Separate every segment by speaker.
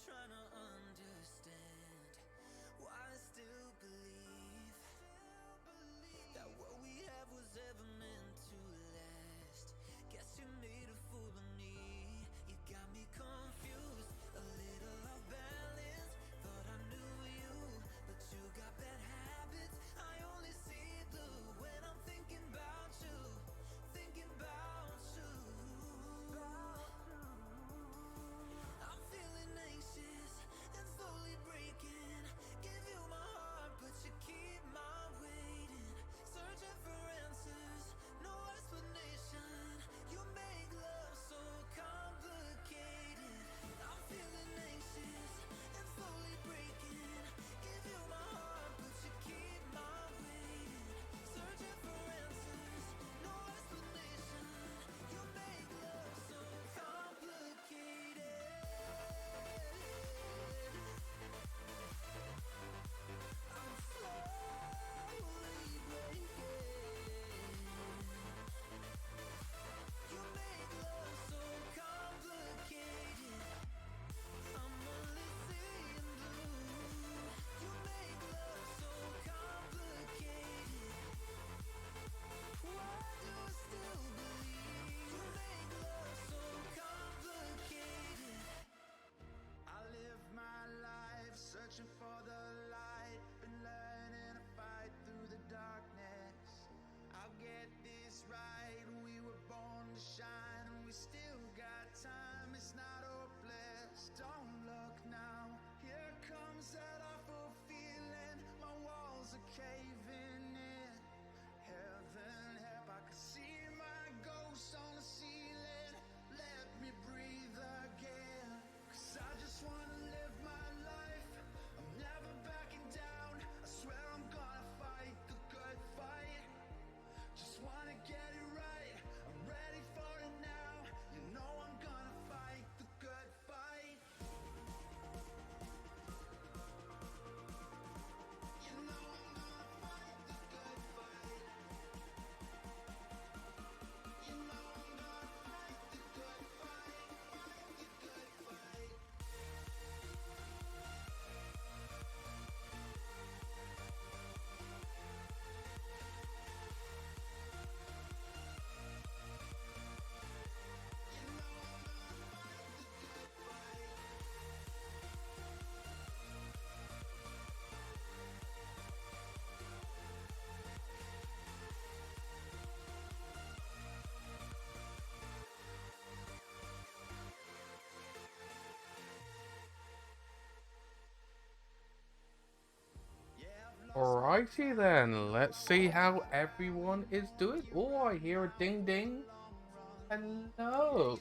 Speaker 1: trying to understand why I still believe that what we have was ever meant to last. Guess you made a fool of me. You got me confused, a little off balance. Thought I knew you, but you got bad habits. I only see blue when I'm thinking about you, thinking about you. I'm feeling anxious and slowly breaking. Give you my heart, but you keep my waiting. Searching for answers, no explanation. You make love so complicated. I'm feeling anxious and slowly breaking. Give you my heart, but you keep my waiting. Searching for answers, no explanation. You make love so complicated. I'm slowly breaking. You make love so complicated. I'm only seeing blue. You make love so complicated. Why do I still believe? You make love so complicated. I live my life searching for the light. Been learning to fight through the darkness. I'll get this right. We were born to shine, and we still got time. It's not hopeless. Don't look now. Here comes that awful feeling. My walls are caving in. Heaven help, I can see my ghost on the ceiling. Let me breathe again. 'Cause I just wanna live my life. I'm never backing down. I swear I'm gonna fight the good fight. Just wanna get it right. I'm ready for it now. You know I'm gonna fight the good fight. You know I'm gonna fight the good fight. You know I'm gonna fight the good fight. Fight the good fight.
Speaker 2: Alrighty then, let's see how everyone is doing. Oh, I hear a ding ding. Hello.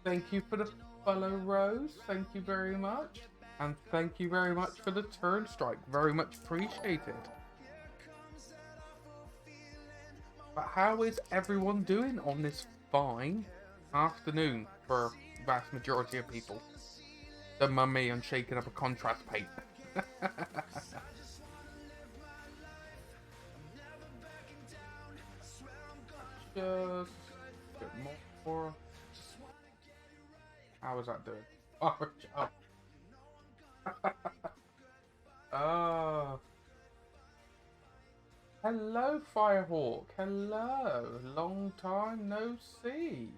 Speaker 2: Thank you for the follow, Rose. Thank you very much. And thank you very much for the turn strike. Very much appreciated. But how is everyone doing on this fine afternoon for vast majority of people? The mummy and shaking up a contrast paint. Just a bit more. How is that doing? Oh, oh. Oh. Hello, Firehawk. Hello. Long time no see.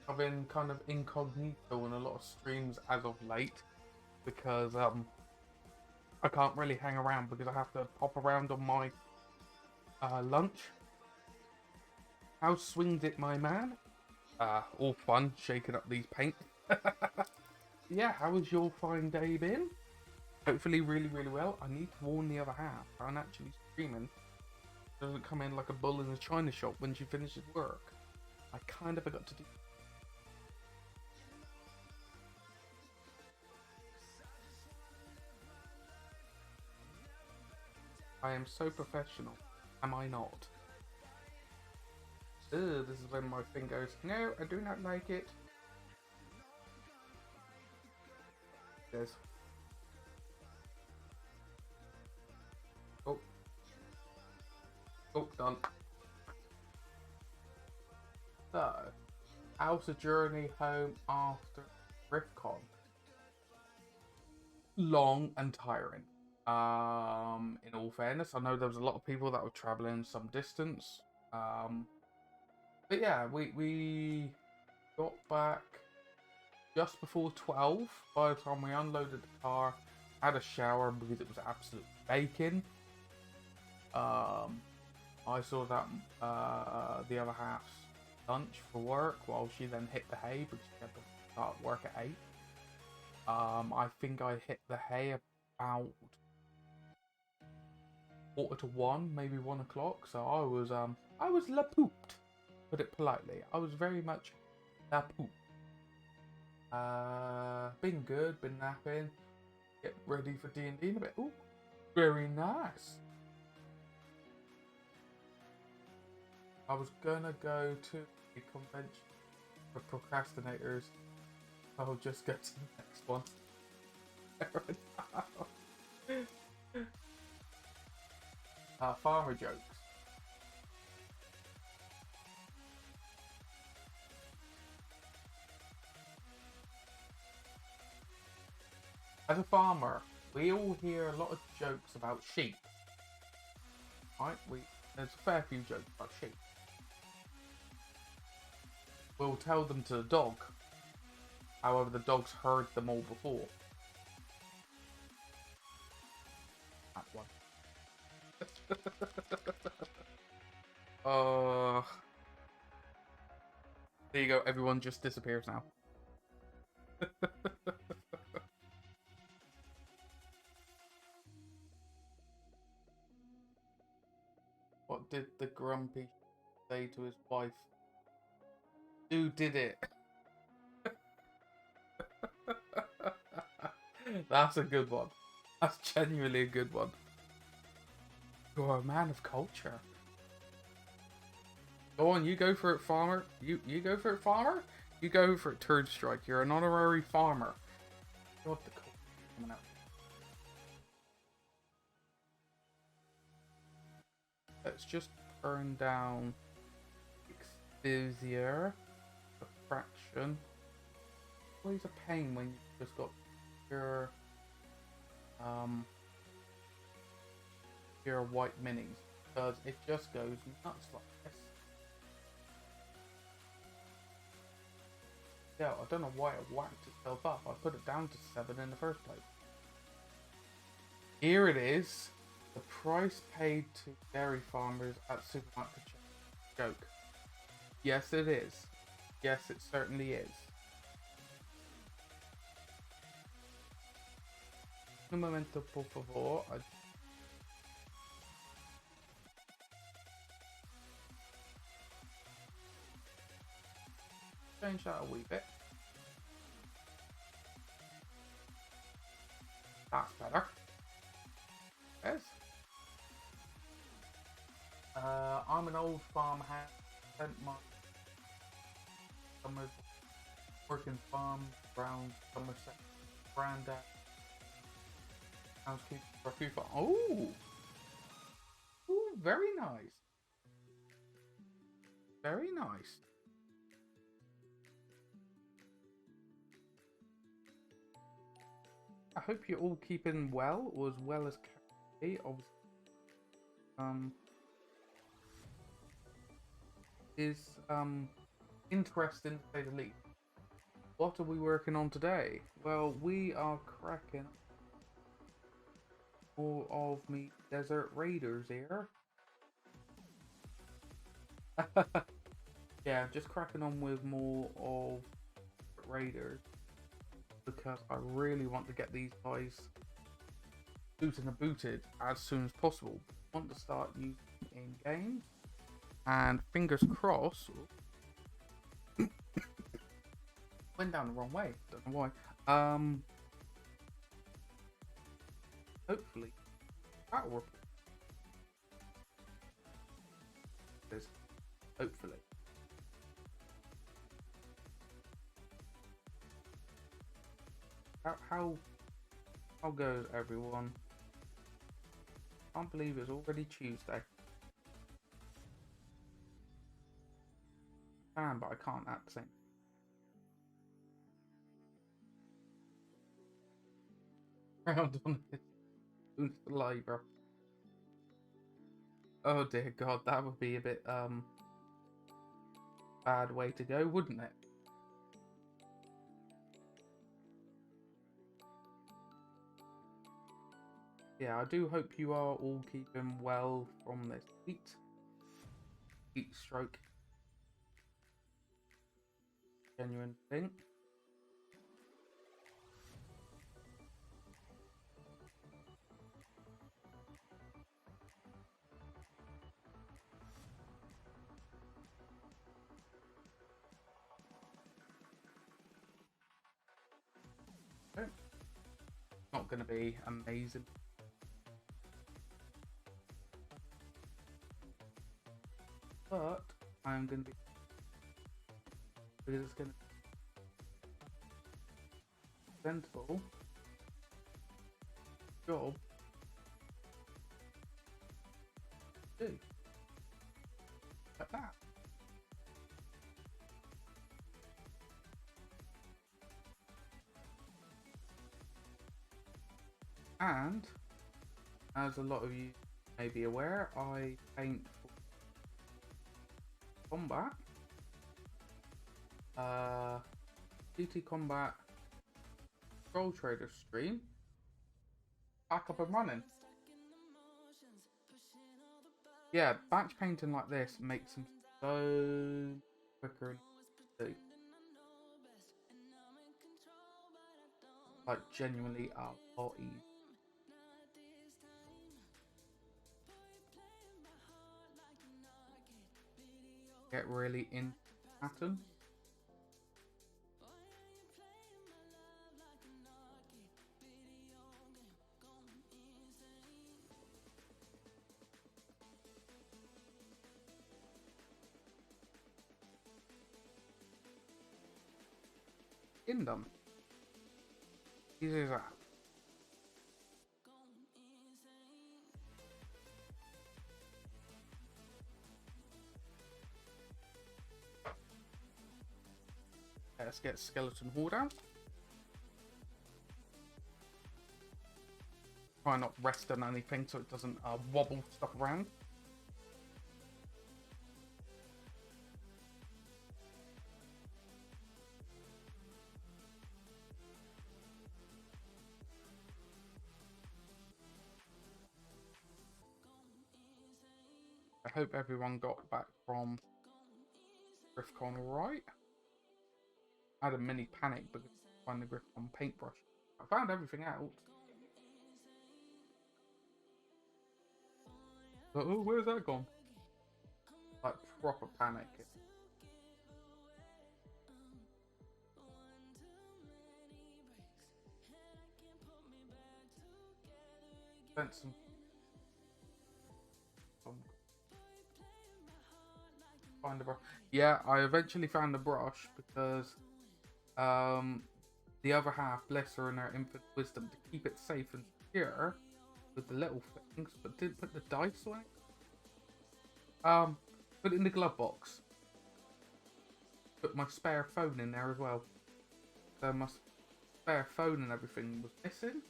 Speaker 2: I've been kind of incognito in a lot of streams as of late because I can't really hang around because I have to pop around on my lunch. How swings it, my man? All fun, shaking up these paint. Yeah, how has your fine day been? Hopefully really, really well. I need to warn the other half. I'm actually streaming. Doesn't come in like a bull in a china shop when she finishes work. I kind of forgot to do. I am so professional. Am I not? Ugh, this is when my thing goes, no, I do not like it. There's... Oh. Oh, done. So, How's the journey home after RiffCon? Long and tiring. In all fairness, I know there was a lot of people that were traveling some distance. But yeah, we got back just before 12. By the time we unloaded the car, had a shower because it was absolute baking. I saw that the other half's lunch for work while she then hit the hay because she had to start work at 8. I think I hit the hay about 1:45, maybe 1 o'clock. So I was la pooped, put it politely. I was very much la poop. Been good, been napping, get ready for D&D in a bit. Ooh, very nice. I was gonna go to a convention for procrastinators. I'll just go to the next one. Farmer jokes. As a farmer, we all hear a lot of jokes about sheep. Right? There's a fair few jokes about sheep. We'll tell them to the dog. However, the dog's heard them all before. That one. There you go. Everyone just disappears now. What did the grumpy say to his wife? Who did it? That's a good one. That's genuinely a good one. You're a man of culture. Go on, you go for it, farmer. You go for it, farmer. You go for it, Turd Strike. You're an honorary farmer. God, the culture coming out. Let's just turn down exposure, diffraction. Always a pain when you just got your white minis, because it just goes nuts like this. Yeah, I don't know why it whacked itself up. I put it down to 7 in the first place. Here it is. The price paid to dairy farmers at supermarket joke. Yes, it is. Yes, it certainly is. Un momento, por favor. Change that a wee bit. That's better. Yes. I'm an old farmhand. Spent my summers working farm around Somerset. Granddad. Housekeeping for a few farms. Oh! Ooh, very nice. Very nice. I hope you're all keeping well, or as well as can be. Obviously, is interesting to say the least. What are we working on today? Well, we are cracking more of me desert raiders here. Yeah, just cracking on with more of raiders because I really want to get these guys booted and booted as soon as possible. I want to start using in game, and fingers crossed. Went down the wrong way. Don't know why. Hopefully, that will. Hopefully. How goes everyone? Can't believe it's already Tuesday. But I can't at the same. around on his saliva. Oh dear God, that would be a bit bad way to go, wouldn't it? Yeah, I do hope you are all keeping well from this heat stroke. Genuine thing. Not going to be amazing. But I'm going to be, because it's going to be a sensible job to do. Like that. And, as a lot of you may be aware, I paint for combat. GT Combat Troll Trader stream. Back up and running. Yeah, batch painting like this makes them so quicker and easy. Like genuinely a lot easier. Get really in pattern. In them. Easy as that. Let's get Skeleton Horde out. Try not rest on anything so it doesn't wobble stuff around. I hope everyone got back from GriffCon alright. I had a mini panic because I found the GriffCon paintbrush. I found everything out. So, oh, where's that gone? Like proper panic. Spent some find a brush. Yeah, I eventually found the brush because the other half, bless her in her infinite wisdom, to keep it safe and secure with the little things, but didn't put the dice on it. Put it in the glove box. Put my spare phone in there as well. So my spare phone and everything was missing.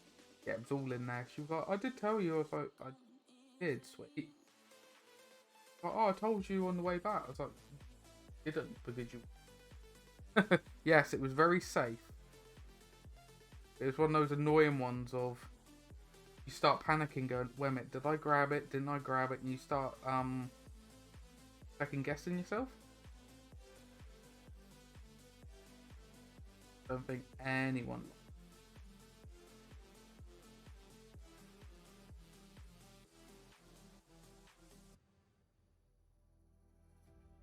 Speaker 2: Yeah, it was all in there. She was like, I did tell you. I was like, I did, sweet. Like, oh, I told you on the way back. I was like, didn't, because you... Yes, it was very safe. It was one of those annoying ones of... You start panicking going, wait a minute, did I grab it? Didn't I grab it? And you start second guessing yourself. Don't think anyone...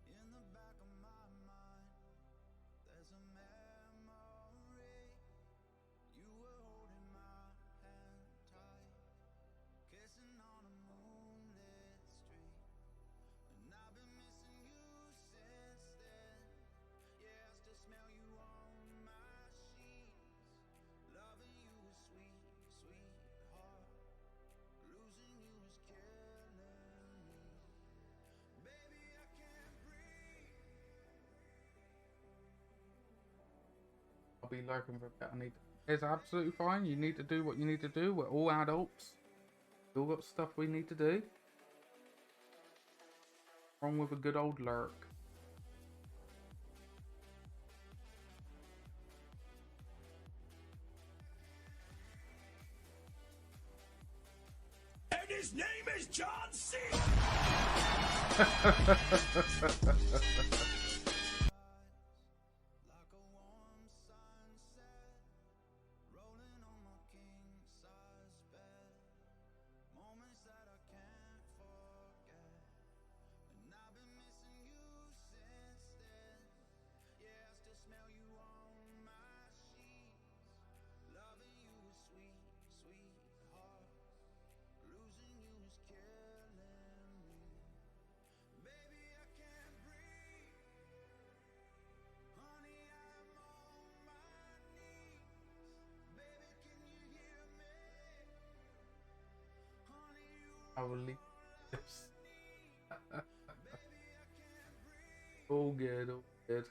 Speaker 1: In the back of my mind, there's a memory. You were holding my hand tight, kissing on a moonlit street. And I've been missing you since then. Yeah, I still smell you on my sheets. Loving you is sweet, sweetheart. Losing you is killing me. Baby, I can't breathe.
Speaker 2: I'll be lurking for a bit. I need It's absolutely fine. You need to do what you need to do. We're all adults. We all got stuff we need to do. Wrong with a good old lurk.
Speaker 1: And his name is John C.
Speaker 2: I will leave this. All good, all good.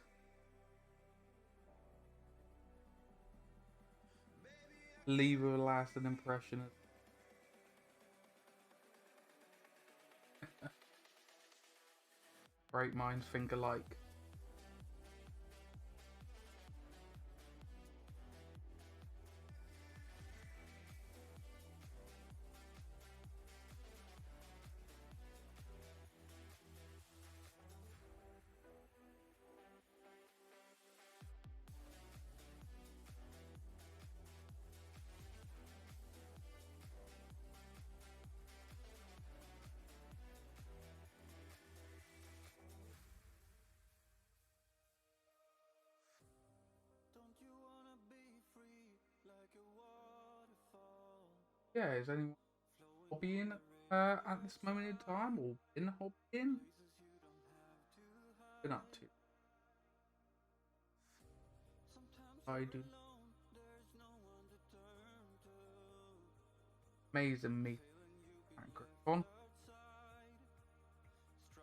Speaker 2: Leave a lasting impression. Great minds think alike. Yeah, is anyone hobbying at this moment in time, or been hobbying? Been up to? I do. Amazing me. On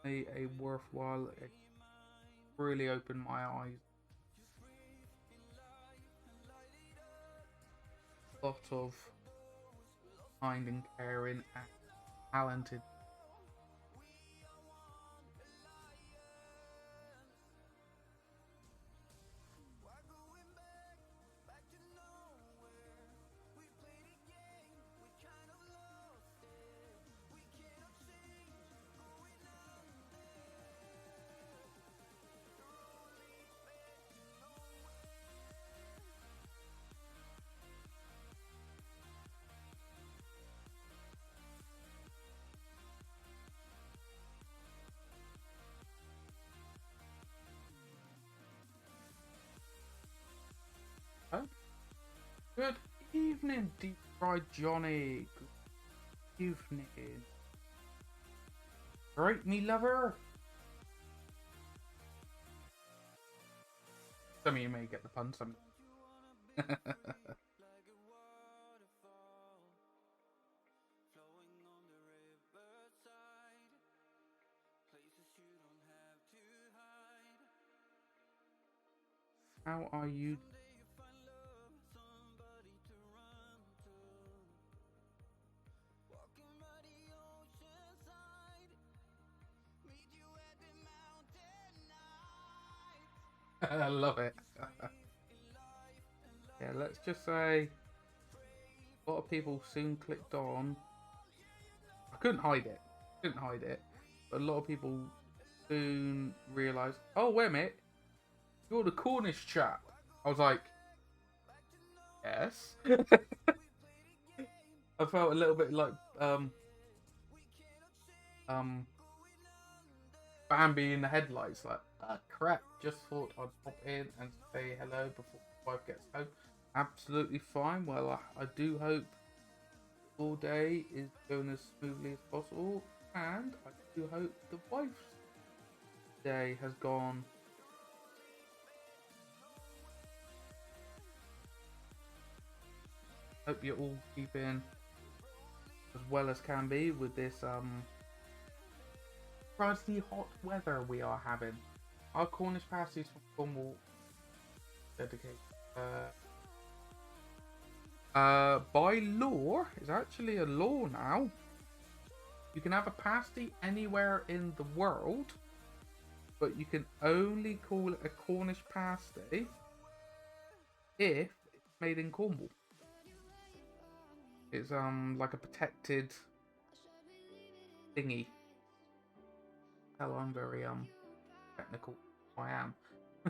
Speaker 2: a worthwhile. It really opened my eyes. A lot of kind and caring and talented. Oh, good evening, Deep Fried Johnny. Good evening. Right, me lover. Some of you may get the pun, some. How are you? I love it. Yeah, let's just say a lot of people soon clicked on. I couldn't hide it. Couldn't hide it. But a lot of people soon realised, oh, wait a minute. You're the Cornish chap. I was like, yes. I felt a little bit like Bambi in the headlights. Like, ah, crap. Just thought I'd pop in and say hello before my wife gets home. Absolutely fine. Well, I do hope all day is going as smoothly as possible, and I do hope the wife's day has gone hope you're all keeping as well as can be with this surprisingly hot weather we are having. Our Cornish pasties from Cornwall dedicate By law, it's actually a law now. You can have a pasty anywhere in the world, but you can only call it a Cornish pasty if it's made in Cornwall. It's like a protected thingy. Hell, I'm very technical. I am.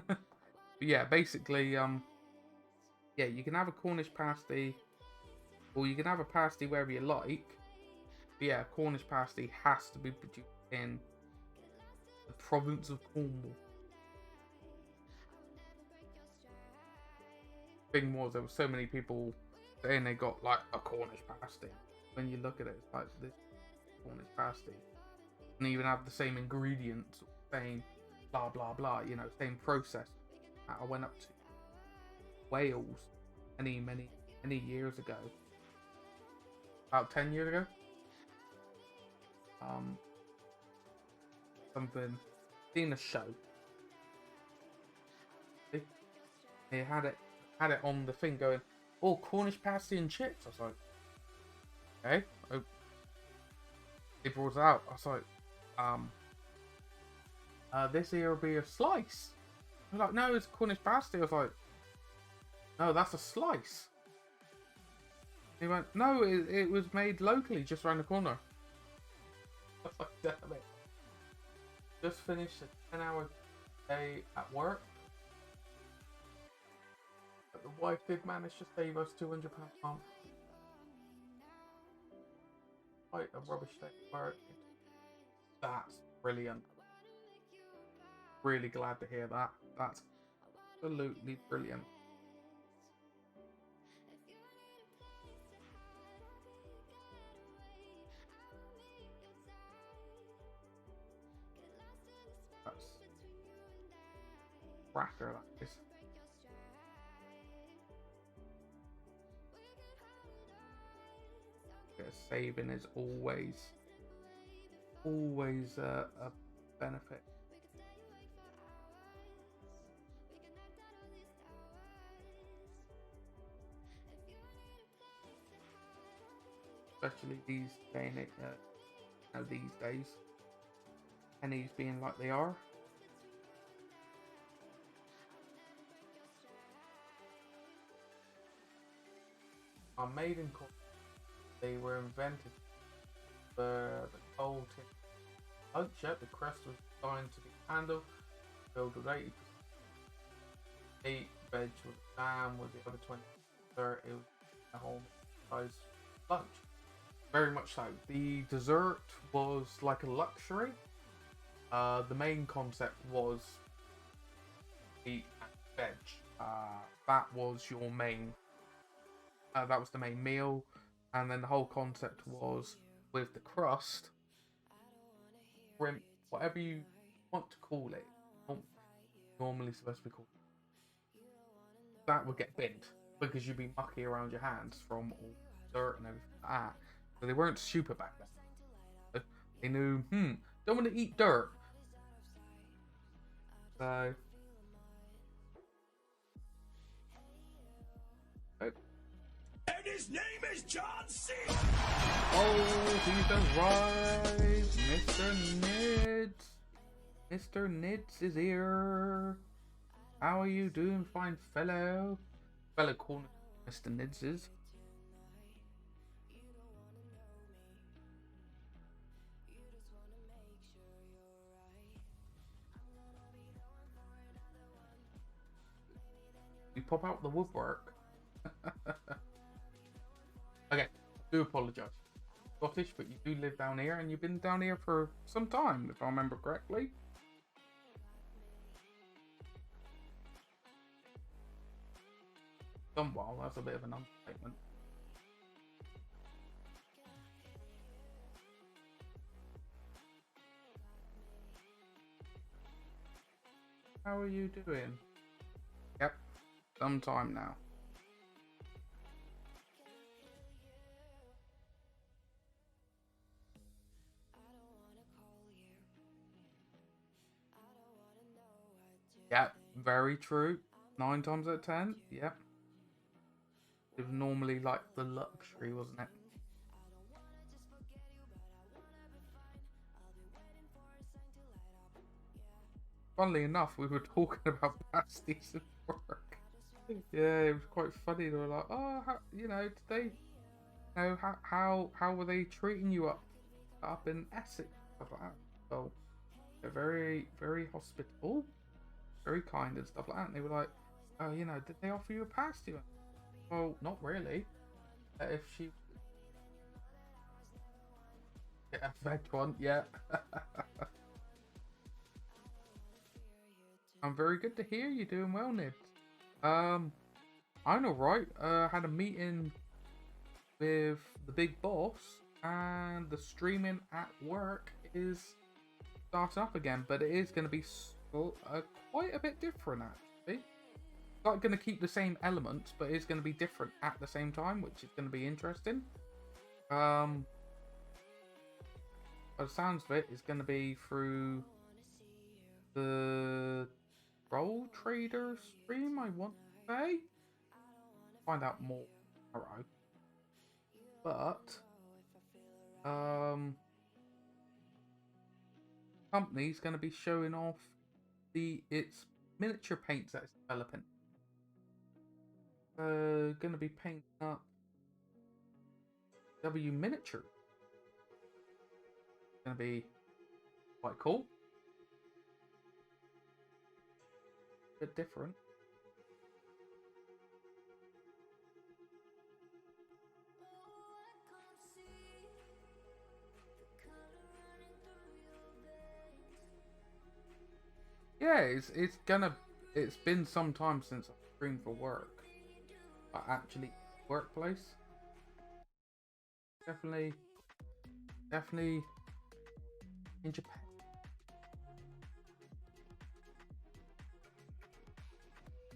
Speaker 2: But yeah, basically yeah, you can have a Cornish pasty, or you can have a pasty wherever you like. But yeah, Cornish pasty has to be produced in the province of Cornwall. Thing was, there were so many people saying they got like a Cornish pasty. When you look at it, it's like this Cornish pasty, and even have the same ingredients, same blah blah blah. You know, same process. I went up to Wales many years ago, about 10 years ago. Something, seen a show. They had it on the thing going, oh, Cornish pasty and chips. I was like, okay. They brought it out. I was like, this here will be a slice. I was like, no, it's Cornish pasty. I was like, no, that's a slice. He went, no, it was made locally, just around the corner. I was like, damn it. Just finished a 10-hour day at work. But the wife did manage to save us £200 a month. Quite a rubbish day at work. That's brilliant. Really glad to hear that. That's absolutely brilliant. That's cracker, that is. Saving is always a benefit. Especially these days, pennies being like they are. Are made in Cornwall. They were invented for the coal tin puncture. The crust was designed to be handled, filled with 80% meat, veg with jam, with the other 20% dessert. It was a whole size lunch. Very much so. The dessert was like a luxury. The main concept was meat and veg. That was your main. That was the main meal. And then the whole concept was with the crust, shrimp, whatever you want to call it, normally supposed to be called, that would get bent because you'd be mucky around your hands from all the dirt and everything like that. So they weren't super back then. They knew, don't want to eat dirt. So,
Speaker 1: And his name is John C.
Speaker 2: oh, he's arrived, Mr. Nids. Mr. Nids is here. How are you doing, fine fellow? Fellow corner, Mr. Nids is. You pop out the woodwork. Okay, I do apologise. Scottish, but you do live down here, and you've been down here for some time, if I remember correctly. Some while, that's a bit of an understatement. How are you doing? Yep, some time now. Yep, very true. 9 times out of 10. Yep. It was normally like the luxury, wasn't it? Funnily enough, we were talking about pasties at work. Yeah, it was quite funny. They were like, "Oh, did they, how were they treating you up in Essex?" Stuff like that. So they're very, very hospitable, very kind and stuff like that. And they were like, "Oh, did they offer you a pasty?" Well, not really. If she get a veg one, yeah. I'm very good to hear you doing well, Nib. Um, I'm alright. Had a meeting with the big boss, and the streaming at work is starting up again, but it is going to be quite a bit different actually. Not going to keep the same elements, but it's going to be different at the same time, which is going to be interesting. By the sounds of it, it's going to be through the Roll Trader stream, I want to say. Find out more tomorrow. But company's going to be showing off its miniature paints that it's developing. Going to be painting up W miniature. Going to be quite cool. A bit different. Yeah, it's been some time since I streamed for work. But actually workplace. Definitely in Japan.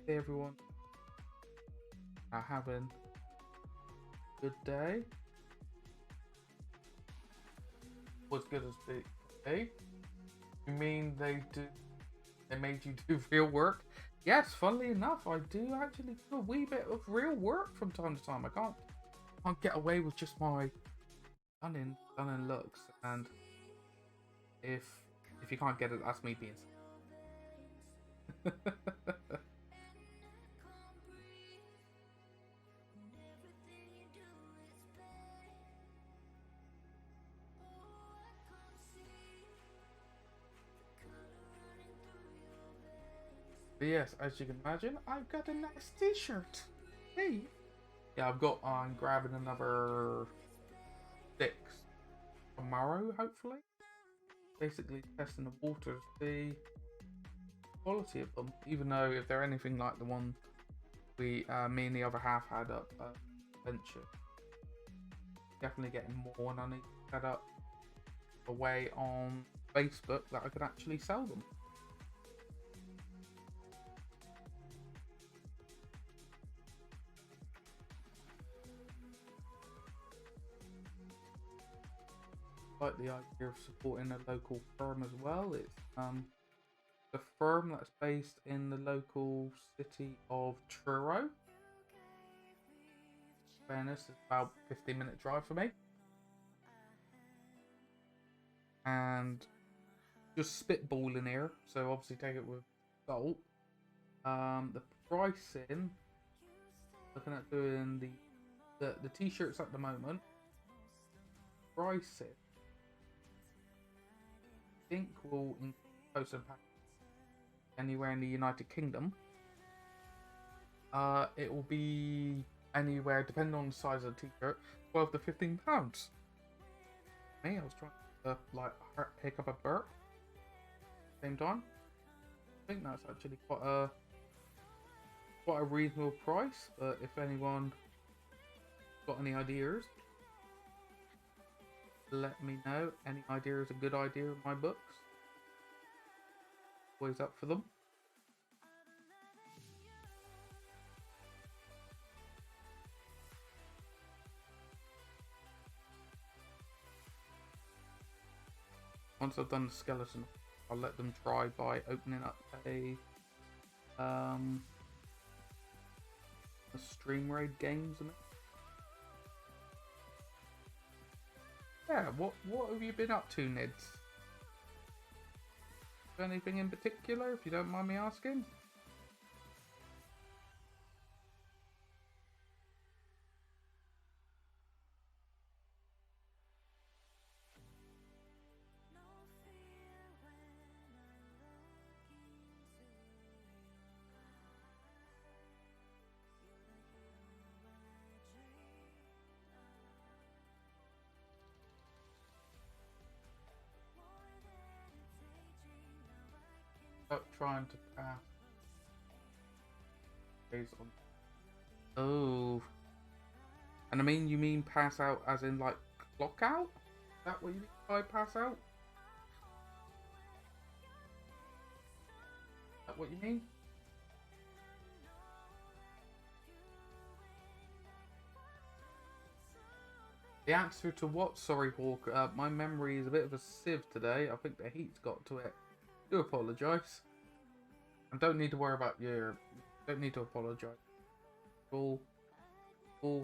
Speaker 2: Hey everyone. Are having a good day. What's good as big day? You mean they made you do real work? Yes, funnily enough, I do actually do a wee bit of real work from time to time. I can't get away with just my stunning looks, and if you can't get it, that's me being. But yes, as you can imagine, I've got a nice t-shirt. Hey. Yeah, I've got on grabbing another 6 tomorrow, hopefully. Basically testing the waters, the quality of them. Even though if they're anything like the one me and the other half had up venture. Definitely getting more, and I need to set up a way on Facebook that I could actually sell them. Like the idea of supporting a local firm as well. It's the firm that's based in the local city of Truro. Fairness, it's about 15-minute drive for me. And just spitballing here, so obviously take it with salt. The pricing, looking at doing the t-shirts at the moment. Pricing, I think will post and pack anywhere in the United Kingdom. It will be anywhere, depending on the size of the t-shirt, £12 to £15. Me, I was trying to pick up a burp at the same time. I think that's actually quite a reasonable price. But if anyone got any ideas, let me know. Any idea is a good idea in my books. Always up for them. Once I've done the skeleton, I'll let them try by opening up a stream raid games. Yeah, what have you been up to, Nids? Anything in particular, if you don't mind me asking? Trying to pass days on. Oh, and I mean, you mean pass out as in like clock out? Is that what you mean by pass out? Is that what you mean? The answer to what? Sorry, Hawk. My memory is a bit of a sieve today. I think the heat's got to it. Do apologise. And don't need to worry about your. Don't need to apologise. All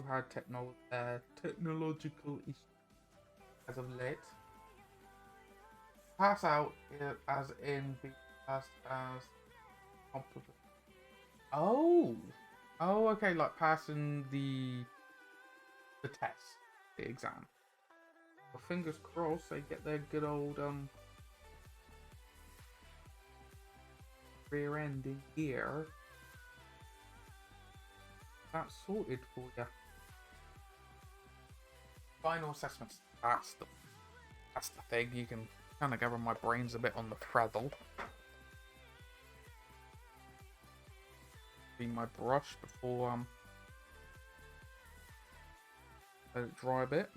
Speaker 2: had technological issues as of late. Pass out as in be passed as competent. Oh, okay. Like passing the test, the exam. Well, fingers crossed they get their good old rear end in here. That's sorted for you. Final assessments. That's the thing. You can kind of gather my brains a bit on the frazzle. Clean my brush before let it dry a bit.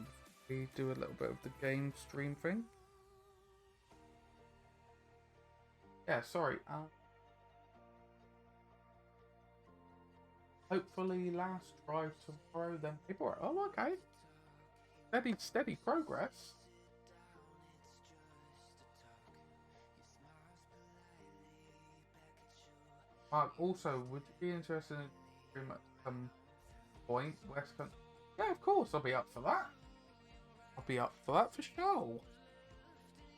Speaker 2: We do a little bit of the game stream thing. Yeah, sorry. Hopefully last try tomorrow, then paperwork. Oh, okay. Steady progress. Also, would you be interested in stream at some point, West Country? Yeah, of course, I'll be up for that. I'll be up for that for sure.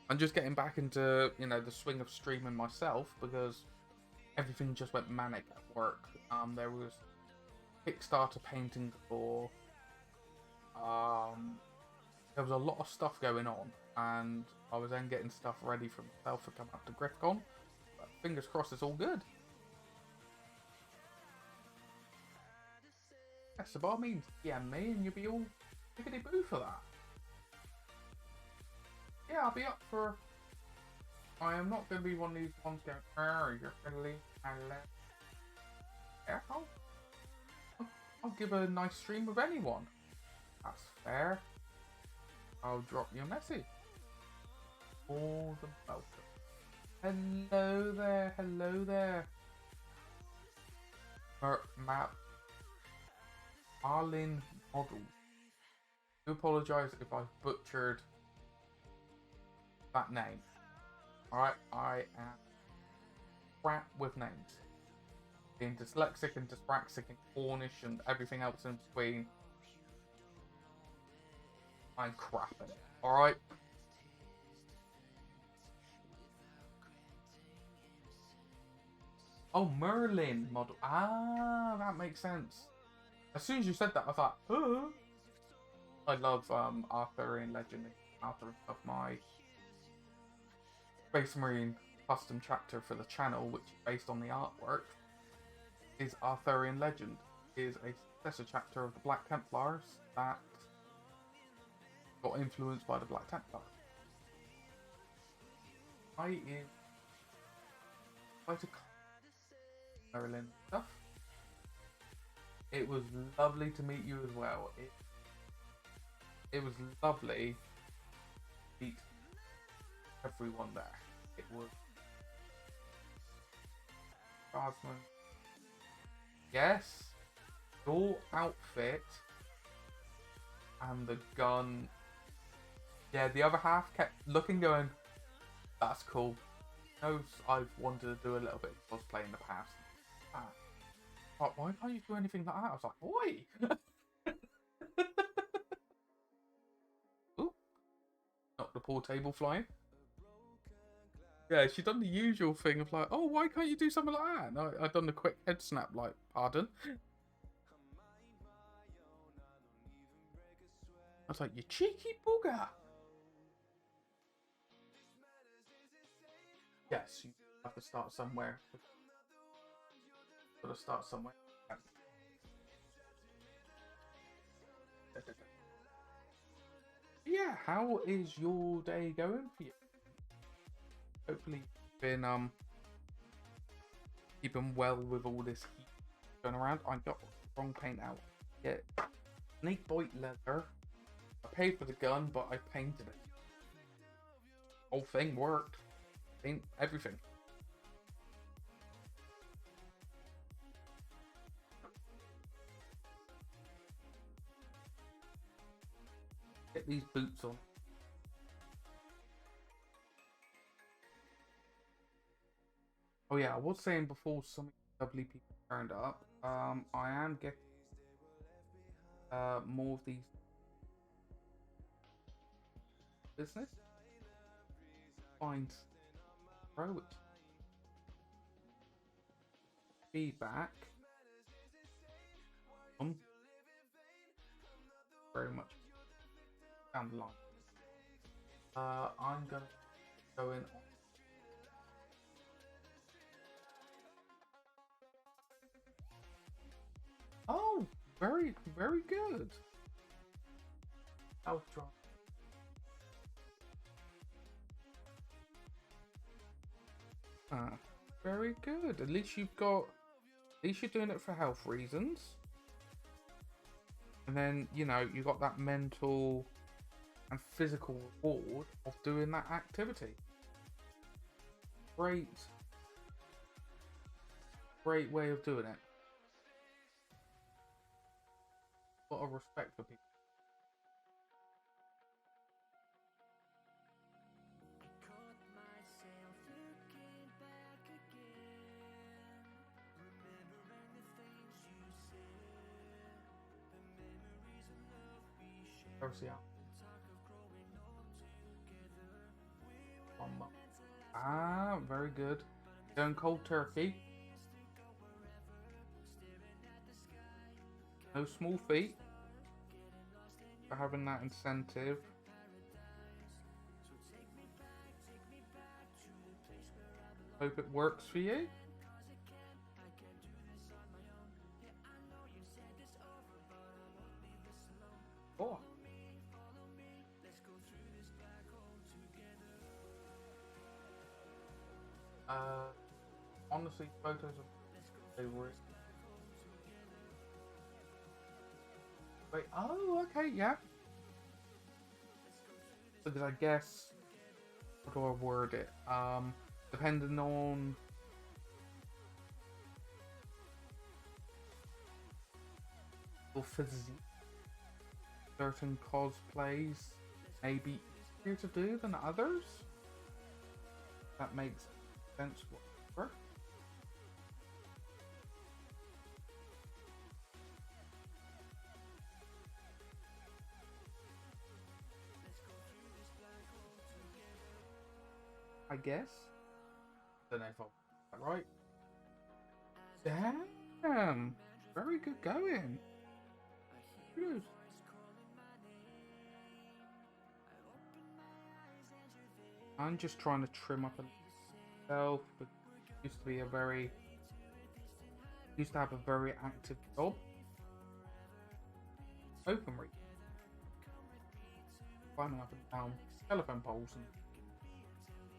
Speaker 2: I'm just getting back into, the swing of streaming myself because everything just went manic at work. There was Kickstarter painting for. There was a lot of stuff going on, and I was then getting stuff ready for myself to come up to GriffCon. But fingers crossed, it's all good. Yeah, so by all means, me, and you'll be all tickety boo for that. Yeah, I'll be up for. I am not going to be one of these ones going, you're friendly, yeah, I'll give a nice stream of anyone. That's fair. I'll drop you a message. All the welcome. Hello there. Map. Tallarn Meltaguns. I do apologise if I butchered that name. Alright, I am crap with names. Being dyslexic and dyspraxic and Cornish and everything else in between. I'm crap at it. Alright? Oh, Merlin model. Ah, that makes sense. As soon as you said that, I thought, oh. I love Arthurian legend. Arthur of my Space Marine custom chapter for the channel, which is based on the artwork, is Arthurian legend. Is a successor chapter of the Black Templars that got influenced by the Black Templars. I is quite a Merlin stuff. It was lovely to meet you as well. It was lovely to meet everyone there. It was Guardsman. Yes, your outfit and the gun. Yeah, the other half kept looking, going, "That's cool." Knows I've wanted to do a little bit of cosplay in the past. Like, why can't you do anything like that? I was like, boy! Ooh, knocked the poor table flying. Yeah, she done the usual thing of like, oh, why can't you do something like that? And I done the quick head snap, like, pardon? I was like, you cheeky booger! Yes, you have to start somewhere. Got to start somewhere. Yeah, how is your day going for you? Hopefully you've been keeping well with all this heat going around. I got wrong paint out. Yeah, snake bite leather. I paid for the gun, but I painted it. Whole thing worked. Paint everything. Get these boots on. Oh yeah, I was saying before some lovely people turned up. I am getting more of these business. Find pro feedback. Very much down the line. I'm gonna go in on. Oh, very, very good. I'll try. Very good. At least you've got. At least you're doing it for health reasons. And then, you know, you got that mental and physical reward of doing that activity. Great. Great way of doing it. A lot of respect for people. Ah, very good. Going cold turkey. No small feet. For having that incentive. Hope it works for you. Oh. Honestly, photos of they were. Wait, oh, okay, yeah. Because I guess, how do I word it? Depending on your physique, certain cosplays may be easier to do than others. That makes sense. Whatever. I guess. Don't know if I'm that right. Damn, very good going. Good. I'm just trying to trim up a myself, but used to be a very used to have a very active job. Open reach. Climbing up and down telephone poles and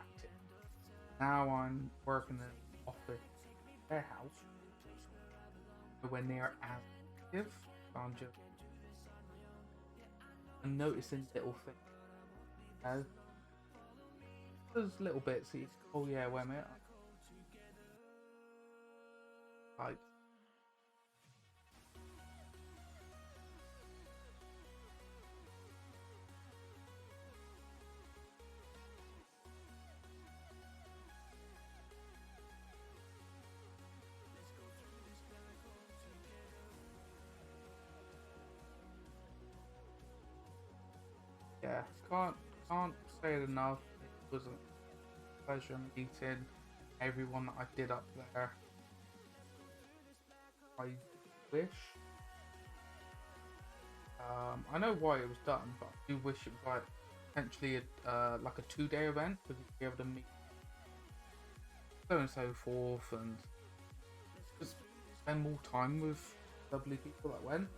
Speaker 2: active. Now I'm working in an office warehouse. Nowhere near as active. So I'm noticing little things. You know? There's little bits that you, oh yeah, wait a minute. Like, yeah, can't say it enough. It was a pleasure meeting everyone that I did up there. I wish. I know why it was done, but I do wish it was like potentially like a 2-day event because you'd be able to meet so and so forth and just spend more time with lovely people that went.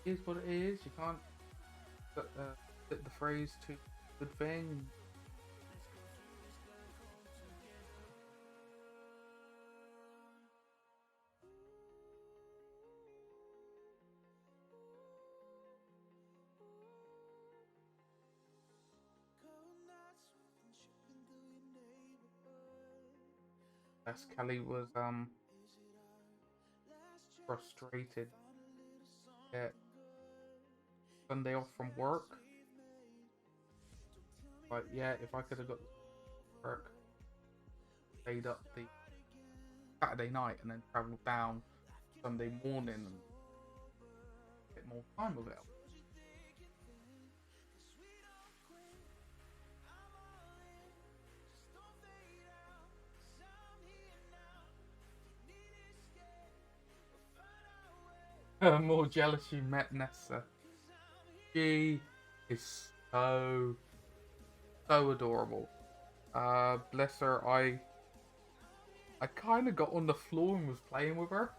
Speaker 2: It is what it is. You can't fit the phrase to good thing. Yes, Kelly was frustrated. Yeah, Sunday off from work. But yeah, if I could have got work, stayed up the Saturday night and then travelled down Sunday morning and a bit more time with it. More jealous you met Nessa. She is so adorable. Bless her. I kind of got on the floor and was playing with her.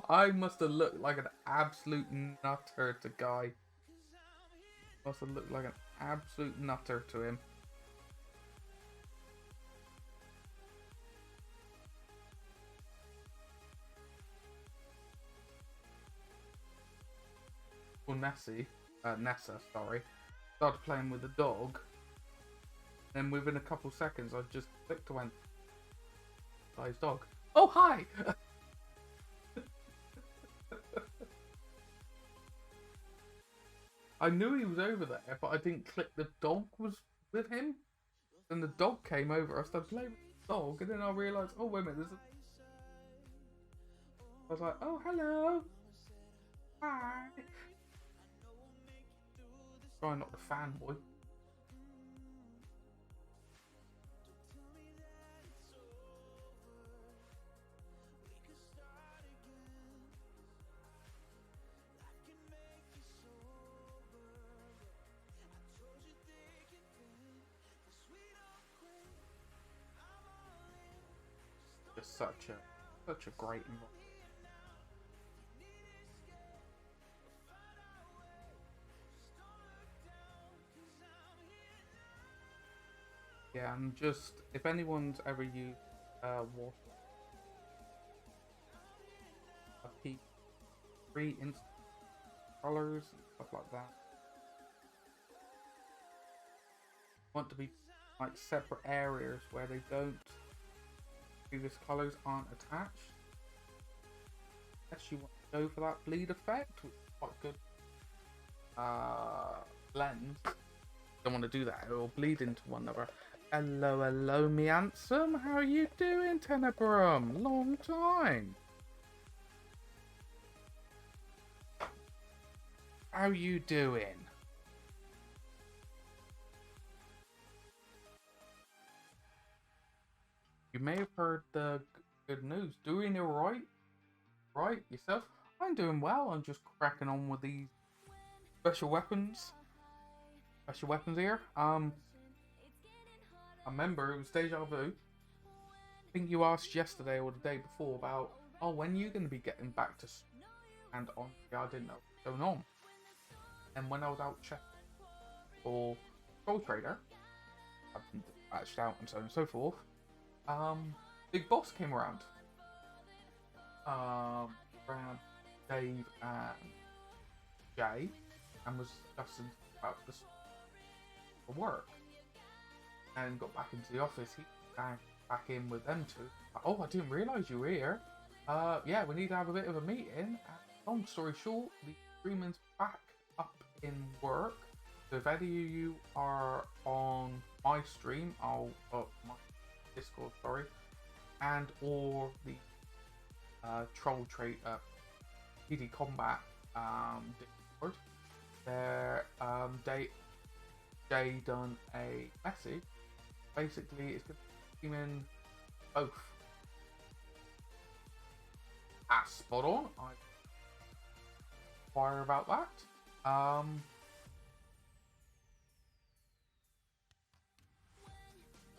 Speaker 2: I must have looked like an absolute nutter to Guy. Must have looked like an absolute nutter to him. Well, Nessa, sorry, started playing with the dog. Then within a couple seconds, I just clicked to went, Guy's dog. Oh, hi! I knew he was over there, but I didn't click the dog was with him. Then the dog came over. I started playing with the dog, and then I realised, oh wait a minute, I was like, oh hello, hi. Trying not to fanboy. Just such a great environment. Yeah, and just if anyone's ever used water, free instant colors and stuff like that, want to be like separate areas where they don't previous colors aren't attached. Unless you want to go for that bleed effect, which is quite good. Blend. Don't want to do that, it will bleed into one another. Hello, me handsome. How are you doing, Tenebrum? Long time. How you doing? You may have heard the good news. Doing it right? Right, yourself? I'm doing well. I'm just cracking on with these special weapons. Special weapons here. I remember it was deja vu. I think you asked yesterday or the day before about, oh, when are you going to be getting back to and on? Yeah, I didn't know what was going on. And when I was out checking for Soul Trader, I've been patched out and so on and so forth. Big Boss came around. Around Dave and Jay, and was discussing about this for work. And got back into the office. He back in with them two. Oh, I didn't realise you were here. Yeah, we need to have a bit of a meeting. And long story short, the streaming's back up in work. So if any of you are on my stream, my Discord, sorry, and or the Troll Trade PD Combat Discord. There, Jay done a message. Basically, it's going to be in both. Spot on. I inquire about that.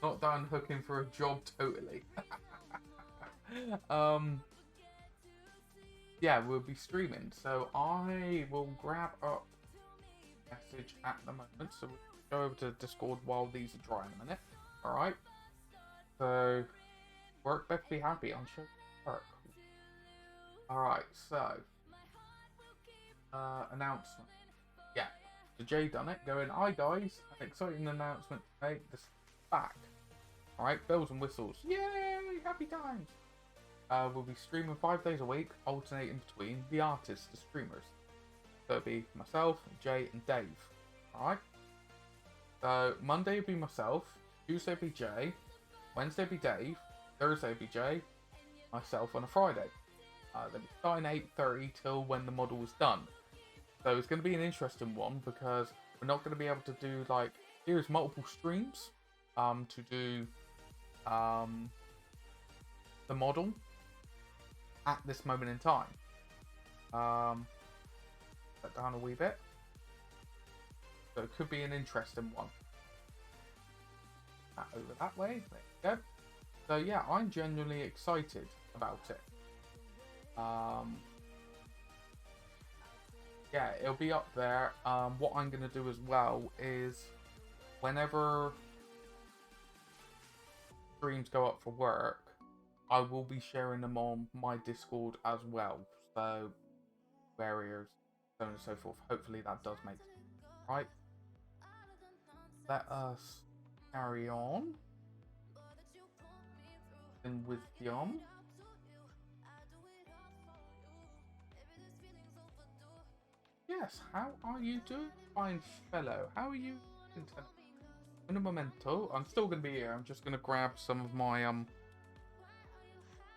Speaker 2: Not done hooking for a job totally. Yeah, we'll be streaming, so I will grab up message at the moment. So we'll go over to Discord while these are drying a minute. All right. So work better be happy. I'm sure work. All right. So announcement. Yeah. So Jay done it. Going, hi guys. An exciting announcement to make. This back. All right. Bells and whistles. Yay! Happy times. We'll be streaming 5 days a week, alternating between the artists, the streamers. So it'll be myself, Jay, and Dave. Alright? So Monday will be myself, Tuesday will be Jay, Wednesday will be Dave, Thursday will be Jay, myself on a Friday. They'll be starting 8:30 till when the model is done. So it's going to be an interesting one because we're not going to be able to do like, here's multiple streams to do the model at this moment in time. Put down a wee bit. So it could be an interesting one. Over that way. There you go. So yeah, I'm genuinely excited about it. Yeah, it'll be up there. What I'm going to do as well is whenever streams go up for work, I will be sharing them on my Discord as well. So, barriers, so on and so forth. Hopefully that does make sense. Right. Let us carry on. And with Yum. Yes, how are you doing, fine fellow? How are you doing tonight? Un momento. I'm still going to be here. I'm just going to grab some of my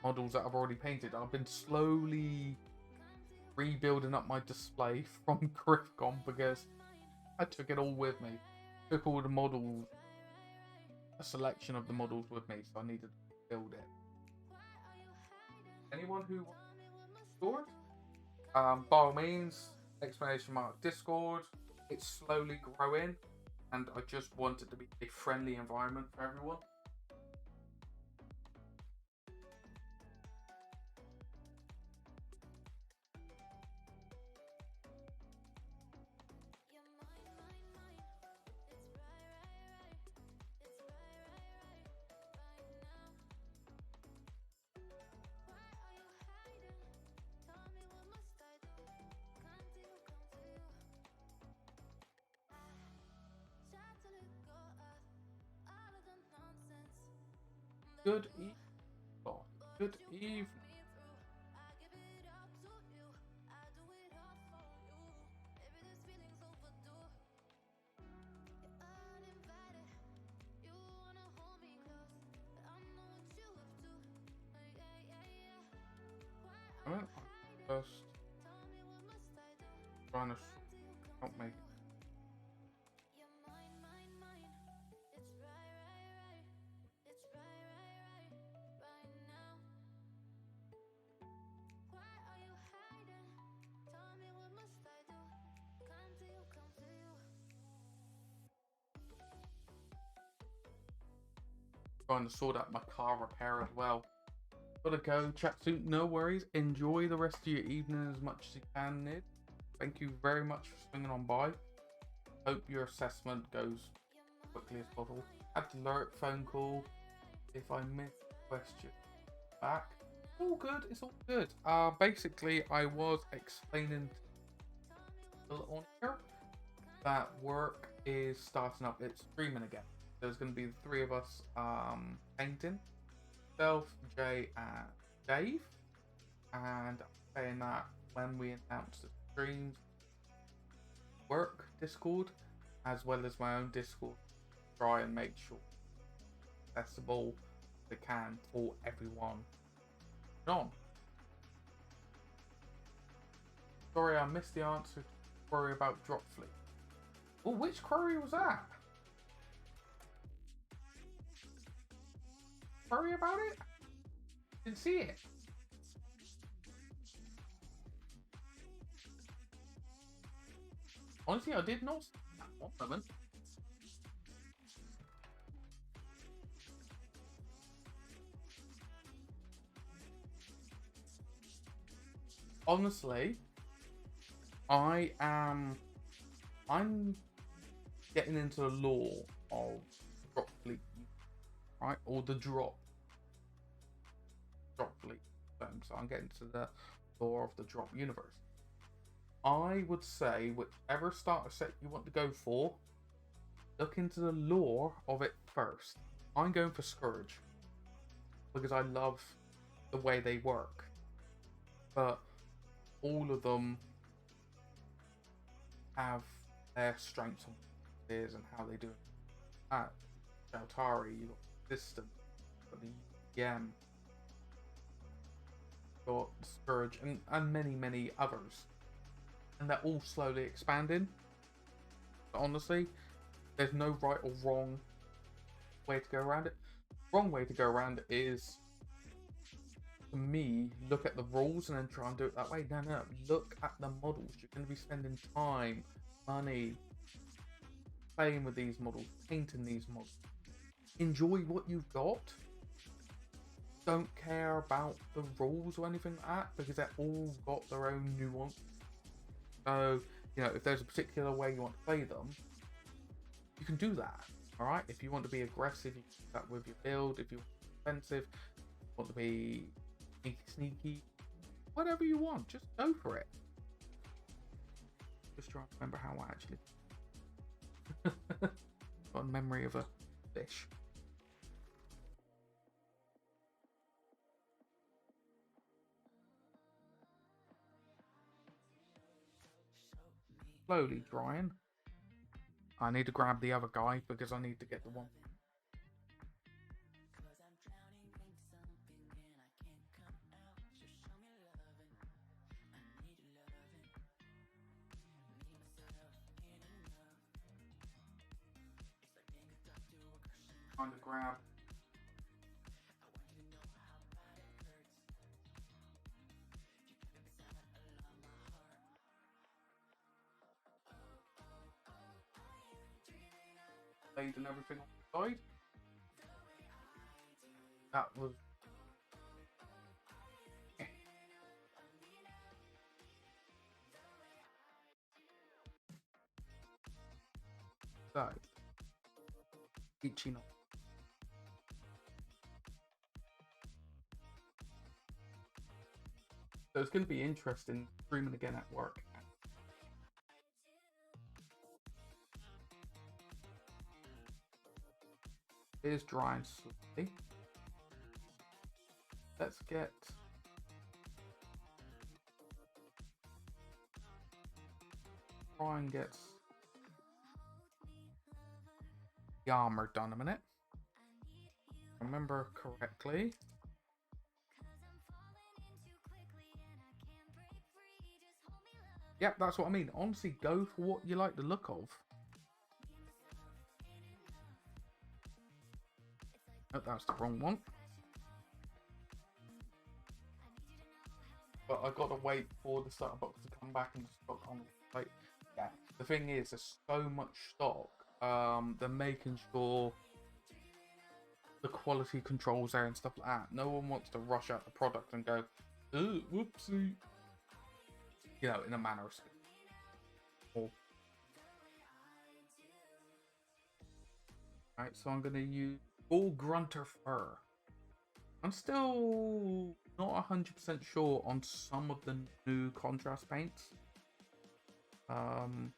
Speaker 2: models that I've already painted. I've been slowly rebuilding up my display from Griffcon because I took it all with me. Took all the models, a selection of the models with me, so I needed to build it. Anyone who wants Discord? By all means, exclamation mark Discord. It's slowly growing, and I just want it to be a friendly environment for everyone. Good evening. Good evening. I'm first trying to help me. Trying to sort out my car repair as well. Gotta go, chat soon. No worries. Enjoy the rest of your evening as much as you can, Nid. Thank you very much for swinging on by. Hope your assessment goes quickly as possible. Had to alert phone call. If I missed the question back, all good. It's all good. Basically, I was explaining on here that work is starting up. It's streaming again. There's going to be the three of us painting. Self, Jay, and Dave. And I'm saying that when we announce the streams, work Discord, as well as my own Discord, try and make sure accessible as they can for everyone on. Sorry, I missed the answer to the query about drop fleet. Oh, which query was that? Query about it? Didn't see it. Honestly, I did not see that one moment. Honestly, I'm getting into the lore of drop fleet, right? Or the drop fleet. So I'm getting to the lore of the drop universe. I would say whichever starter set you want to go for, look into the lore of it first. I'm going for Scourge because I love the way they work, but all of them have their strengths and how they do it. At Shaltari, you got the system, you got the EM, you got Scourge, and many others, and they're all slowly expanding. But honestly, there's no right or wrong way to go around it. Wrong way to go around it is, to me, look at the rules and then try and do it that way. No. Look at the models. You're going to be spending time, money, playing with these models, painting these models. Enjoy what you've got. Don't care about the rules or anything like that because they've all got their own nuance. So, if there's a particular way you want to play them, you can do that. Alright? If you want to be aggressive, you can do that with your build. If you want to be defensive, want to be sneaky, whatever you want, just go for it. Just trying to remember how I actually got a memory of a fish. Slowly drying. I need to grab the other guy because I need to get the one. Trying to grab. Blade and everything on the side. That was. So. Ichino. So it's going to be interesting streaming again at work. It is drying slowly. Let's get try and get the armor done a minute. Remember correctly. Yep, that's what I mean. Honestly, go for what you like the look of. Oh, that's the wrong one. But I gotta wait for the starter box to come back and stock on the site. Yeah, the thing is, there's so much stock. They're making sure the quality controls there and stuff like that. No one wants to rush out the product and go, "Oh, whoopsie," in a manner of speaking. Alright, so I'm gonna use Bull Grunter Fur. I'm still not 100% sure on some of the new contrast paints. Some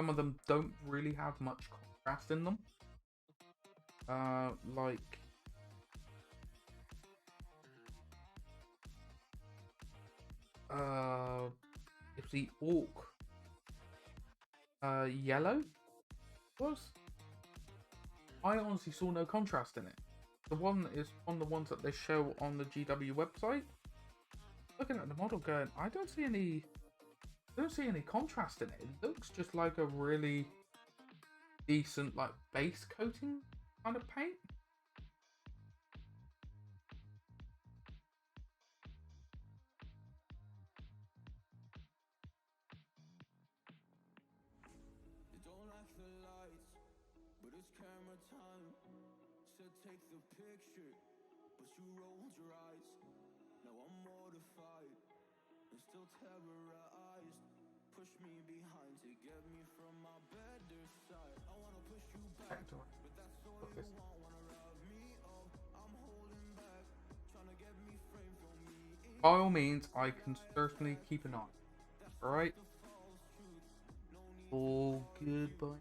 Speaker 2: of them don't really have much contrast in them. Like if the Orc yellow was, I honestly saw no contrast in it. The one is one of the ones that they show on the GW website. looking at the model going, I don't see any contrast in it. It looks just like a really decent like base coating kind of paint.
Speaker 1: You don't like the lights, but it's camera time. Said take the picture, but you rolled your eyes. Now I'm mortified and still terrorized. Push me behind to get me from my better side. I wanna push you back, but that's all you want. Wanna rub me up, I'm holding back. Trying to get me framed for me.
Speaker 2: By all means, I can certainly keep an eye. Alright? All good, boy.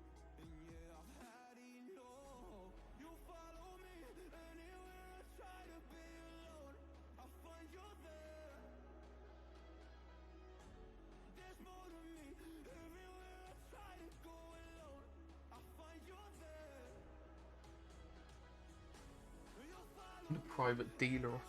Speaker 2: I'm a private dealer.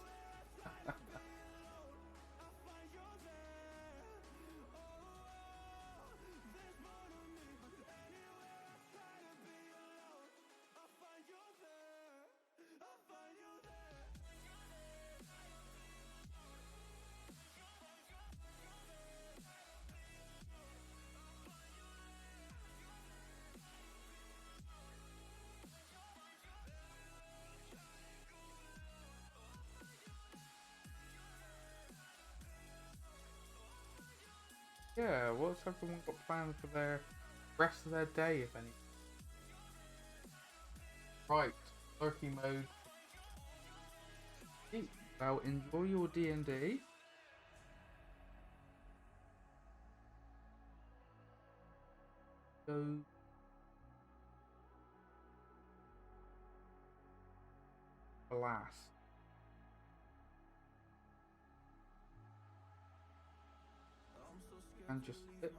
Speaker 2: Yeah, what's everyone got planned for their rest of their day, if any? Right, lurky mode. Well, enjoy your D&D. Go. Blast. And just sit.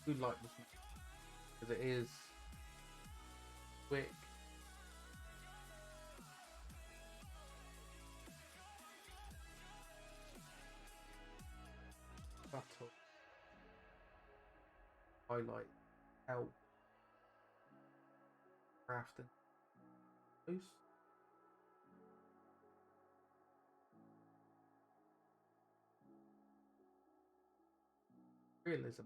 Speaker 2: I do like this because it is quick. Subtle. Highlight. Help. Crafting. Loose. Realism.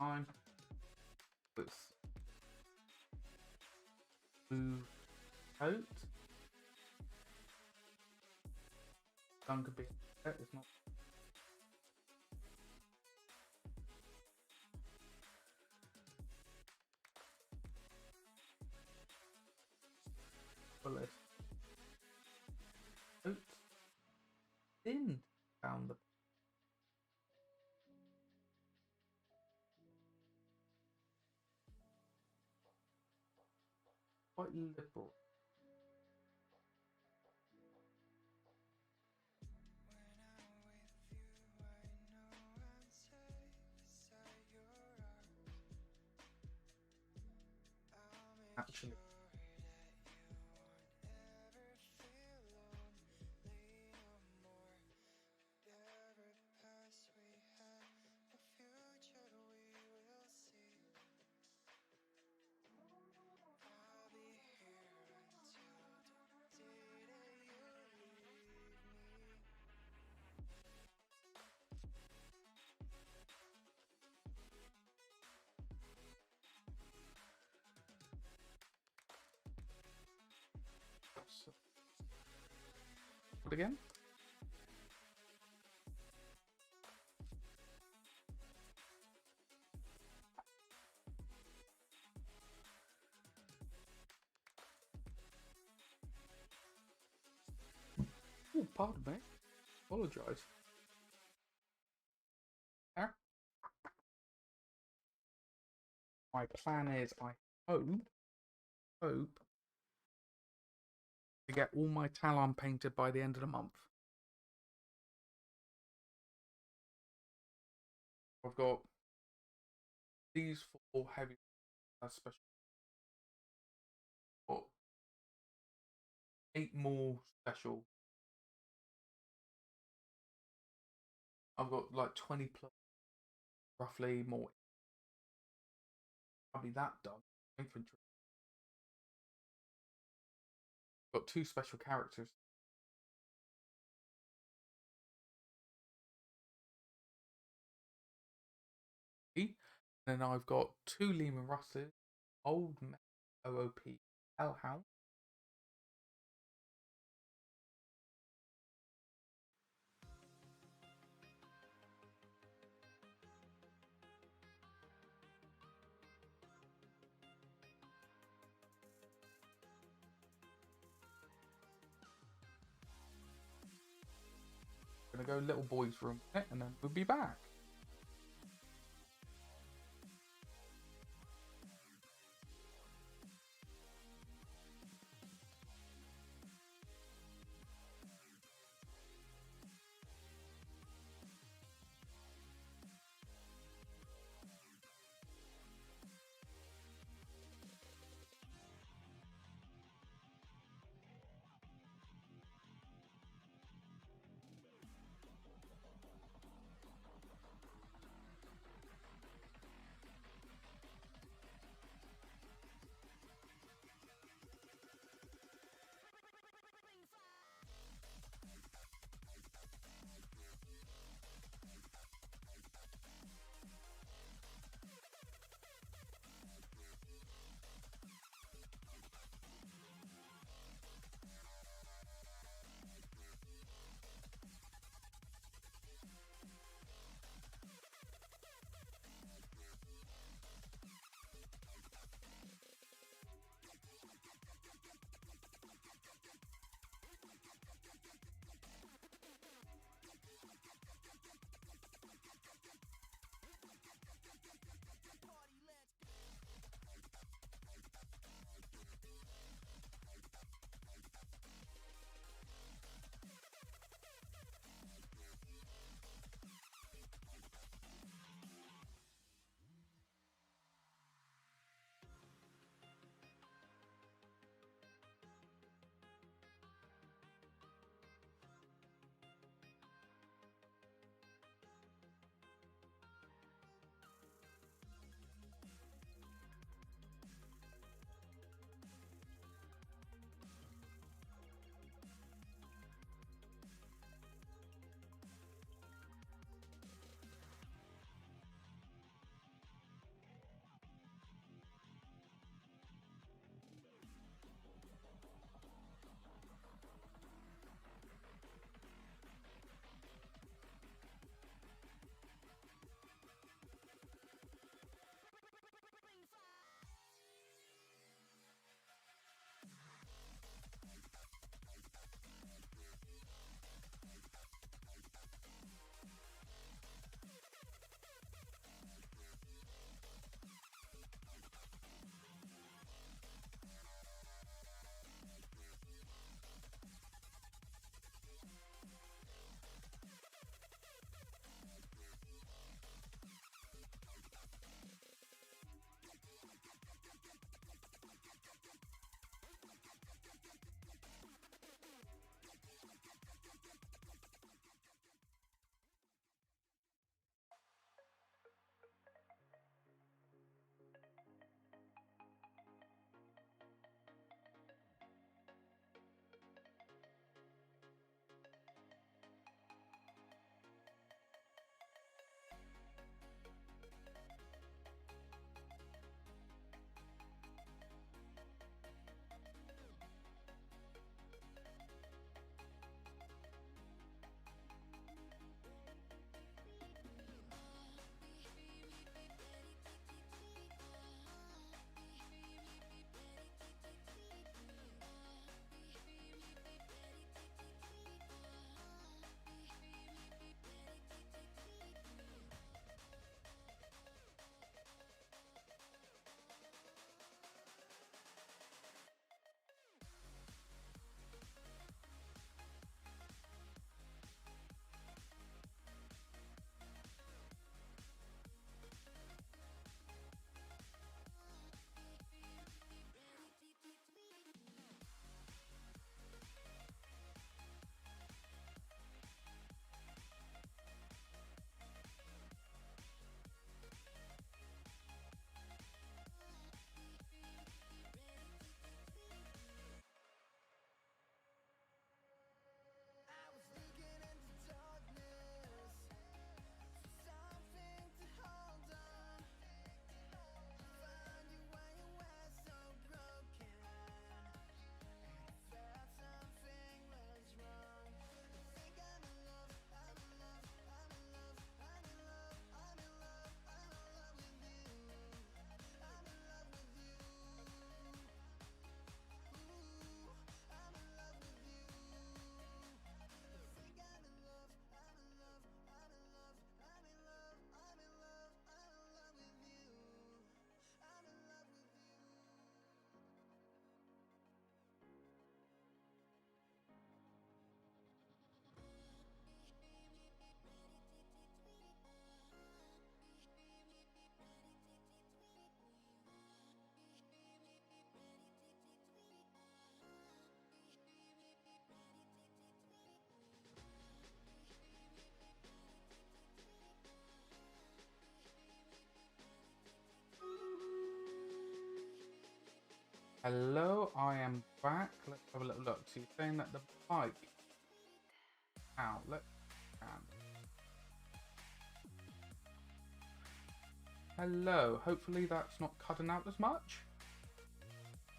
Speaker 2: time. Let's move coat. Sun could be it's not. Bullet. Coat. Thin down the quite liberal. Actually, so, what again? Oh, pardon me. Apologise. There. My plan is, I hope to get all my Tallarn painted by the end of the month. I've got these 4 heavy special. Got 8 more special. I've got like 20 plus, roughly more. I'll be that done. Infantry. Got 2 special characters. Then I've got 2 Lehman Russes, Old OOP Hellhound. Gonna go little boys room and then we'll be back. Hello, I am back. Let's have a little look. So you're saying that the bike. Ow, let's. Hello. Hopefully that's not cutting out as much.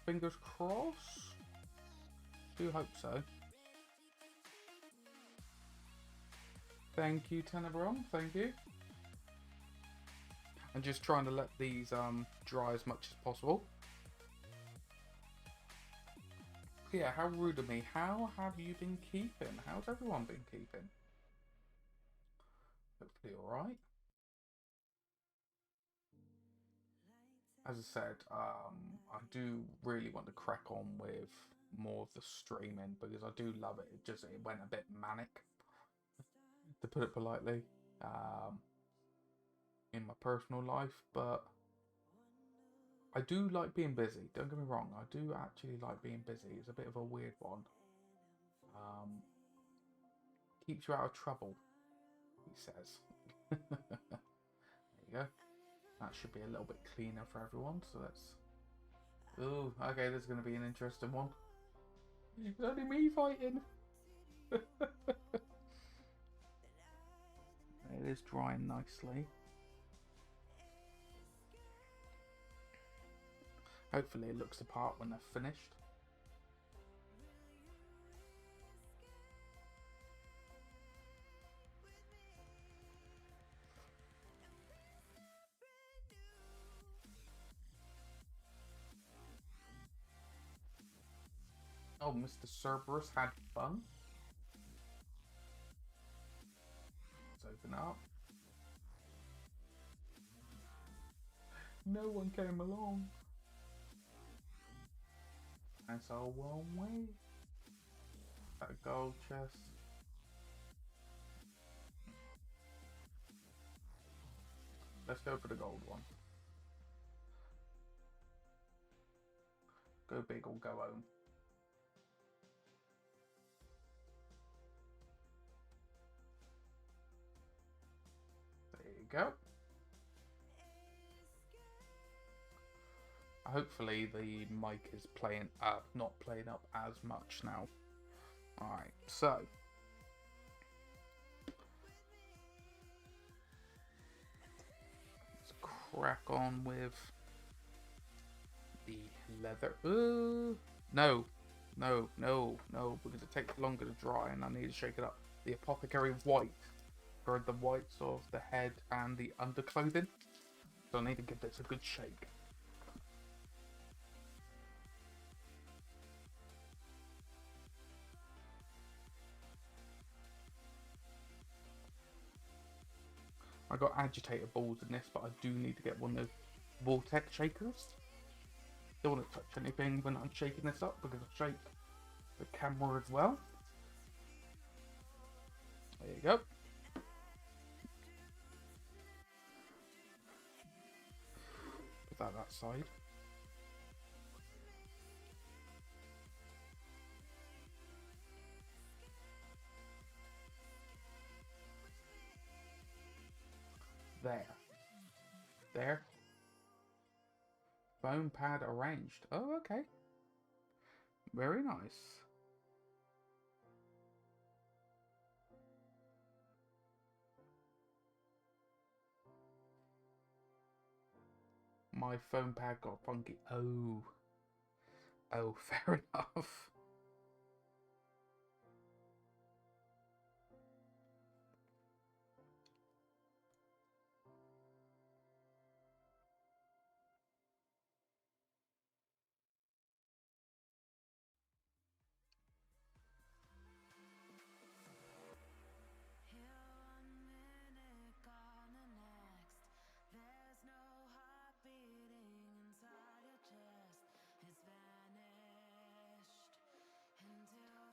Speaker 2: Fingers crossed. Do hope so. Thank you, Tenebron. Thank you. I'm just trying to let these dry as much as possible. Yeah, how rude of me. How have you been keeping? How's everyone been keeping? Hopefully alright. As I said, I do really want to crack on with more of the streaming because I do love it. It went a bit manic, to put it politely, in my personal life, but I do like being busy. Don't get me wrong, I do actually like being busy. It's a bit of a weird one. Keeps you out of trouble, he says. There you go. That should be a little bit cleaner for everyone. So let's. Ooh, okay, this is going to be an interesting one. It's only me fighting. It is drying nicely. Hopefully it looks the part when they're finished. Oh, Mr. Cerberus had fun. Let's open up. No one came along. That's all one way. That gold chest. Let's go for the gold one. Go big or go home. There you go. Hopefully the mic is not playing up as much now. Alright, so let's crack on with the leather. Ooh, no, because it takes longer to dry and I need to shake it up. The apothecary white for the whites of the head and the underclothing. So I need to give this a good shake. I got agitator balls in this, but I do need to get one of those vortex shakers. Don't want to touch anything when I'm shaking this up because I shake the camera as well. There you go. Put that side. There. Foam pad arranged. Oh, okay. Very nice. My foam pad got funky. Oh. Oh, fair enough.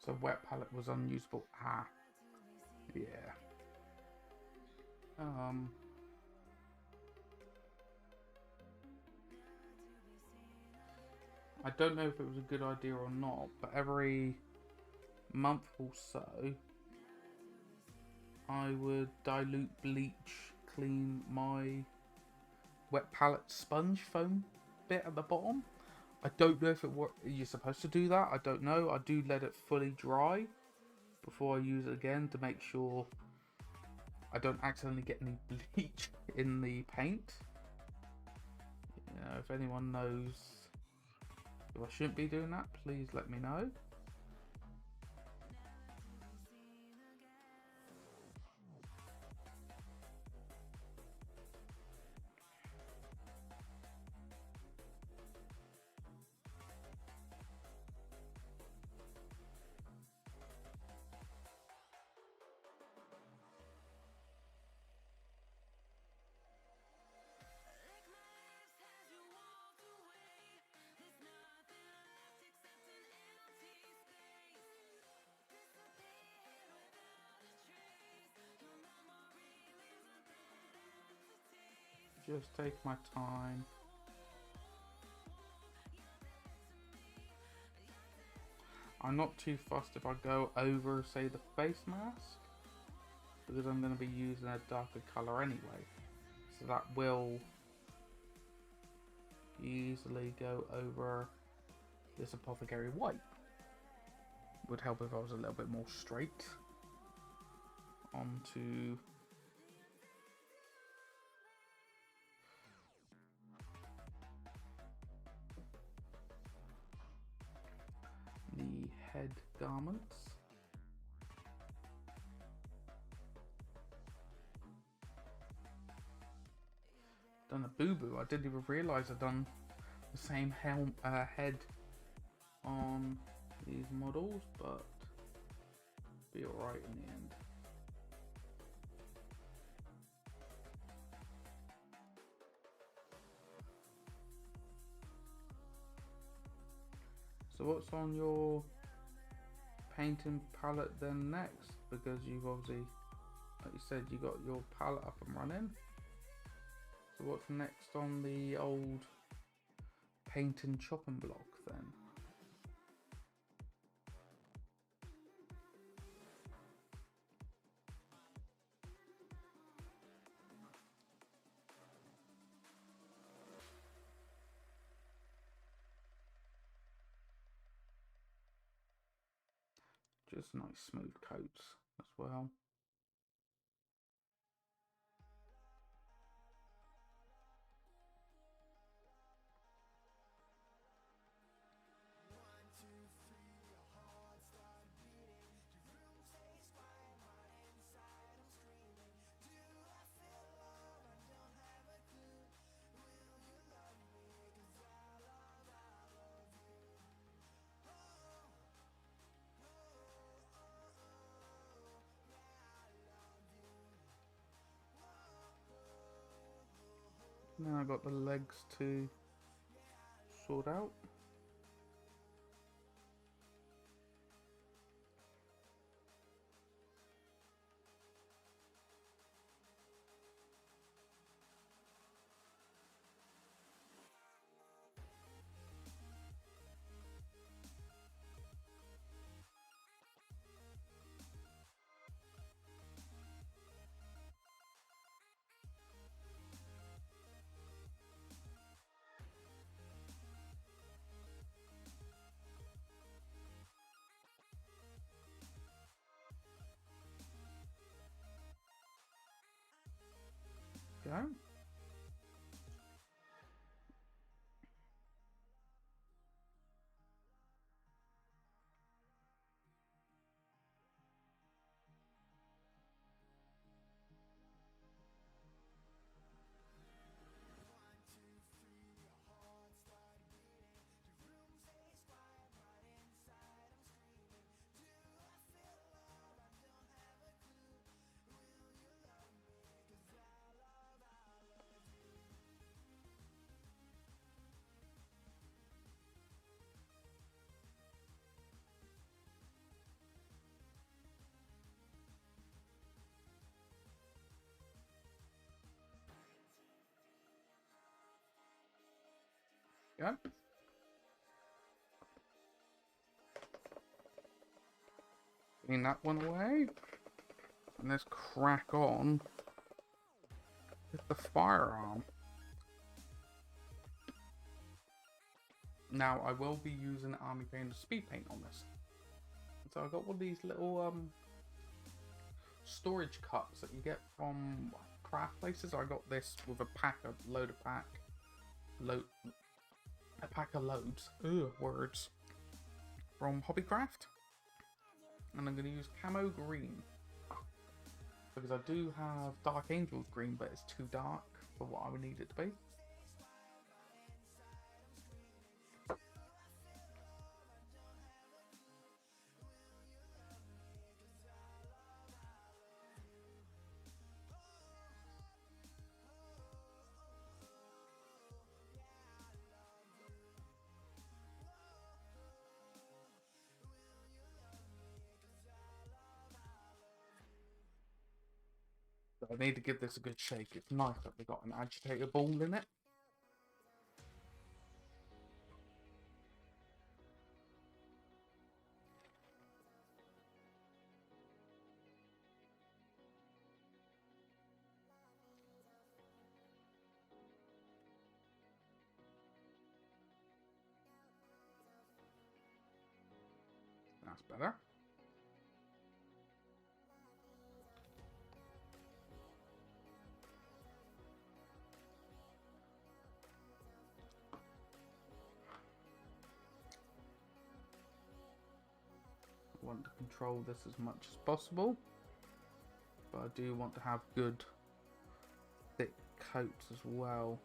Speaker 2: So wet palette was unusable. Ah. Yeah. I don't know if it was a good idea or not, but every month or so, I would dilute bleach, clean my wet palette sponge foam bit at the bottom. I don't know if you're supposed to do that. I don't know. I do let it fully dry before I use it again to make sure I don't accidentally get any bleach in the paint. You know, if anyone knows if I shouldn't be doing that, please let me know. Just take my time. I'm not too fussed if I go over, say, the face mask, because I'm going to be using a darker colour anyway. So that will easily go over this apothecary white. Would help if I was a little bit more straight onto the head garments. Done a boo-boo. I didn't even realise I'd done the same head on these models, but be alright in the end. So what's on your painting palette then next? Because you've obviously, like you said, you got your palette up and running. So what's next on the old painting chopping block then? Just nice smooth coats as well. And then I got the legs to sort out. Go. Go. Clean that one away. And let's crack on with the firearm. Now I will be using Army Paint Speed Paint on this. So I got one of these little storage cups that you get from craft places. I got this with a pack of a pack of loads. Words from Hobbycraft, and I'm going to use camo green because I do have Dark Angels green, but it's too dark for what I would need it to be. I need to give this a good shake. It's nice that they got an agitator ball in it. That's better. I want to control this as much as possible, but I do want to have good thick coats as well.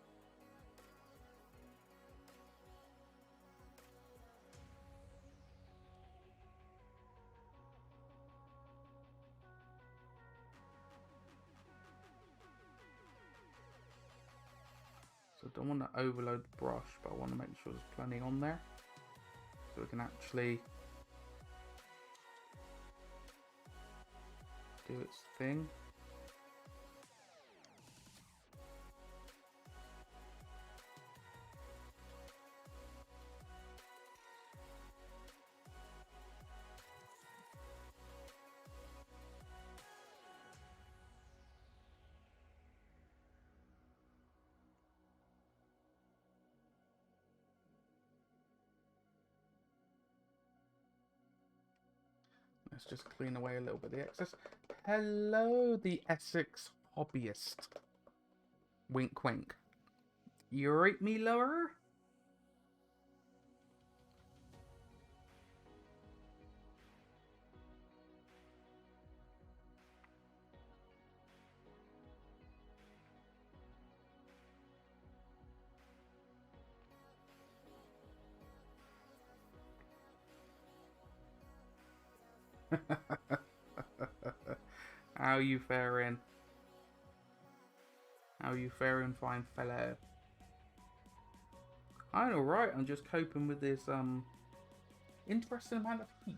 Speaker 2: So I don't want to overload the brush, but I want to make sure there's plenty on there so we can actually do its thing. Let's just clean away a little bit of the excess. Hello, the Essex hobbyist. Wink, wink. You rate me lower? How you faring? How you faring, fine fellow? I'm alright, I'm just coping with this interesting amount of heat.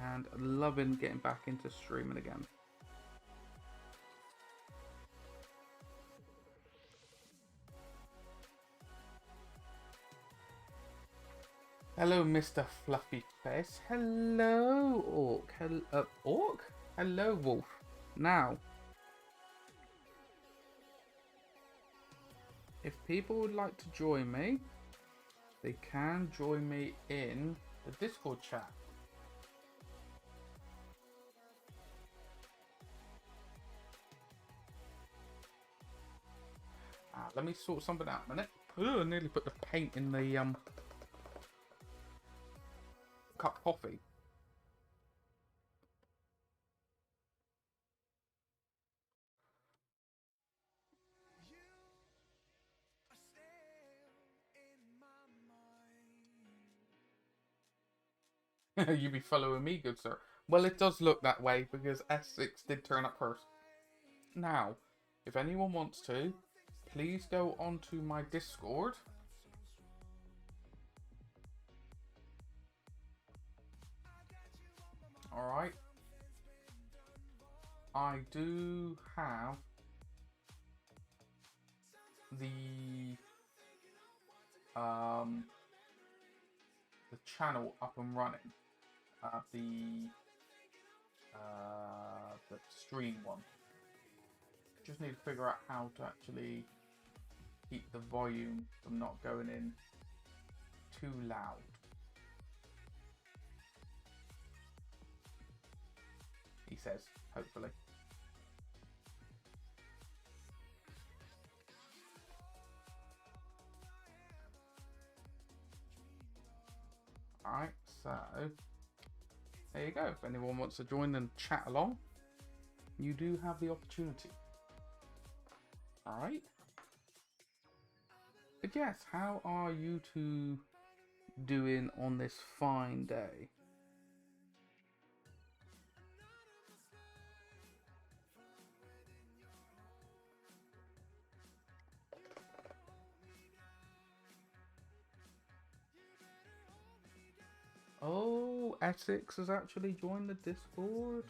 Speaker 2: And loving getting back into streaming again. Hello, Mr. Fluffy Face. Hello, Orc. Orc? Hello, Wolf. Now, if people would like to join me, they can join me in the Discord chat. Let me sort something out a minute. I nearly put the paint in the cup of coffee. You be following me, good sir. Well, it does look that way because S6 did turn up first. Now, if anyone wants to, please go onto my Discord. Alright. I do have the channel up and running. The the stream one. Just need to figure out how to actually keep the volume from not going in too loud. He says, hopefully. Alright, so there you go. If anyone wants to join and chat along, you do have the opportunity. Alright. But yes, how are you two doing on this fine day? Oh, Essex has actually joined the Discord.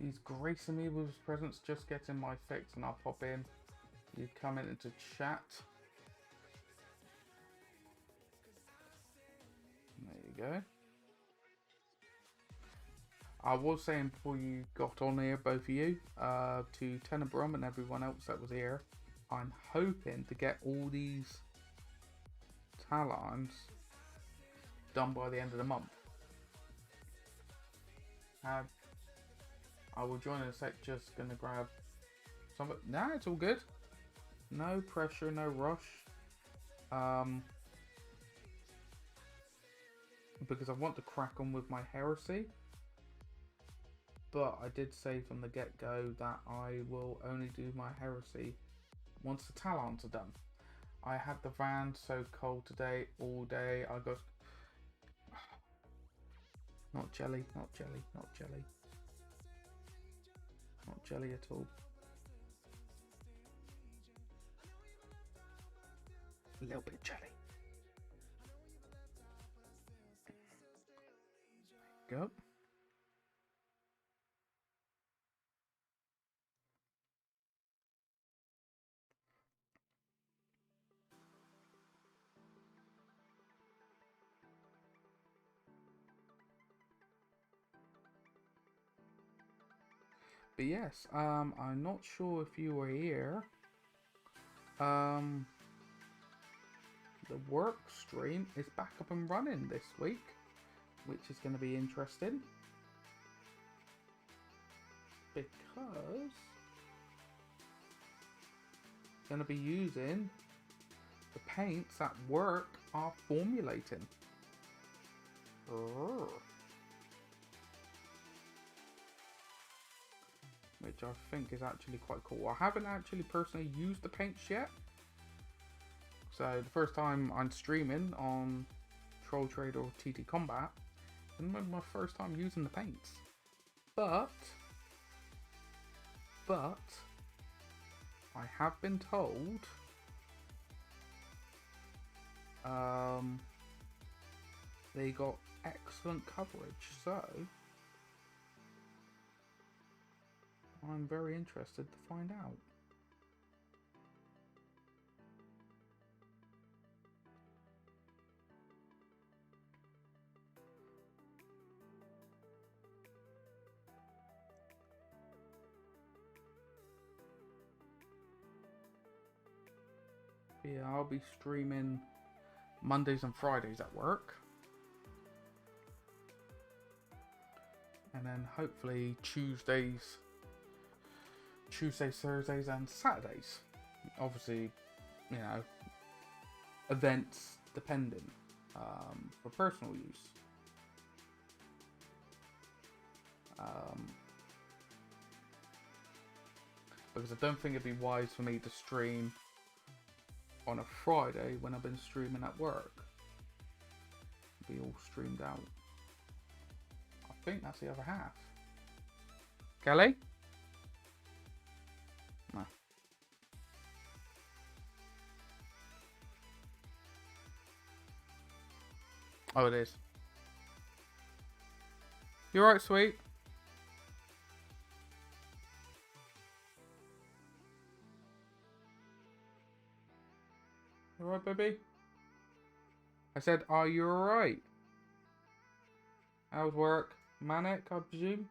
Speaker 2: He's gracing me with his presence, just getting my fix, and I'll pop in. You come in into chat. There you go. I was saying before you got on here, both of you, to Tenebrum and everyone else that was here, I'm hoping to get all these Tallarns done by the end of the month. I will join in a sec, just gonna grab some of it. Nah, it's all good. No pressure, no rush. Because I want to crack on with my heresy. But I did say from the get-go that I will only do my heresy once the Tallarns are done. I had the van so cold today, all day. I got... Not jelly, not jelly, not jelly. Not jelly at all. A little bit of jelly. There you go. But yes, I'm not sure if you were here. The work stream is back up and running this week, which is going to be interesting. Because I'm going to be using the paints that work are formulating. Which I think is actually quite cool. I haven't actually personally used the paints yet. So the first time I'm streaming on Troll Trade or TT Combat, and my first time using the paints. But I have been told they got excellent coverage, so I'm very interested to find out. Yeah, I'll be streaming Mondays and Fridays at work. And then hopefully Tuesdays, Thursdays and Saturdays. Obviously, you know, events dependent, for personal use. Because I don't think it'd be wise for me to stream on a Friday when I've been streaming at work. It'll be all streamed out. I think that's the other half. Kelly? No. Oh, it is. You alright, sweet? You alright, baby? I said, are you alright? How's work? Manic, I presume.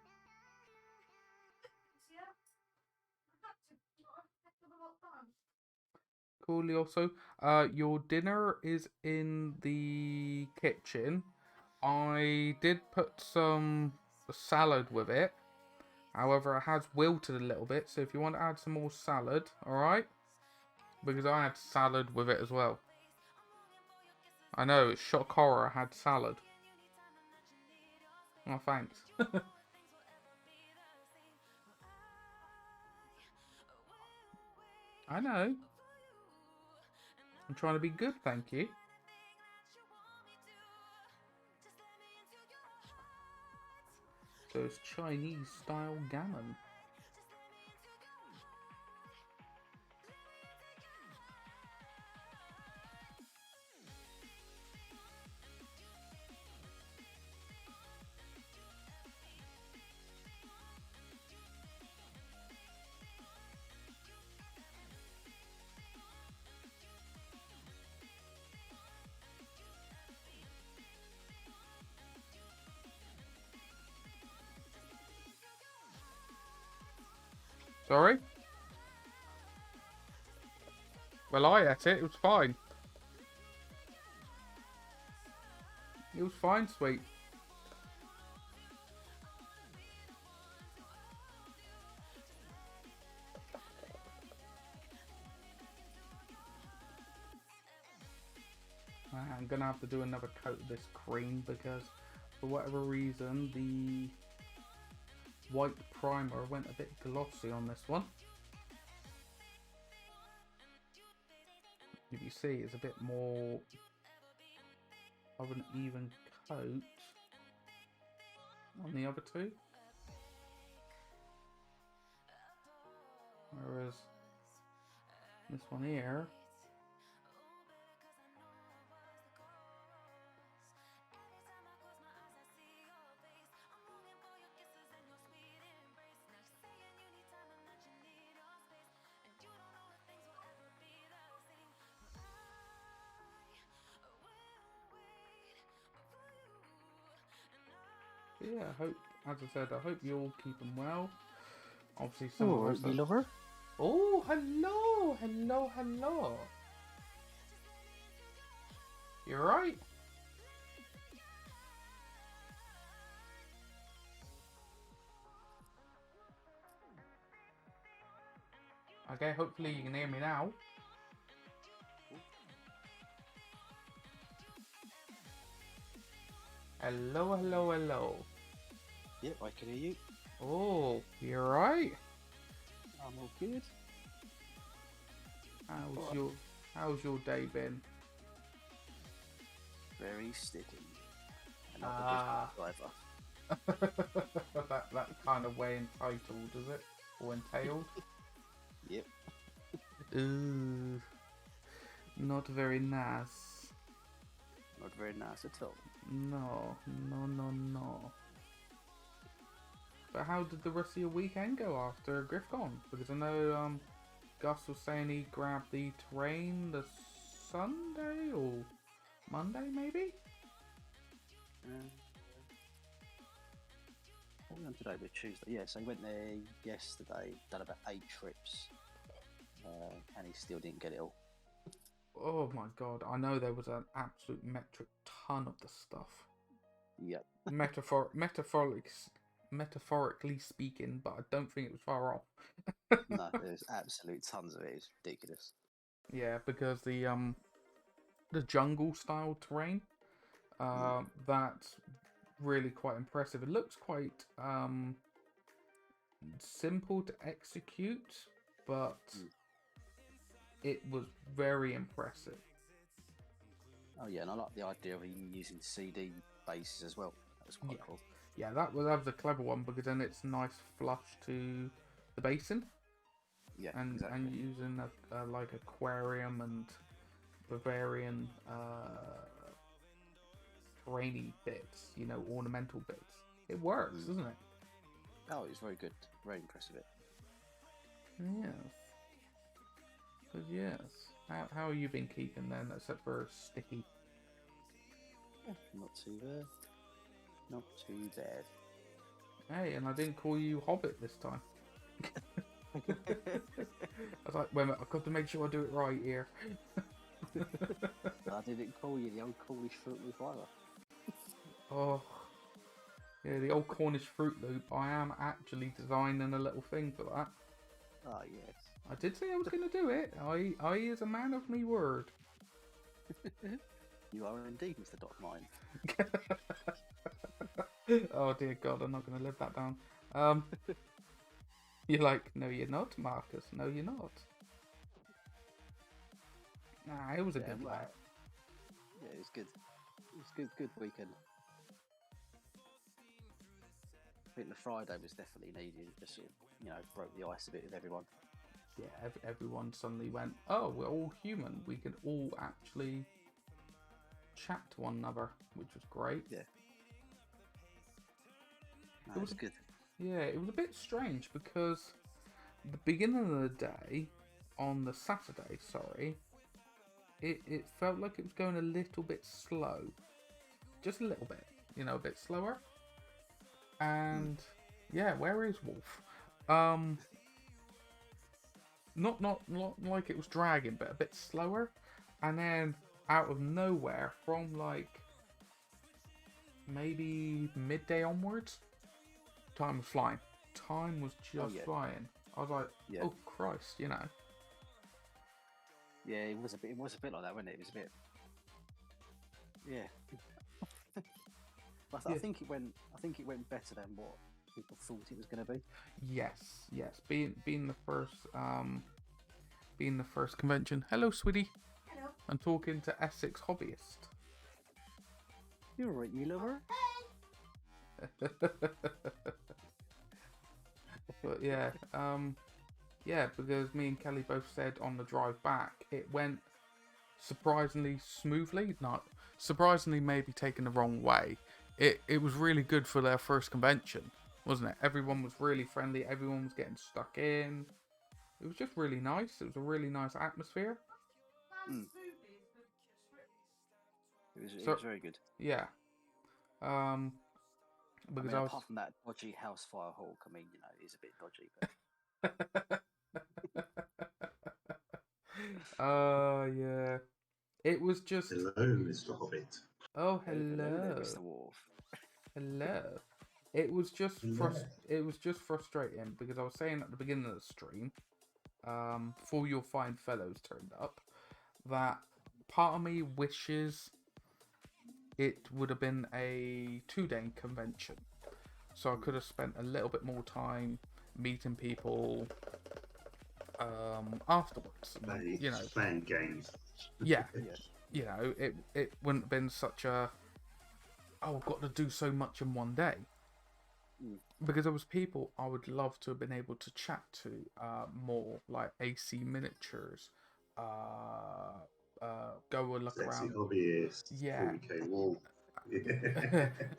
Speaker 2: Coolly also. Your dinner is in the kitchen. I did put some salad with it. However, it has wilted a little bit, so if you want to add some more salad, alright? Because I had salad with it as well. I know, it's shock horror, I had salad. Oh, thanks. I know. I'm trying to be good, thank you. So it's Chinese style gammon. Sorry? Well, I ate it. It was fine. It was fine, sweet. I'm gonna have to do another coat of this cream because for whatever reason the white primer went a bit glossy on this one. If you see, it's a bit more of an even coat on the other two. Whereas this one here, yeah, I hope, as I said, I hope you're all keeping well. Obviously, some of us.
Speaker 3: Me lover.
Speaker 2: Oh, hello, hello, hello. You're right. Okay, hopefully you can hear me now. Hello, hello, hello.
Speaker 3: Yep, I can hear you.
Speaker 2: Oh, you're right.
Speaker 3: I'm all good.
Speaker 2: How's your day been?
Speaker 3: Very sticky. And not the best driver.
Speaker 2: that kind of way entitled, is it? Or entailed?
Speaker 3: Yep.
Speaker 2: Ooh, not very nice.
Speaker 3: Not very nice at all.
Speaker 2: No, no, no, no. But how did the rest of your weekend go after GriffCon? Because I know Gus was saying he grabbed the terrain the Sunday or Monday, maybe?
Speaker 3: What are we on today? We're Tuesday. Yeah, so he went there yesterday, done about 8 trips, and he still didn't get it all.
Speaker 2: Oh my god, I know there was an absolute metric ton of the stuff.
Speaker 3: Yep.
Speaker 2: Metaphorically speaking, but I don't think it was far off.
Speaker 3: No, there's absolute tons of it. It's ridiculous.
Speaker 2: Yeah, because the jungle style terrain, that's really quite impressive. It looks quite simple to execute, but it was very impressive.
Speaker 3: Oh yeah, and I like the idea of him using CD bases as well. That was quite cool.
Speaker 2: Yeah, that was a clever one because then it's nice flush to the basin.
Speaker 3: Yeah,
Speaker 2: and
Speaker 3: exactly.
Speaker 2: And using a like aquarium and Bavarian terrainy bits, you know, ornamental bits. It works, doesn't it?
Speaker 3: Oh, it's very good. Very impressive.
Speaker 2: Yes. But yes. How have you been keeping then, except for sticky?
Speaker 3: Not too bad. Not too bad.
Speaker 2: Hey, and I didn't call you Hobbit this time. I was like, wait a minute, I've got to make sure I do it right here.
Speaker 3: I didn't call you the old Cornish fruit loop either.
Speaker 2: Oh, yeah, the old Cornish Fruit Loop. I am actually designing a little thing for that.
Speaker 3: Oh, yes.
Speaker 2: I did say I was going to do it. I is a man of me word.
Speaker 3: You are indeed Mr. Dot Mine.
Speaker 2: Oh dear God, I'm not going to live that down. You're like, no, you're not, Marcus. No, you're not. Nah, it was a good laugh.
Speaker 3: Yeah, it was good. It was good weekend. I think the Friday was definitely needed. Just sort of, broke the ice a bit with everyone.
Speaker 2: Yeah, everyone suddenly went, oh, we're all human. We can all actually chat to one another, which was great.
Speaker 3: Yeah. No,
Speaker 2: It was
Speaker 3: good.
Speaker 2: Yeah, it was a bit strange because the beginning of the day, on the Saturday, it felt like it was going a little bit slow. Just a little bit, a bit slower. And yeah, where is Wolf? Not like it was dragging, but a bit slower. And then out of nowhere, from like maybe midday onwards, time was flying. Time was just flying. I was like, oh Christ,
Speaker 3: Yeah, it was a bit like that, wasn't it? It was a bit. Yeah. I think it went better than what people thought it was going to be.
Speaker 2: Yes. Being the first convention. Hello, sweetie.
Speaker 4: Hello.
Speaker 2: I'm talking to Essex Hobbyist.
Speaker 3: You're right, you lover.
Speaker 2: But yeah, because me and Kelly both said on the drive back, it went surprisingly smoothly. Not surprisingly, maybe taken the wrong way. It was really good for their first convention, wasn't it? Everyone was really friendly. Everyone was getting stuck in. It was just really nice. It was a really nice atmosphere.
Speaker 3: It was very good.
Speaker 2: Yeah. Because
Speaker 3: apart from that dodgy house fire hawk, it is a bit dodgy.
Speaker 2: But... yeah. It was just...
Speaker 5: Hello, Mr. Hobbit.
Speaker 2: Oh,
Speaker 3: Hello there,
Speaker 2: hello.
Speaker 3: Mr. Wolf.
Speaker 2: Hello. It was just frustrating because I was saying at the beginning of the stream, before your fine fellows turned up, that part of me wishes it would have been a 2-day convention, so I could have spent a little bit more time meeting people afterwards.
Speaker 5: Playing games.
Speaker 2: Yeah. It wouldn't have been such a, oh, I've got to do so much in one day. Because there was people I would love to have been able to chat to more, like AC Miniatures, go and look
Speaker 5: Sexy
Speaker 2: around.
Speaker 5: Hobbyist,
Speaker 2: Yeah.
Speaker 5: 40k Wolf.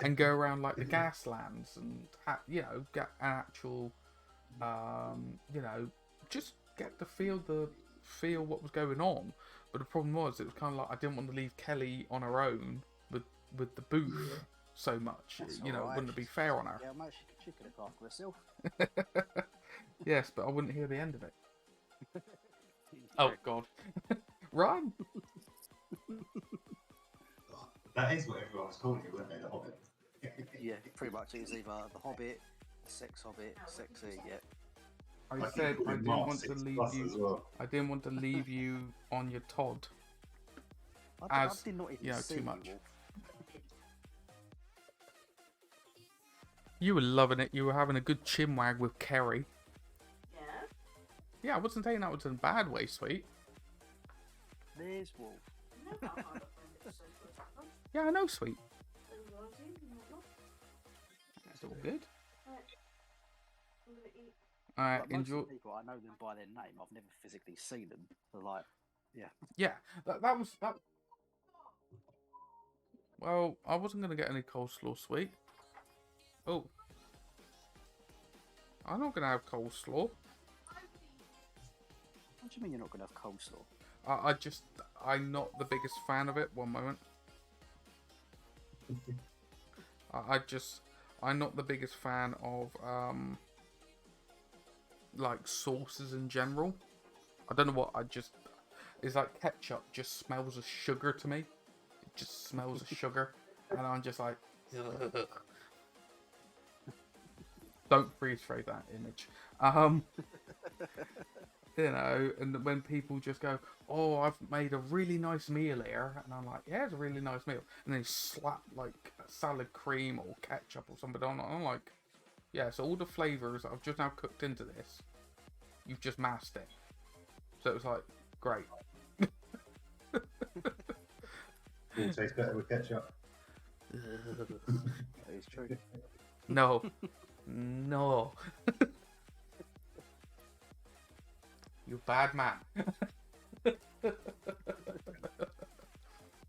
Speaker 2: And go around like the Gaslands and get an actual, just get to feel what was going on. But the problem was, it was kind of like I didn't want to leave Kelly on her own with the booth so much.
Speaker 3: That's
Speaker 2: It wouldn't be fair on her.
Speaker 3: Yeah, she could look after herself.
Speaker 2: Yes, but I wouldn't hear the end of it. Oh God, run!
Speaker 5: That is what everyone was calling it, weren't they? The Hobbit.
Speaker 3: Yeah, pretty much. It was either the Hobbit, Sex Hobbit, Sexy. Yeah.
Speaker 2: I said I didn't want to leave you. Well. I didn't want to leave you on your Todd.
Speaker 3: I did not even see
Speaker 2: too much.
Speaker 3: You,
Speaker 2: you were loving it. You were having a good chinwag with Kerry.
Speaker 4: Yeah?
Speaker 2: Yeah, I wasn't saying that was in a bad way, sweet.
Speaker 3: There's Wolf.
Speaker 4: No, I can't.
Speaker 2: Yeah, I know, sweet. That's all good.
Speaker 3: Like
Speaker 2: enjoy.
Speaker 3: most people, I know them by their name. I've never physically seen them. So like, yeah.
Speaker 2: Yeah, that was that. Well, I wasn't gonna get any coleslaw, sweet. Oh, I'm not gonna have coleslaw.
Speaker 3: What do you mean you're not gonna have coleslaw?
Speaker 2: I'm not the biggest fan of it. One moment. I'm not the biggest fan of like sauces in general. I don't know what it's like ketchup just smells of sugar to me. It just smells of sugar, and I'm just like, ugh. Don't freeze frame that image. You know, and when people just go, "Oh, I've made a really nice meal here," and I'm like, "Yeah, it's a really nice meal," and they slap like salad cream or ketchup or something on it. I'm like, "Yeah, so all the flavors I've just now cooked into this, you've just masked it." So it was like, great.
Speaker 5: It tastes better with ketchup.
Speaker 3: That is true.
Speaker 2: No, no, you bad man.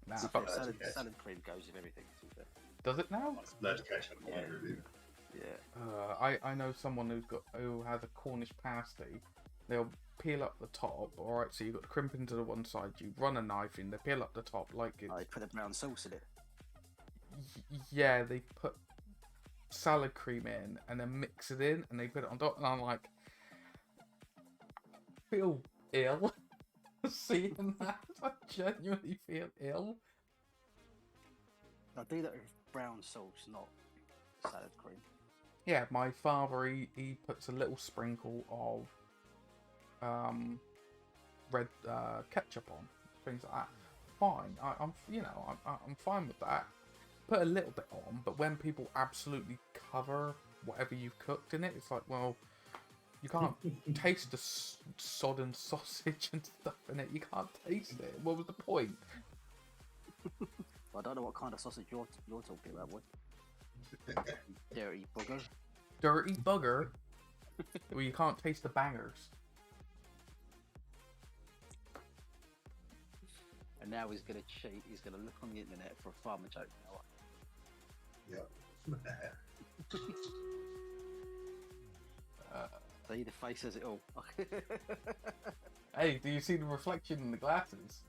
Speaker 2: Nah,
Speaker 3: To be
Speaker 2: but
Speaker 3: fair, salad,
Speaker 5: Yes.
Speaker 3: salad cream goes with everything. To be fair.
Speaker 2: does it now?
Speaker 5: Loads of ketchup.
Speaker 3: Yeah.
Speaker 5: Really.
Speaker 3: Yeah.
Speaker 2: I know someone who has a Cornish pasty. They'll peel up the top. All right, so you've got the crimp into the one side. You run a knife in. They peel up the top like it's
Speaker 3: I put a brown sauce in it.
Speaker 2: yeah. They put salad cream in and then mix it in, and they put it on top. And I'm like, I feel ill seeing that. I genuinely feel ill.
Speaker 3: I do that with brown sauce, not salad cream.
Speaker 2: Yeah, my father he puts a little sprinkle of red ketchup on, things like that. Fine, I'm fine with that. Put a little bit on, but when people absolutely cover whatever you've cooked in it, it's like, well, you can't taste the sodden sausage and stuff in it. You can't taste it. What was the point?
Speaker 3: I don't know what kind of sausage you're talking about, boy. Dirty bugger.
Speaker 2: Dirty bugger. Well, you can't taste the bangers.
Speaker 3: And now he's gonna cheat. He's gonna look on the internet for a farmer joke now.
Speaker 5: Yep.
Speaker 3: See, the face says it all.
Speaker 2: Hey, do you see the reflection in the glasses?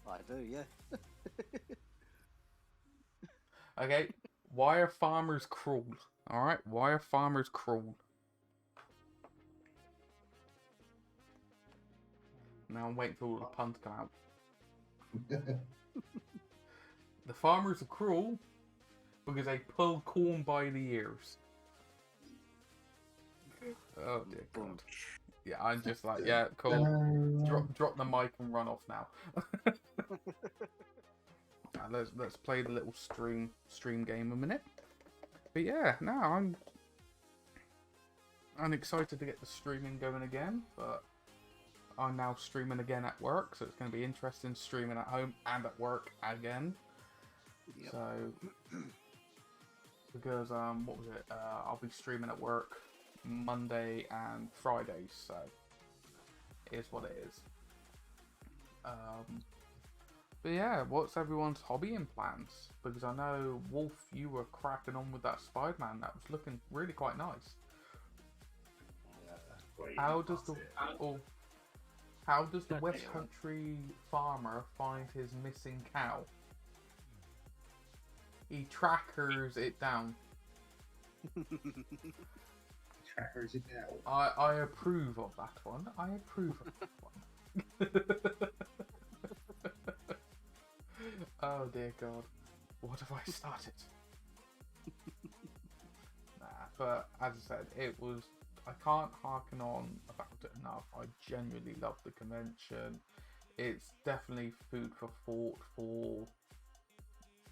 Speaker 3: I do, yeah.
Speaker 2: Okay, why are farmers cruel? Alright, why are farmers cruel? Now I'm waiting for all the puns to come out. The farmers are cruel because they pull corn by the ears. Oh dear God. Yeah, I'm just like, yeah, cool. Drop the mic and run off now. Let's play the little stream game a minute. But yeah, now I'm excited to get the streaming going again, but I'm now streaming again at work, so it's going to be interesting streaming at home and at work again.
Speaker 3: Yep.
Speaker 2: So because what was it? I'll be streaming at work Monday and Fridays, so it is what it is. But yeah, what's everyone's hobby and plans? Because I know, Wolf, you were cracking on with that Spider-Man. That was looking really quite nice. How does the West Country farmer find his missing cow? He trackers it down.
Speaker 5: Trackers it now.
Speaker 2: I approve of that one. I approve of that one. Oh dear God, what have I started? Nah, but as I said, I can't harken on about it enough. I genuinely love the convention. It's definitely food for thought for,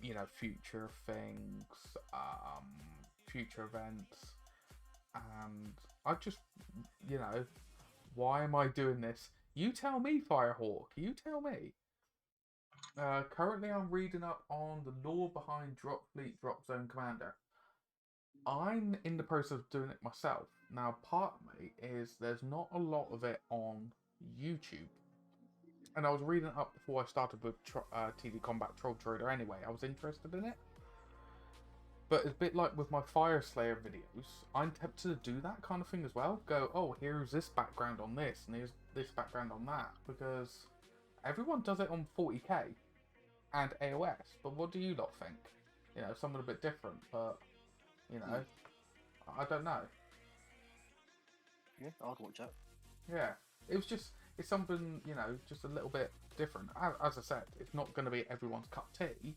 Speaker 2: you know, future things, future events, and I just, you know, why am I doing this? You tell me, Firehawk. You tell me. Currently, I'm reading up on the lore behind Drop Fleet Drop Zone Commander. I'm in the process of doing it myself. Now, part of me is there's not a lot of it on YouTube. And I was reading it up before I started with TD Combat Troll Trader anyway. I was interested in it. But it's a bit like with my Fire Slayer videos. I'm tempted to do that kind of thing as well. Go, oh, here's this background on this, and here's this background on that. Because everyone does it on 40k and AOS. But what do you lot think? You know, something a bit different, but You know, I don't know.
Speaker 3: Yeah, I'd watch that.
Speaker 2: Yeah, it's something, you know, just a little bit different. As I said, it's not going to be everyone's cup of tea.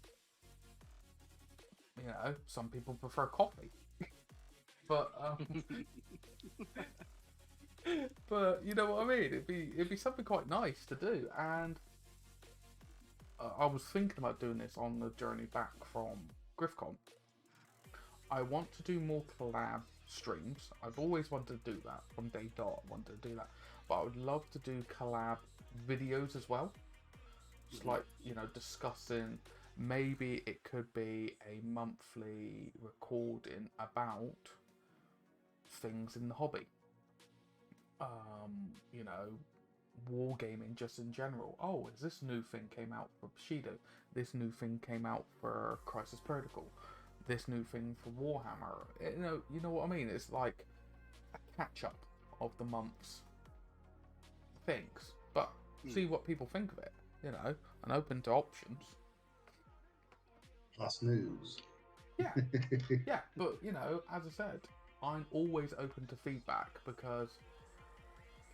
Speaker 2: You know, some people prefer coffee, but but you know what I mean. It'd be something quite nice to do, and I was thinking about doing this on the journey back from GriffCon. I want to do more collab streams. I've always wanted to do that from day dot. I wanted to do that, but I would love to do collab videos as well. Just like, you know, discussing. Maybe it could be a monthly recording about things in the hobby. You know, wargaming just in general. Oh, is this new thing came out for Bushido? This new thing came out for Crisis Protocol. This new thing for Warhammer. You know what I mean? It's like a catch up of the month's things, but see what people think of it. You know, and open to options.
Speaker 5: Plus news.
Speaker 2: Yeah, yeah, but you know, as I said, I'm always open to feedback because,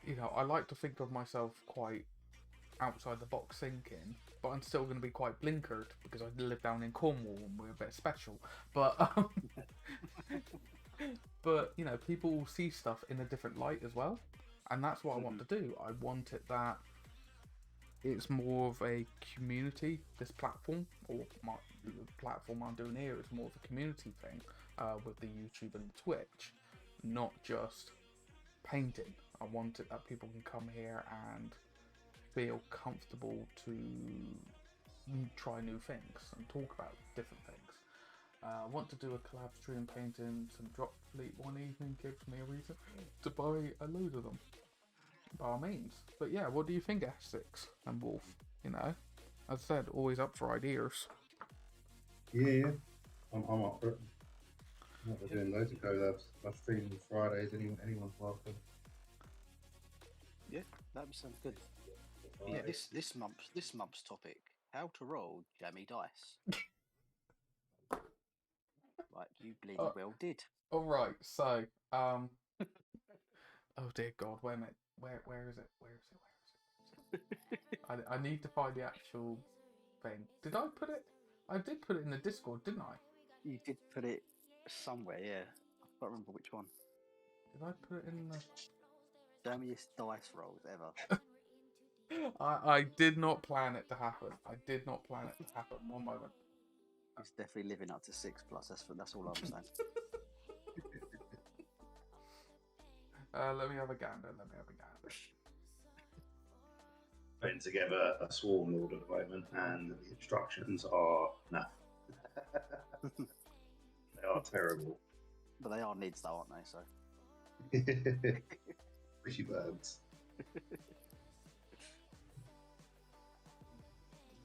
Speaker 2: you know, I like to think of myself quite outside the box thinking, but I'm still going to be quite blinkered because I live down in Cornwall and we're a bit special. But but you know, people will see stuff in a different light as well, and that's what I want to do. I want it that it's more of a community. This platform, or the platform I'm doing here, is more of a community thing with the YouTube and the Twitch, not just painting. I want it that people can come here and feel comfortable to try new things and talk about different things. I want to do a collab stream painting some drop fleet one evening. Gives me a reason to buy a load of them, by all means. But yeah, what do you think, Essex and Wolf? You know, as I said, always up for ideas.
Speaker 5: Yeah. I'm up for it. We're doing loads of collabs. I stream Fridays. Anyone's welcome.
Speaker 3: Yeah, that sounds good. Yeah, this month's topic: how to roll jammy dice. Like you bleeding well did.
Speaker 2: All right, so oh dear God, wait a minute. Where is it? Where is it? I need to find the actual thing. Did I put it? I did put it in the Discord, didn't I?
Speaker 3: You did put it somewhere, yeah. I can't remember which one.
Speaker 2: Did I put it in the?
Speaker 3: Jammiest dice rolls ever.
Speaker 2: I did not plan it to happen. I did not plan it to happen. One moment.
Speaker 3: It's definitely living up to 6+. That's all I'm saying.
Speaker 2: Let me have a gander.
Speaker 5: Putting together a swarm lord at the moment, and the instructions are nah. They are terrible.
Speaker 3: But they are nids though, aren't they? So
Speaker 5: Fishy birds.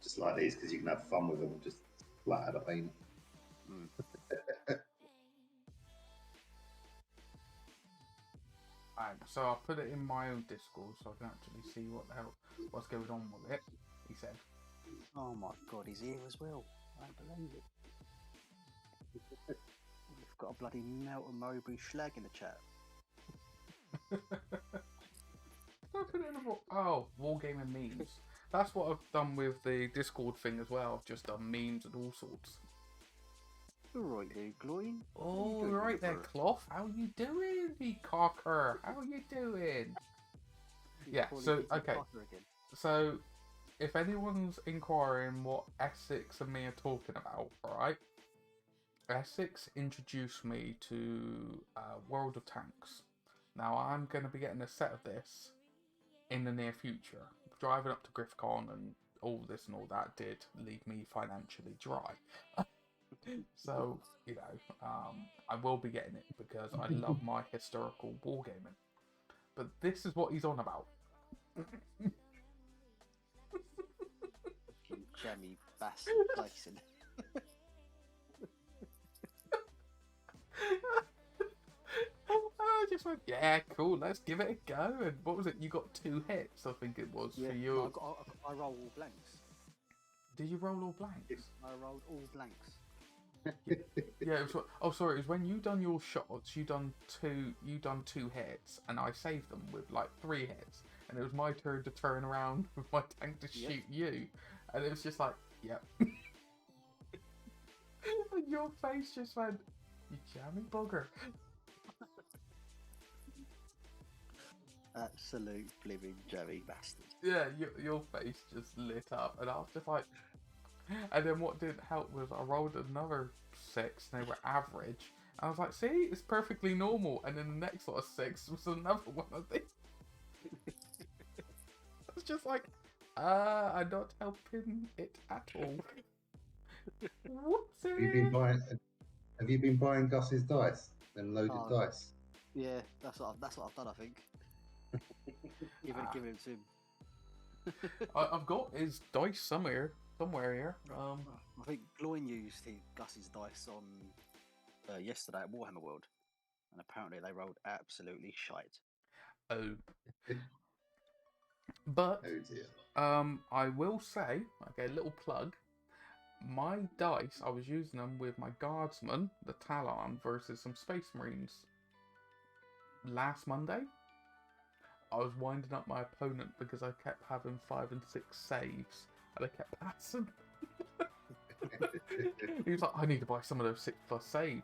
Speaker 5: Just like these because you can have fun with them. Just flat out of paint.
Speaker 2: So I'll put it in my own Discord so I can actually see what's going on with it. He said.
Speaker 3: oh my god, he's here as well. I don't believe it. We've got a bloody Melton Mowbray schlag in the chat.
Speaker 2: Did I put it in Wargaming memes. That's what I've done with the Discord thing as well. I've just done memes and all sorts.
Speaker 3: All right there, Gloin.
Speaker 2: Oh, right there, Cloth. How you doing, me cocker? How you doing? Yeah, so, okay. So, if anyone's inquiring what Essex and me are talking about, alright? Essex introduced me to World of Tanks. Now, I'm going to be getting a set of this in the near future. Driving up to GriffCon and all this and all that did leave me financially dry. So, you know, I will be getting it because I love my historical wargaming. But this is what he's on about.
Speaker 3: Jammy bass placing.
Speaker 2: I just went, yeah, cool, let's give it a go. And what was it? You got 2 hits, I think it was, for you.
Speaker 3: No, I roll all blanks.
Speaker 2: Did you roll all blanks?
Speaker 3: I rolled all blanks.
Speaker 2: Yeah, it was, oh sorry, it was when you done your shots, you done two hits, and I saved them with like 3 hits, and it was my turn to turn around with my tank to
Speaker 3: Yep.
Speaker 2: shoot you, and it was just like, yep. And your face just went, you jammy bugger.
Speaker 3: Absolute blimmin' jammy bastard.
Speaker 2: Yeah, your face just lit up, and I was just like, and then what didn't help was I rolled another 6, and they were average. And I was like, see, it's perfectly normal. And then the next lot of 6 was another one of these. I was just like, I'm not helping it at all. Whoopsie.
Speaker 5: Have you been buying Gus's dice? Them loaded
Speaker 3: Oh.
Speaker 5: dice.
Speaker 3: Yeah, that's what I've done. I think. Give him to him.
Speaker 2: I've got his dice somewhere here.
Speaker 3: I think Gloin used Gus's dice on yesterday at Warhammer World, and apparently they rolled absolutely shite.
Speaker 2: Oh. But
Speaker 5: Oh dear.
Speaker 2: I will say, okay, little plug. My dice, I was using them with my guardsman, the Tallarn, versus some Space Marines. Last Monday, I was winding up my opponent because I kept having 5 and 6 saves, and I kept passing. He was like, I need to buy some of those 6+ save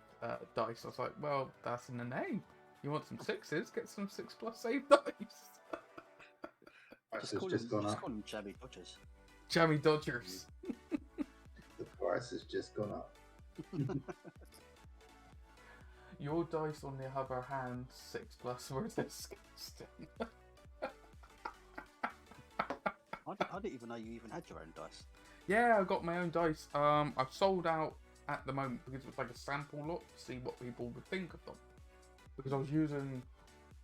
Speaker 2: dice. I was like, well, that's in the name. You want some 6s? Get some 6+ save dice.
Speaker 5: Price
Speaker 3: Just
Speaker 5: has
Speaker 3: call
Speaker 5: just
Speaker 3: them
Speaker 5: gone up.
Speaker 3: jammy dodgers.
Speaker 2: Jammy Dodgers.
Speaker 5: The price has just gone up.
Speaker 2: Your dice, on the other hand, 6+ were disgusting.
Speaker 3: I didn't even know you even had your own dice.
Speaker 2: Yeah, I've got my own dice. I've sold out at the moment because it was like a sample lot to see what people would think of them. Because I was using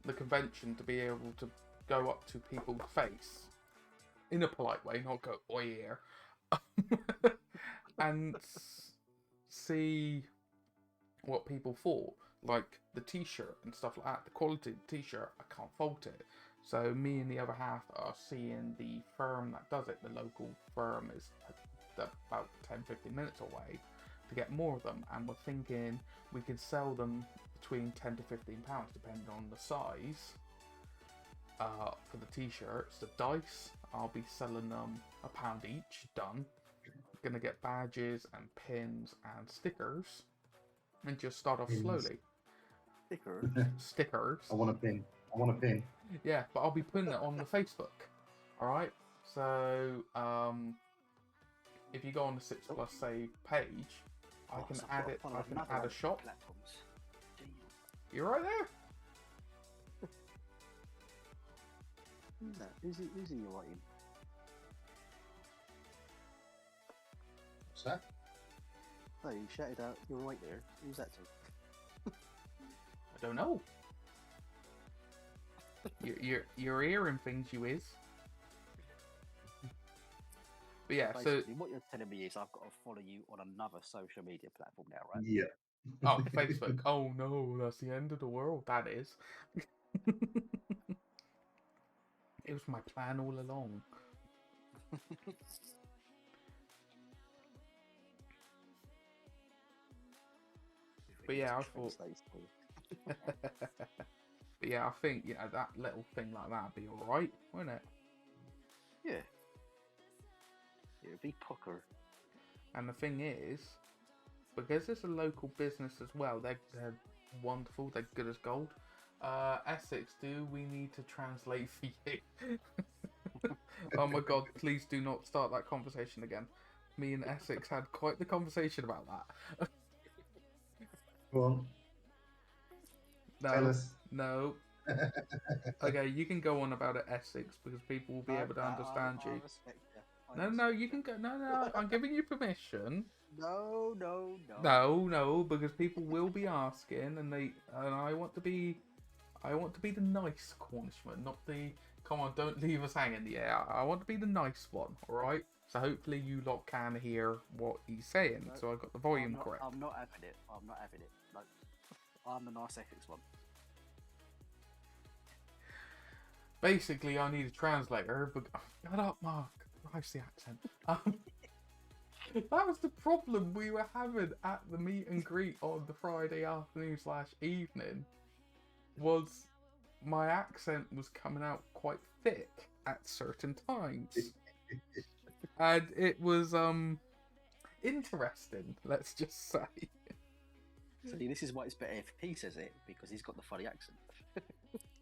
Speaker 2: the convention to be able to go up to people's face in a polite way, not go oi here, and see what people thought. Like the t-shirt and stuff like that. The quality of the t-shirt, I can't fault it. So me and the other half are seeing the firm that does it. The local firm is about 10-15 minutes away to get more of them, and we're thinking we could sell them between £10 to £15 depending on the size. For the t-shirts, the dice, I'll be selling them £1 each. Done. Gonna get badges and pins and stickers, and just start off
Speaker 5: Pins.
Speaker 2: slowly. Stickers.
Speaker 5: I want a pin.
Speaker 2: Yeah, but I'll be putting it on the Facebook. Alright? So, if you go on the 6+ Save page, I can add it. I can add a shop.
Speaker 3: Platforms.
Speaker 2: You're right there.
Speaker 3: Who's that? Who's in your writing?
Speaker 5: What's that?
Speaker 3: Oh, you shouted out, you're right there. Who's that to?
Speaker 2: I don't know. You're hearing things, you is. But yeah,
Speaker 3: Basically, what you're telling me is I've got to follow you on another social media platform now, right?
Speaker 5: Yeah.
Speaker 2: oh, Facebook. Oh no, that's the end of the world. That is. It was my plan all along. But yeah, I thought. But yeah, I think that little thing like that'd be all right, wouldn't it?
Speaker 3: Yeah. It'd be pucker.
Speaker 2: And the thing is, because it's a local business as well, they're wonderful. They're good as gold. Essex, do we need to translate for you? Oh my god, please do not start that conversation again. Me and Essex had quite the conversation about that.
Speaker 5: Go on. Tell us.
Speaker 2: No. Okay, you can go on about it, Essex, because people will be able to understand you. No, you can go. No, I'm giving you permission.
Speaker 3: No.
Speaker 2: No, because people will be asking, and I want to be the nice Cornishman, not the come on, don't leave us hanging. Yeah, I want to be the nice one. All right. So hopefully you lot can hear what he's saying.
Speaker 3: No,
Speaker 2: so I got the volume correct.
Speaker 3: I'm not having it. No, I'm the nice Essex one.
Speaker 2: Basically, I need a translator, but shut up, Mark. Nice the accent. That was the problem we were having at the meet and greet on the Friday afternoon / evening. Was my accent was coming out quite thick at certain times, and it was interesting. Let's just say.
Speaker 3: See, this is why it's better if he says it, because he's got the funny accent.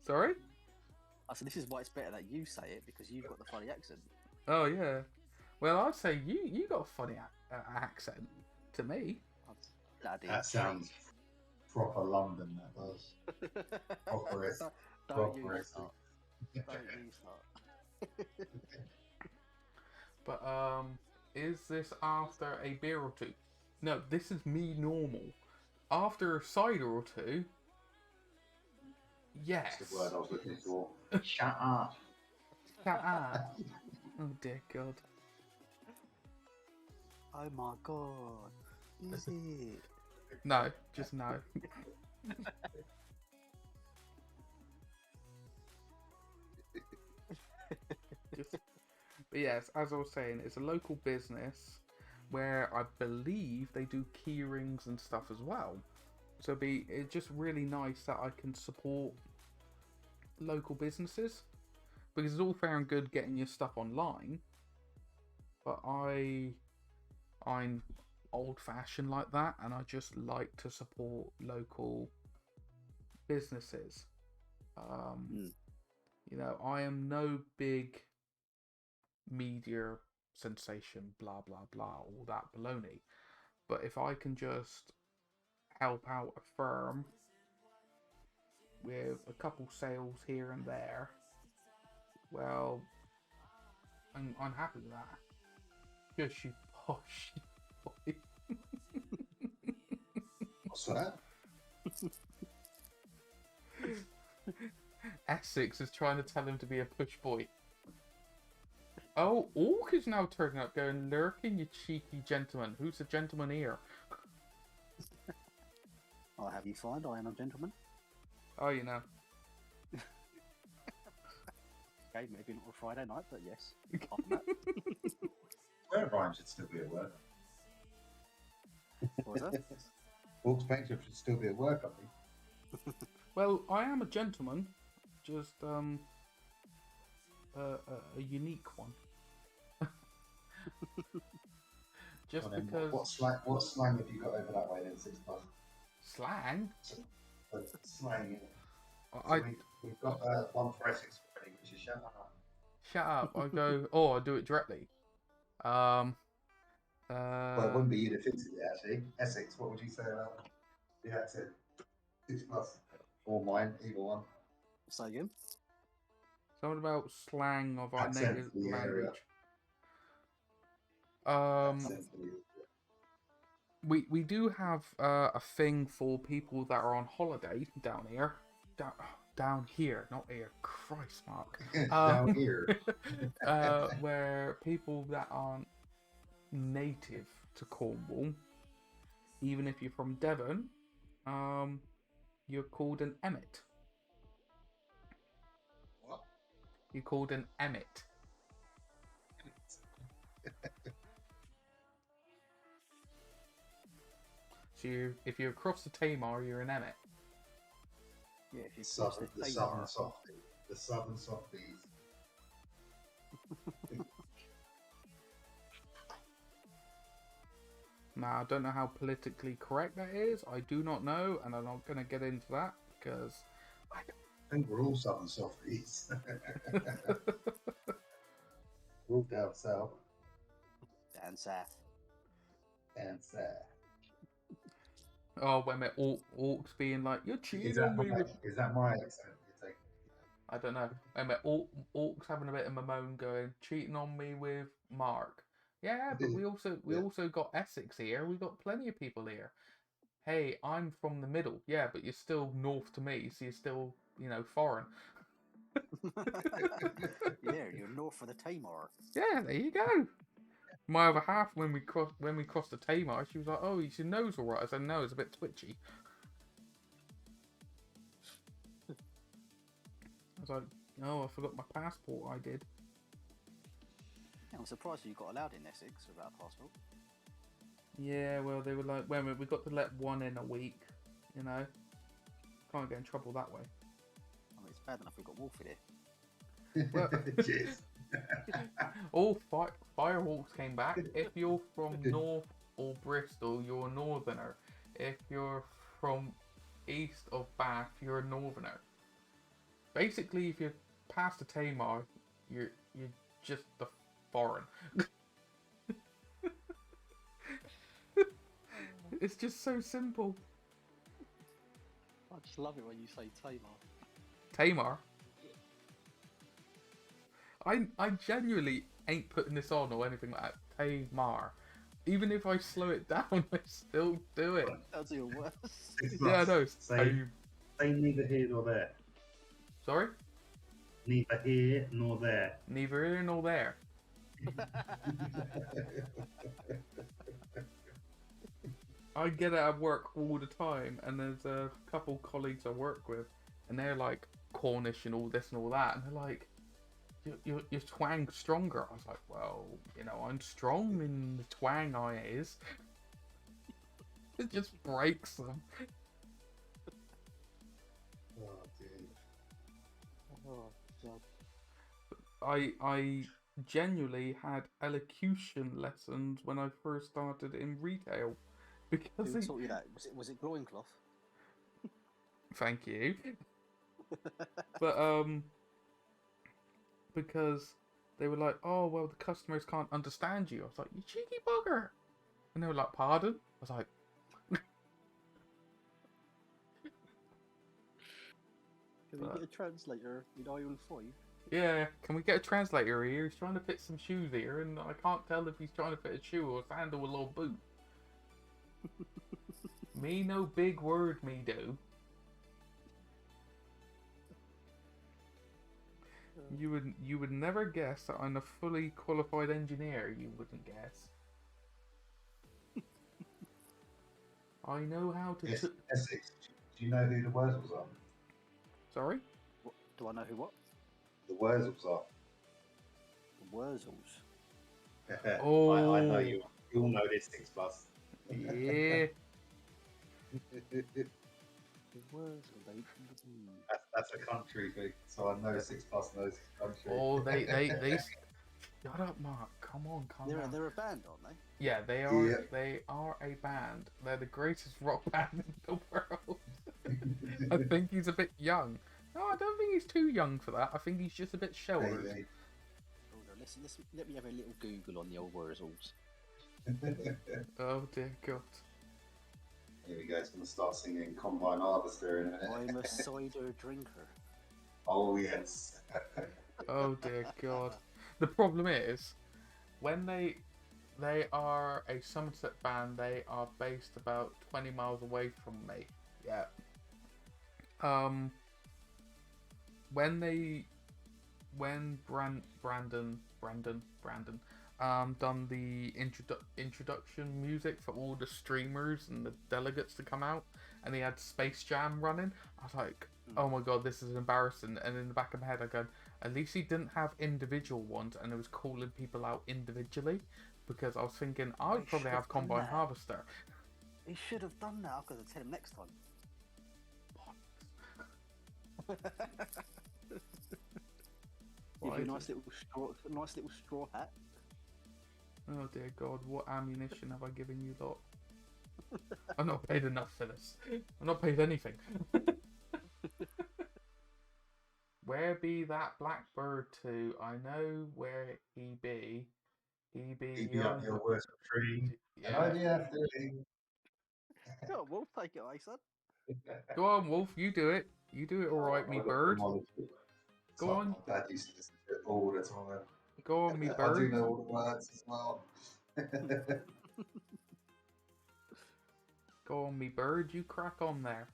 Speaker 2: Sorry.
Speaker 3: I said, this is why it's better that you say it, because you've got the funny accent.
Speaker 2: Oh yeah. Well, I'd say you got a funny accent to me.
Speaker 3: Bloody
Speaker 5: That sounds proper London. That does. Proper it.
Speaker 3: Don't you
Speaker 5: Proper
Speaker 3: start. Don't you start.
Speaker 2: But is this after a beer or two? No, this is me normal. After a cider or two. Yes.
Speaker 5: That's the word I was looking for. Shut up.
Speaker 2: Oh dear God.
Speaker 3: Oh my god. Is it?
Speaker 2: No, just no. But yes, as I was saying, it's a local business where I believe they do key rings and stuff as well. So it's just really nice that I can support local businesses, because it's all fair and good getting your stuff online, but I'm old-fashioned like that, and I just like to support local businesses. You know, I am no big media sensation, blah blah blah, all that baloney. But if I can just help out a firm with a couple sales here and there, well, I'm happy with that. Just you posh boy.
Speaker 5: What's that?
Speaker 2: Essex is trying to tell him to be a push boy. Oh, Orc is now turning up going, lurking, you cheeky gentleman. Who's the gentleman here?
Speaker 3: I'll have you find I am a gentleman.
Speaker 2: Oh, you know.
Speaker 3: Okay, maybe not a Friday night, but yes. Apart from that.
Speaker 5: Swear rhyme should still be at work.
Speaker 3: What was that?
Speaker 5: Walk Spectrum should still be at work, I think.
Speaker 2: Well, I am a gentleman, just a unique one. Just
Speaker 5: Well, then,
Speaker 2: because
Speaker 5: what slang have you got over that way then, 6+?
Speaker 2: slang.
Speaker 5: Slang, yeah.
Speaker 2: I
Speaker 5: So we've got one for Essex already, which is shut up.
Speaker 2: shut up. I go. Oh, I do it directly.
Speaker 5: Well, it wouldn't be you that fixed it actually. Essex, what would you say about the accent? 6+, or mine, either one.
Speaker 3: Say again?
Speaker 2: Something about slang of our
Speaker 5: Accent
Speaker 2: native
Speaker 5: for the area.
Speaker 2: language.
Speaker 5: Accent for the-
Speaker 2: We do have a thing for people that are on holiday down here. Down here, not here. Christ, Mark.
Speaker 5: Down here.
Speaker 2: Where people that aren't native to Cornwall, even if you're from Devon, you're called an emmet.
Speaker 5: What?
Speaker 2: You're called an emmet. So if you're across the Tamar, you're an emmet.
Speaker 3: Yeah, if you
Speaker 5: Southern, the
Speaker 3: Tamar.
Speaker 5: southern softies. The southern softies.
Speaker 2: Now, I don't know how politically correct that is. I do not know, and I'm not going to get into that because
Speaker 5: I think we're all southern softies. We're all down south.
Speaker 3: Down south.
Speaker 5: Down south.
Speaker 2: Oh, when they're orcs being like, you're cheating
Speaker 5: Is
Speaker 2: on me with...
Speaker 5: is that my accent you're taking?
Speaker 2: I don't know. When they're orcs having a bit of a moan going, cheating on me with Mark. Yeah, but we also got Essex here. We got plenty of people here. Hey, I'm from the middle. Yeah, but you're still north to me, so you're still, foreign.
Speaker 3: Yeah, you're north of the Tamar.
Speaker 2: Yeah, there you go. My other half, when we crossed the Tamar, she was like, "Oh, is your nose all right?" I said, "No, it's a bit twitchy." I was like, "Oh, I forgot my passport. I did."
Speaker 3: Yeah, I'm surprised you got allowed in Essex without a passport.
Speaker 2: Yeah, well, they were like, wait a minute, we got to let one in a week, you know? Can't get in trouble that way.
Speaker 3: I mean, it's bad enough we've got Wolf in here.
Speaker 2: Well,
Speaker 5: Cheers.
Speaker 2: all Firewalks came back. If you're from North or Bristol, you're a northerner. If you're from east of Bath, you're a northerner. Basically, if you're past the Tamar, you're just the foreign. It's just so simple.
Speaker 3: I just love it when you say Tamar.
Speaker 2: Tamar. I genuinely ain't putting this on or anything like that. Tamar. Even if I slow it down, I still do it.
Speaker 3: That's even worse.
Speaker 2: Yeah, I know.
Speaker 6: Say neither here nor there.
Speaker 2: Sorry?
Speaker 6: Neither here nor there.
Speaker 2: Neither here nor there. I get it at work all the time, and there's a couple colleagues I work with, and they're like Cornish and all this and all that, and they're like, your twang stronger. I was like, well, you know, I'm strong in the twang I is. It just breaks them.
Speaker 5: Oh, dude.
Speaker 3: Oh, God.
Speaker 2: I genuinely had elocution lessons when I first started in retail. Because
Speaker 3: Who taught you that? Was it loincloth?
Speaker 2: Thank you. But because they were like, oh well, the customers can't understand you. I was like, you cheeky bugger. And they were like, pardon? I was like,
Speaker 3: Can we get a translator in Iron 5?
Speaker 2: yeah, can we get a translator here? He's trying to fit some shoes here, and I can't tell if he's trying to fit a shoe or a sandal or boot. Me no big word, me do. You would never guess that I'm a fully qualified engineer. You wouldn't guess. I know how to.
Speaker 5: Essex, do you know who the Wurzels are?
Speaker 2: Sorry.
Speaker 3: What, do I know who what?
Speaker 5: The Wurzels are.
Speaker 3: The Wurzels.
Speaker 2: Oh.
Speaker 6: I know you. You all know this 6 plus.
Speaker 2: Yeah.
Speaker 3: The Wurzels.
Speaker 5: That's a country thing, so I know 6 plus knows country.
Speaker 2: Oh, they. Shut up, Mark. Come on, calm down.
Speaker 3: They're a band, aren't they?
Speaker 2: Yeah, they are.
Speaker 5: Yeah.
Speaker 2: They are a band. They're the greatest rock band in the world. I think he's a bit young. No, I don't think he's too young for that. I think he's just a bit shorter.
Speaker 5: Maybe.
Speaker 3: Hold on, let me have a little Google on the old Wurzels.
Speaker 2: Oh dear God.
Speaker 5: Here we go. It's going to start singing Combine Harvester in a minute.
Speaker 3: I'm a cider drinker.
Speaker 5: Oh yes.
Speaker 2: Oh dear God. The problem is, when they are a Somerset band, they are based about 20 miles away from me. Yeah. When Brandon done the introduction music for all the streamers and the delegates to come out, and he had Space Jam running, I was like, oh my God, this is embarrassing. And in the back of my head I go, at least he didn't have individual ones and it was calling people out individually, because I was thinking I would probably have Combine Harvester.
Speaker 3: He should have done that. I've got to tell him next time. Give you a nice little straw hat.
Speaker 2: Oh dear God, what ammunition have I given you lot? I'm not paid enough for this. I'm not paid anything. Where be that blackbird to? I know where he be. He be
Speaker 5: up your worst tree. And I have to.
Speaker 3: Go on, Wolf, take it away, son.
Speaker 2: Go on, Wolf, you do it. You do it alright, me bird. Go on.
Speaker 5: My dad used to listen to it all the time.
Speaker 2: Go on, me
Speaker 5: I do
Speaker 2: bird.
Speaker 5: know all the words as well.
Speaker 2: Go on, me bird. You crack on there.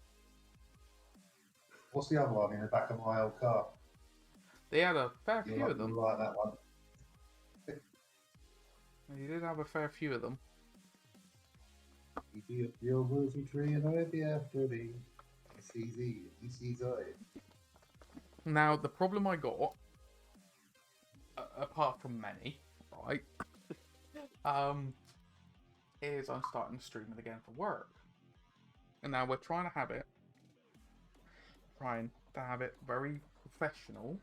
Speaker 5: What's the other one in the back of my old car?
Speaker 2: They had a fair
Speaker 5: You
Speaker 2: few
Speaker 5: like,
Speaker 2: of them.
Speaker 5: you like that one?
Speaker 2: You did have a fair few of them.
Speaker 5: You be up your worthy tree and I be after thee. It's easy. This is I.
Speaker 2: Now, the problem I got, apart from many, right, is I'm starting streaming again for work. And now we're trying to have it very professional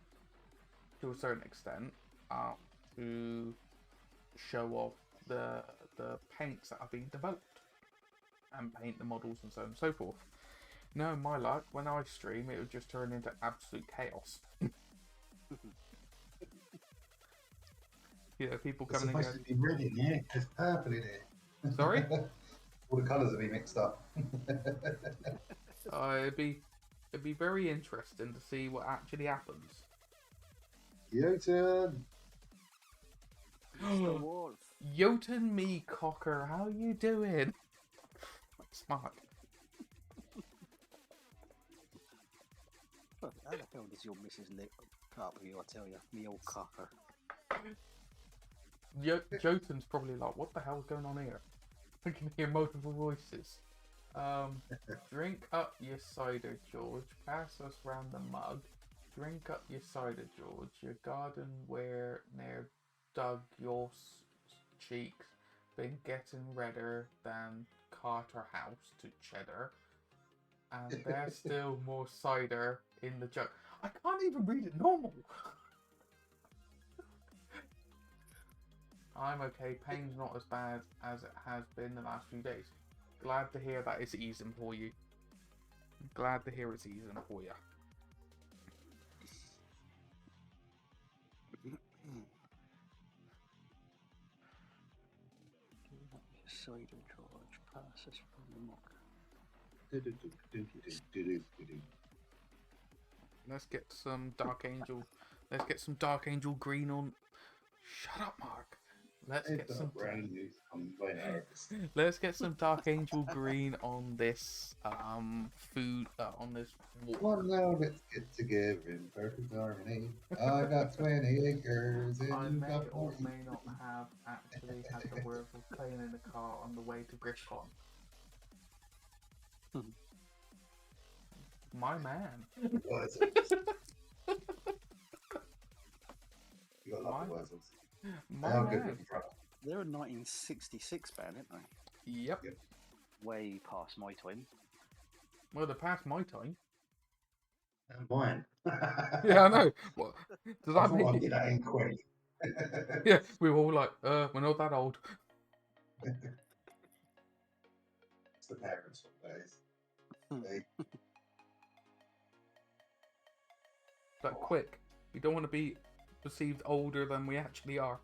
Speaker 2: to a certain extent, to show off the paints that are being developed and paint the models and so on and so forth. No, my luck, when I stream, it would just turn into absolute chaos. You know, people
Speaker 5: It's
Speaker 2: coming and
Speaker 5: supposed
Speaker 2: going.
Speaker 5: to be red in here. There's purple in here.
Speaker 2: Sorry?
Speaker 5: All the colours will be mixed up.
Speaker 2: It'd be very interesting to see what actually happens.
Speaker 5: Jotun!
Speaker 3: Mr. Wolf.
Speaker 2: Jotun me cocker, how you doing? Smart.
Speaker 3: How the hell does your missus lick up with you? I tell you, me old cocker.
Speaker 2: Jotun's probably like, what the hell's going on here? I can hear multiple voices. Drink up your cider, George. Pass us round the mug. Drink up your cider, George. Your garden where near dug your cheeks been getting redder than Carter House to cheddar. And there's still more cider in the jug. I can't even read it normal. I'm okay. Pain's not as bad as it has been the last few days. Glad to hear that it's easing for you. Glad to hear it's easing for you.
Speaker 3: Cider, George. Pass us from the mug.
Speaker 2: Let's get some Dark Angel. Let's get some Dark Angel green on. Shut up, Mark. Let's get some. Let's get some Dark Angel green on this food on this water.
Speaker 5: Well, now let's get together in perfect harmony. I got 20 acres and
Speaker 2: I
Speaker 5: you
Speaker 2: may
Speaker 5: got
Speaker 2: or
Speaker 5: 40.
Speaker 2: may not have actually had the words of playing in the car on the way to Griffon. My man.
Speaker 5: Words. You got a lot of words.
Speaker 2: My
Speaker 5: How good
Speaker 2: man.
Speaker 5: looking front.
Speaker 3: They're a 1966 band, aren't they?
Speaker 2: Yep.
Speaker 5: Yep.
Speaker 3: Way past my time.
Speaker 2: Well, they're past my time.
Speaker 5: And mine.
Speaker 2: Yeah, I know. What does
Speaker 5: I
Speaker 2: that
Speaker 5: thought
Speaker 2: make
Speaker 5: I'd
Speaker 2: you?
Speaker 5: get that in quick.
Speaker 2: Yeah, we were all like, we're not that old.
Speaker 5: It's the parents of days. They,
Speaker 2: But quick. We don't want to be perceived older than we actually are.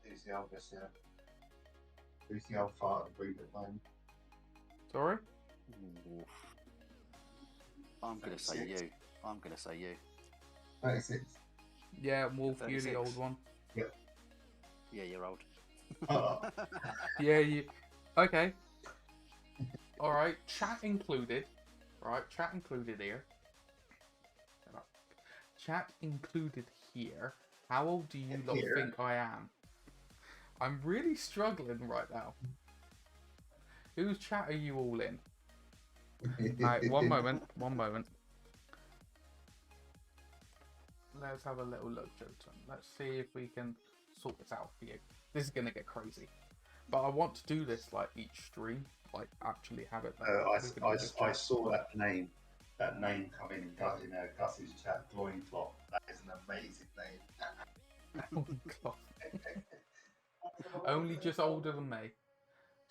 Speaker 5: who's the oldest, yeah? Who's the old fart and breed at home?
Speaker 2: Sorry?
Speaker 3: Ooh. I'm gonna say
Speaker 5: 36.
Speaker 3: you. I'm gonna say you.
Speaker 5: 36.
Speaker 2: Yeah, Wolf, you're the
Speaker 3: 36.
Speaker 2: old one.
Speaker 3: Yeah, you're old.
Speaker 5: Oh,
Speaker 2: Yeah, you. Okay. Alright, chat included. Right, chat included here. Chat included here. How old do you lot
Speaker 5: Here.
Speaker 2: think I am? I'm really struggling right now. Whose chat are you all in? Right, one moment. Let's have a little look, Jotun. Let's see if we can sort this out for you. This is gonna get crazy. But I want to do this like each stream. Like actually have it.
Speaker 5: I saw that name come in Gus's chat, Loincloth. That is an amazing name.
Speaker 2: Only just older than me.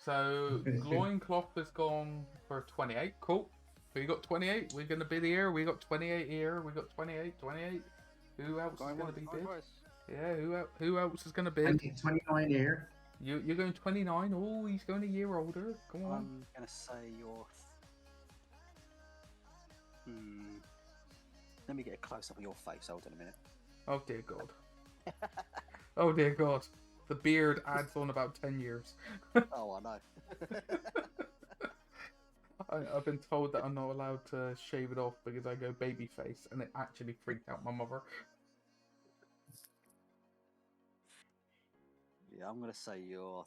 Speaker 2: So Loincloth has gone for 28. Cool. We got 28. We're gonna bid here. We got 28 here. We got 28. 28. Who else is gonna be bid? Yeah. Who else is gonna bid?
Speaker 5: 29 here.
Speaker 2: You're going 29. Oh, he's going a year older. Come on.
Speaker 3: I'm gonna say you're. Let me get a close up of your face. Hold on a minute.
Speaker 2: Oh dear God. Oh dear God. The beard adds on about 10 years.
Speaker 3: Oh, I know.
Speaker 2: I've been told that I'm not allowed to shave it off because I go baby face, and it actually freaked out my mother.
Speaker 3: Yeah, I'm gonna say you're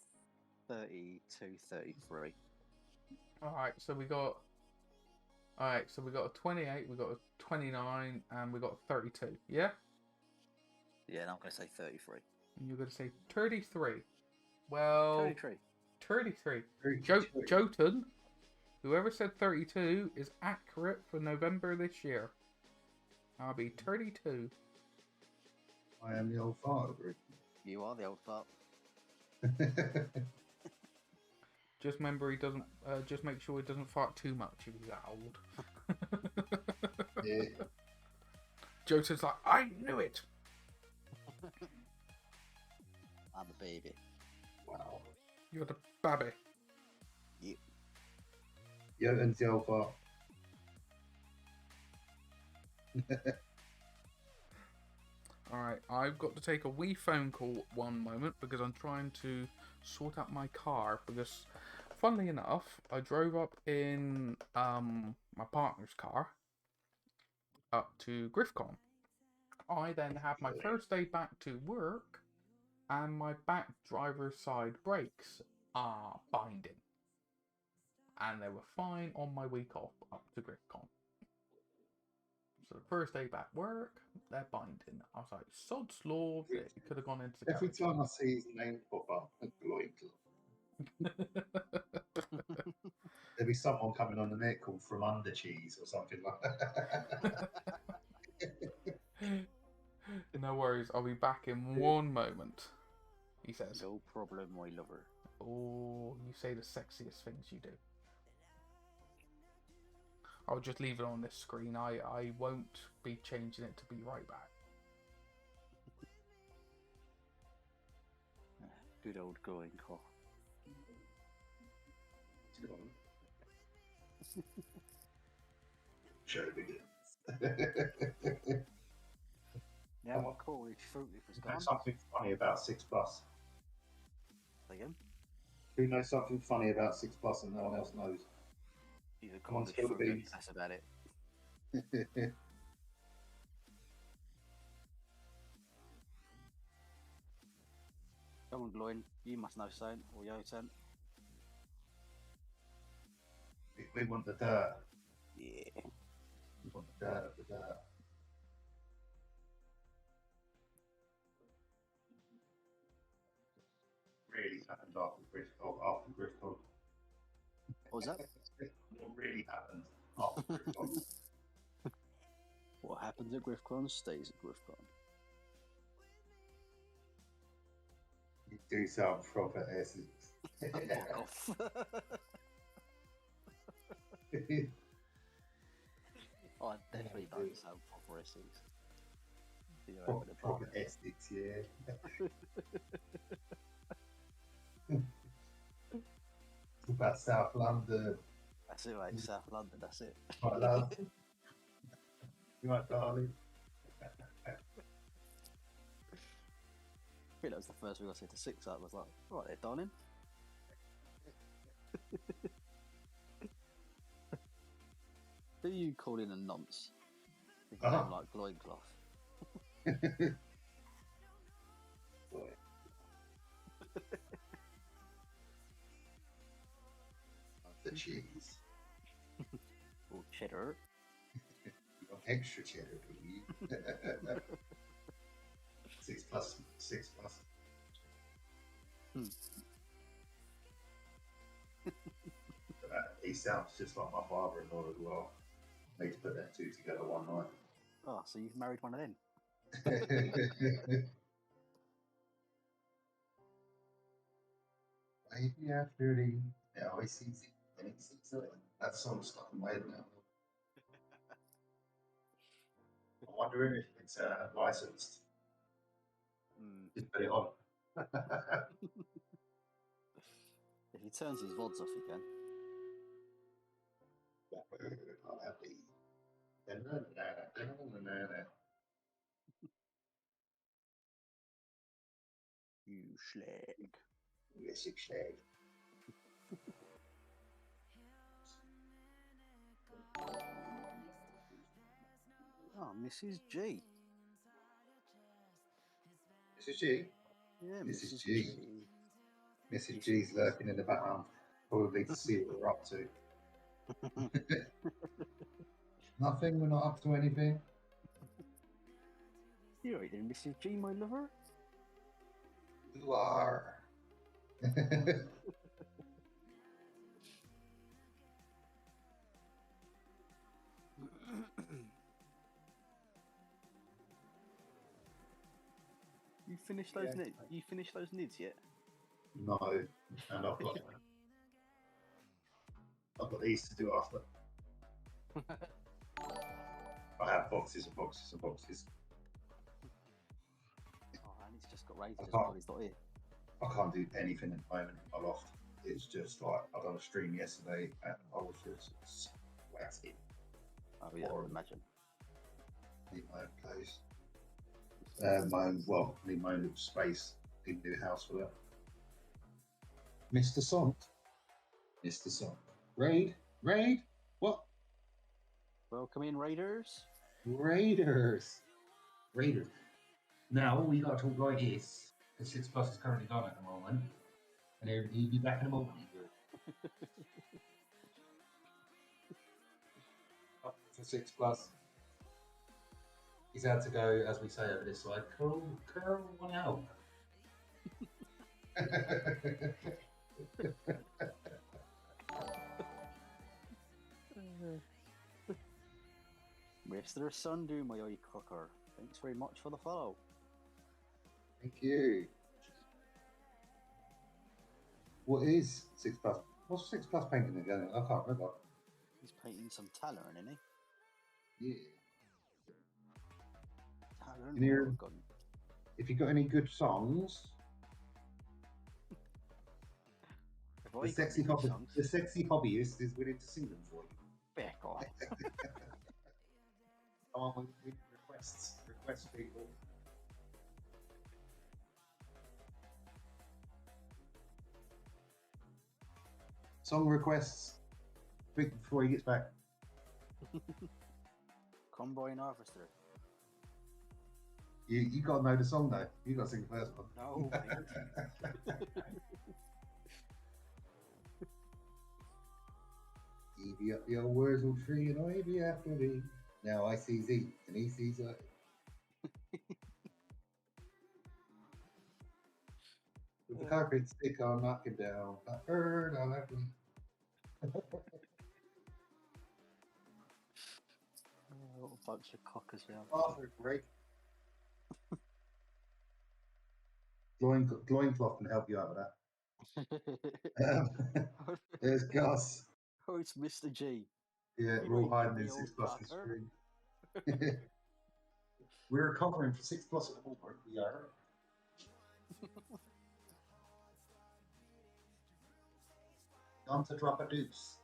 Speaker 3: 32, 33.
Speaker 2: Alright, so we got a 28, we got a 29, and we got a 32. Yeah?
Speaker 3: Yeah, and I'm gonna say 33.
Speaker 2: And you're going to say 33. Well,
Speaker 3: 33.
Speaker 2: 33.
Speaker 5: 32.
Speaker 2: Jotun, whoever said 32 is accurate for November this year. I'll be 32.
Speaker 5: I am the old fart group.
Speaker 3: You are the old fart.
Speaker 2: Just remember he doesn't. Just make sure he doesn't fart too much if he's that old.
Speaker 5: Yeah.
Speaker 2: Jotun's like, I knew it.
Speaker 3: I'm a baby.
Speaker 5: Wow.
Speaker 2: You're the babby.
Speaker 3: Yep.
Speaker 5: Jotun's the old fart.
Speaker 2: Alright, I've got to take a wee phone call one moment because I'm trying to sort out my car because, funnily enough, I drove up in my partner's car up to Griffcon. I then had my first day back to work and my back driver's side brakes are binding. And they were fine on my week off up to Griffcon. So the first day back work, they're binding. I was like, sod's law, it could have gone into the
Speaker 5: Every
Speaker 2: garage.
Speaker 5: time I see his name pop up, there'll be someone coming on the net called From Under Cheese or something like that.
Speaker 2: No worries, I'll be back in one moment, he says.
Speaker 3: No problem, my lover.
Speaker 2: Oh, you say the sexiest things you do. I'll just leave it on this screen. I won't be changing it to be right back.
Speaker 3: Good old going call.
Speaker 5: Show begins.
Speaker 3: Yeah,
Speaker 5: Come
Speaker 3: what
Speaker 5: on.
Speaker 3: call is fruit if it's
Speaker 5: Who knows
Speaker 3: gone?
Speaker 5: something funny about 6 Plus?
Speaker 3: Again?
Speaker 5: Who knows something funny about 6 Plus and no one else knows?
Speaker 3: Either
Speaker 5: Come on,
Speaker 3: call is
Speaker 5: spill the
Speaker 3: fruit.
Speaker 5: beans.
Speaker 3: That's about it. Come on, Gloin. You must know something, or Yoten.
Speaker 5: We want the dirt.
Speaker 3: Yeah.
Speaker 5: We want the dirt of the dirt. Really happened after Bristol.
Speaker 3: What was that?
Speaker 5: What really happened after Bristol?
Speaker 3: What happens at Griffcon stays at Griffcon.
Speaker 5: You do sound proper Essex.
Speaker 3: Fuck off. Oh, I definitely don't sound proper Essex. You're over the bar.
Speaker 5: Proper Essex, yeah. It's about South London.
Speaker 3: That's it, mate. South London, that's it.
Speaker 5: My love. You right, darling?
Speaker 3: I think that was the first thing I said to Six Up. I was like, right there, darling. Who are you calling a nonce? If you don't like loincloth.
Speaker 5: Boy. The cheese.
Speaker 3: Or cheddar.
Speaker 5: You want extra cheddar, please. 6 Plus. 6 Plus. He sounds just like my father-in-law as well. Need to put them two together one night.
Speaker 3: Oh, so you've married one of them?
Speaker 5: Maybe after the LACC, that song's stuck in my head now. I wonder if it's licensed. Just put it on.
Speaker 3: If he turns his VODs off again. You slag.
Speaker 5: Yes, you shag.
Speaker 3: Oh, Mrs. G.
Speaker 5: Mrs. G.
Speaker 3: Yeah,
Speaker 5: Mrs.
Speaker 3: Mrs.
Speaker 5: G.
Speaker 3: G.
Speaker 5: Mrs. G's lurking in the background, probably to see what we're up to. Nothing, we're not up to anything.
Speaker 3: You right then, Mrs. G, my lover?
Speaker 5: You are.
Speaker 3: You finished those
Speaker 5: Yeah.
Speaker 3: nids? You finished those nids yet?
Speaker 6: No, and I've got these to do after. I have boxes and boxes and boxes.
Speaker 3: Oh, and he's just got raided
Speaker 6: I
Speaker 3: as
Speaker 6: can't.
Speaker 3: well. He's not here.
Speaker 6: I can't do anything at the moment in my loft. It's just like I done a stream yesterday and I was just sweating.
Speaker 3: Oh yeah, I
Speaker 6: Or-
Speaker 3: would imagine.
Speaker 6: Need my own place. Need my own little space. Need a new house for that. Mr. Sonic. Mr. Sonic. Raid? What?
Speaker 3: Welcome in, Raiders.
Speaker 6: Raiders. Now we got to talk like this. The 6 Plus is currently gone at the moment. And he'll be back in a moment. Up for 6 Plus. He's had to go, as we say over this side, curl one out.
Speaker 3: Mr. Sundu, my eye cocker. Thanks very much for the follow.
Speaker 5: Thank you. What is 6 Plus? What's 6 Plus painting again? I can't remember.
Speaker 3: He's painting some Tallarn, isn't he?
Speaker 5: Yeah.
Speaker 3: Tallarn
Speaker 5: Can you-
Speaker 3: Meltaguns.
Speaker 5: If you got any good songs,
Speaker 3: Have I got any good songs?
Speaker 5: the sexy hobbyist is willing to sing them for you.
Speaker 3: Back off.
Speaker 5: Come on with requests. Request people. Song requests. Quick before he gets back.
Speaker 3: Combine Harvester.
Speaker 5: You gotta know the song though. You gotta sing the first one.
Speaker 3: No, mate.
Speaker 5: Evie up the old Wurzel tree and Ivy after me. Now I see Z and he sees I. With the carpet stick I'll knock it down. I heard I'll have to.
Speaker 3: Oh, what a bunch of cockers now.
Speaker 5: Arthur, great. Loincloth can help you out with that. There's Gus.
Speaker 3: Oh, it's Mr. G.
Speaker 5: Yeah,
Speaker 3: You
Speaker 5: we're all
Speaker 3: ain't
Speaker 5: hiding
Speaker 3: the
Speaker 5: in
Speaker 3: old
Speaker 5: 6 Plus
Speaker 3: fucker.
Speaker 5: stream. We're recovering for 6 Plus at the moment. We are. Time to drop a deuce.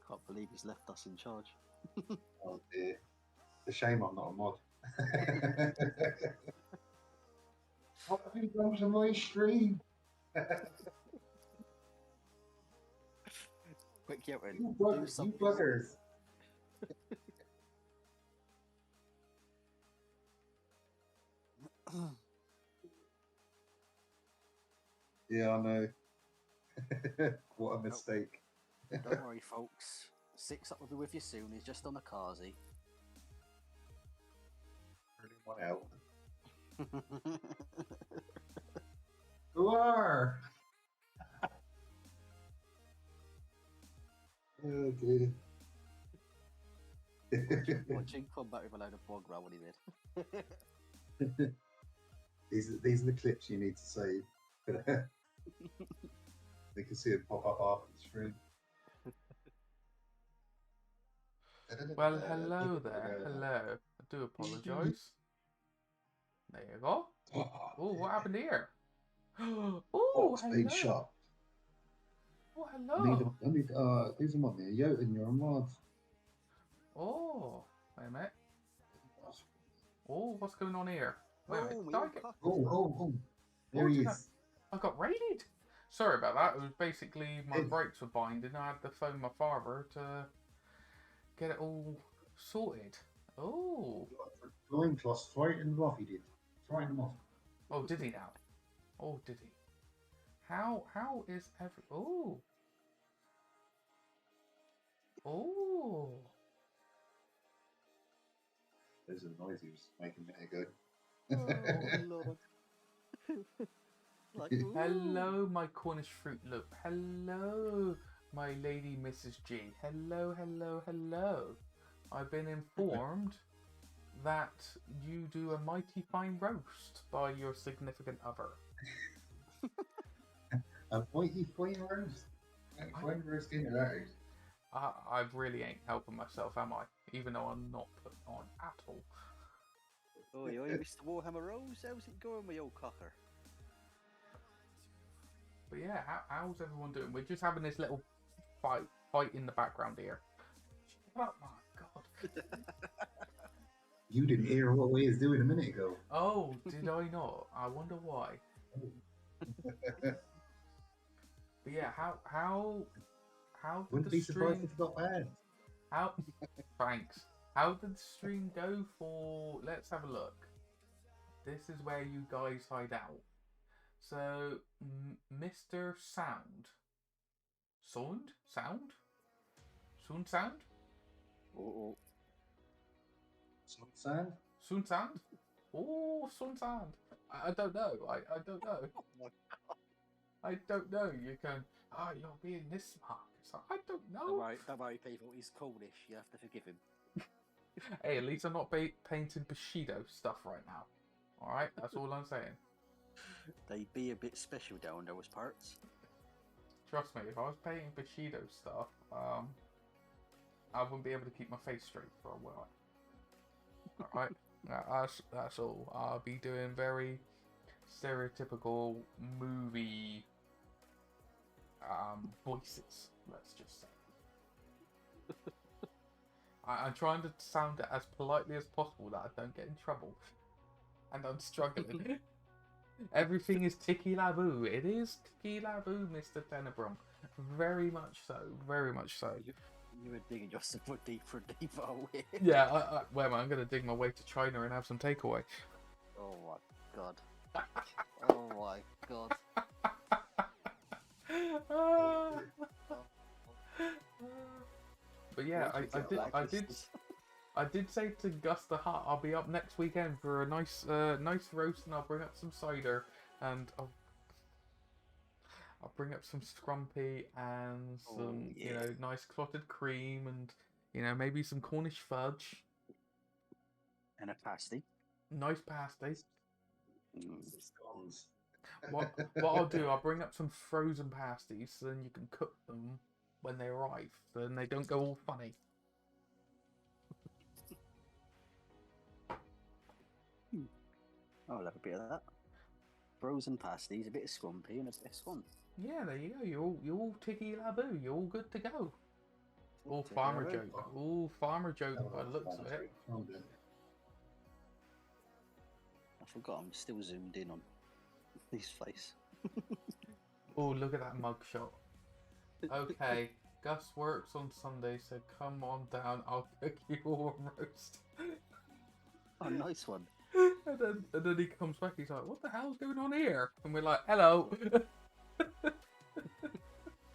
Speaker 3: Can't believe he's left us in charge.
Speaker 5: Oh dear. It's a shame I'm not a mod. What have you done to my stream?
Speaker 3: Quick, Yelton,
Speaker 5: You
Speaker 3: do
Speaker 5: buggers.
Speaker 3: something.
Speaker 5: You buggers. Yeah, I know. What a mistake.
Speaker 3: Don't worry, folks. 6 Up will be with you soon. He's just on a carsey.
Speaker 5: Turning one out. Who are? Oh dear.
Speaker 3: Watching combat with a load of bog roll when he did.
Speaker 5: These are the clips you need to save. They can see it pop up after the stream.
Speaker 2: Well, hello there. Hello. I do apologise. There you go. Oh, what happened here? Oh,
Speaker 5: Box being
Speaker 2: hello.
Speaker 5: shot.
Speaker 2: Oh,
Speaker 5: I need, who's the one there? Jotun, you're a mod.
Speaker 2: Oh, wait a minute. Oh, what's going on here? Wait a minute.
Speaker 3: Oh,
Speaker 2: Did
Speaker 3: me
Speaker 2: I
Speaker 3: old
Speaker 2: get...
Speaker 3: cocker.
Speaker 5: Oh. There
Speaker 2: Oh,
Speaker 5: he
Speaker 2: did
Speaker 5: is.
Speaker 2: I got raided. Sorry about that. It was basically my brakes were binding. I had to phone my father to get it all sorted. Oh.
Speaker 5: Loincloths, frightened him off, he did. Frightened him off.
Speaker 2: Oh, did he now? Oh, did he? How is every... Oh. Oh.
Speaker 6: Those are the noises he was making a minute ago.
Speaker 3: Oh Lord. Like, ooh.
Speaker 2: Hello, my Cornish Fruit Loop. Hello, my lady Mrs. G. Hello, hello, hello. I've been informed that you do a mighty fine roast by your significant other.
Speaker 6: A mighty fine roast. Fine roast in that is.
Speaker 2: I really ain't helping myself, am I? Even though I'm not putting on at all.
Speaker 3: Oi, oi, Mr. Warhammer Rose, how's it going with your cocker?
Speaker 2: But yeah, how's everyone doing? We're just having this little fight in the background here. Oh my god.
Speaker 6: You didn't hear what we was doing a minute ago.
Speaker 2: Oh, did I not? I wonder why. But yeah, how did
Speaker 6: Wouldn't
Speaker 2: the
Speaker 6: be surprised
Speaker 2: stream?
Speaker 6: if it got banned.
Speaker 2: How? Thanks. How did the stream go for? Let's have a look. This is where you guys hide out. So, Mr. Sound. Sound?
Speaker 3: Oh,
Speaker 6: Some sand?
Speaker 2: Sound? Oh, Sound. I don't know. I don't know.
Speaker 3: oh my
Speaker 2: I don't know. You can. Oh, you're being this smart. It's like, I don't know.
Speaker 3: Don't worry, people. He's Cornish. You have to forgive him.
Speaker 2: Hey, at least I'm not painting Bushido stuff right now. Alright, that's all I'm saying.
Speaker 3: They be a bit special down those parts.
Speaker 2: Trust me, if I was painting Bushido stuff, I wouldn't be able to keep my face straight for a while. Alright, that's all. I'll be doing very stereotypical movie voices, let's just say. I'm trying to sound it as politely as possible that I don't get in trouble. And I'm struggling. Everything is ticky-la-boo. It is ticky-la-boo, Mr. Tenebrum. Very much so. Very much so.
Speaker 3: You were digging yourself a deeper and deeper away.
Speaker 2: Yeah, wait a minute, I'm going to dig my way to China and have some takeaway.
Speaker 3: Oh my god. Oh my god.
Speaker 2: But yeah, I did say to Gus the Hut, I'll be up next weekend for a nice roast, and I'll bring up some cider, and I'll bring up some scrumpy and some nice clotted cream, and maybe some Cornish fudge
Speaker 3: And a pasty.
Speaker 2: Nice pasty.
Speaker 6: Scones.
Speaker 2: What I'll do, I'll bring up some frozen pasties, so then you can cook them when they arrive, so then they don't go all funny.
Speaker 3: I'll have a bit of that. Frozen pasties, a bit of scrumpy, and a bit of scone.
Speaker 2: Yeah, there you go. You're all ticky-la-boo. You're all good to go. All farmer joke. All farmer joke by the looks of it.
Speaker 3: I forgot I'm still zoomed in on his face.
Speaker 2: Oh, look at that mugshot. Okay, Gus works on Sunday, so come on down. I'll cook you a warm roast.
Speaker 3: Oh, nice one.
Speaker 2: And then he comes back. He's like, "What the hell's going on here?" And we're like, "Hello."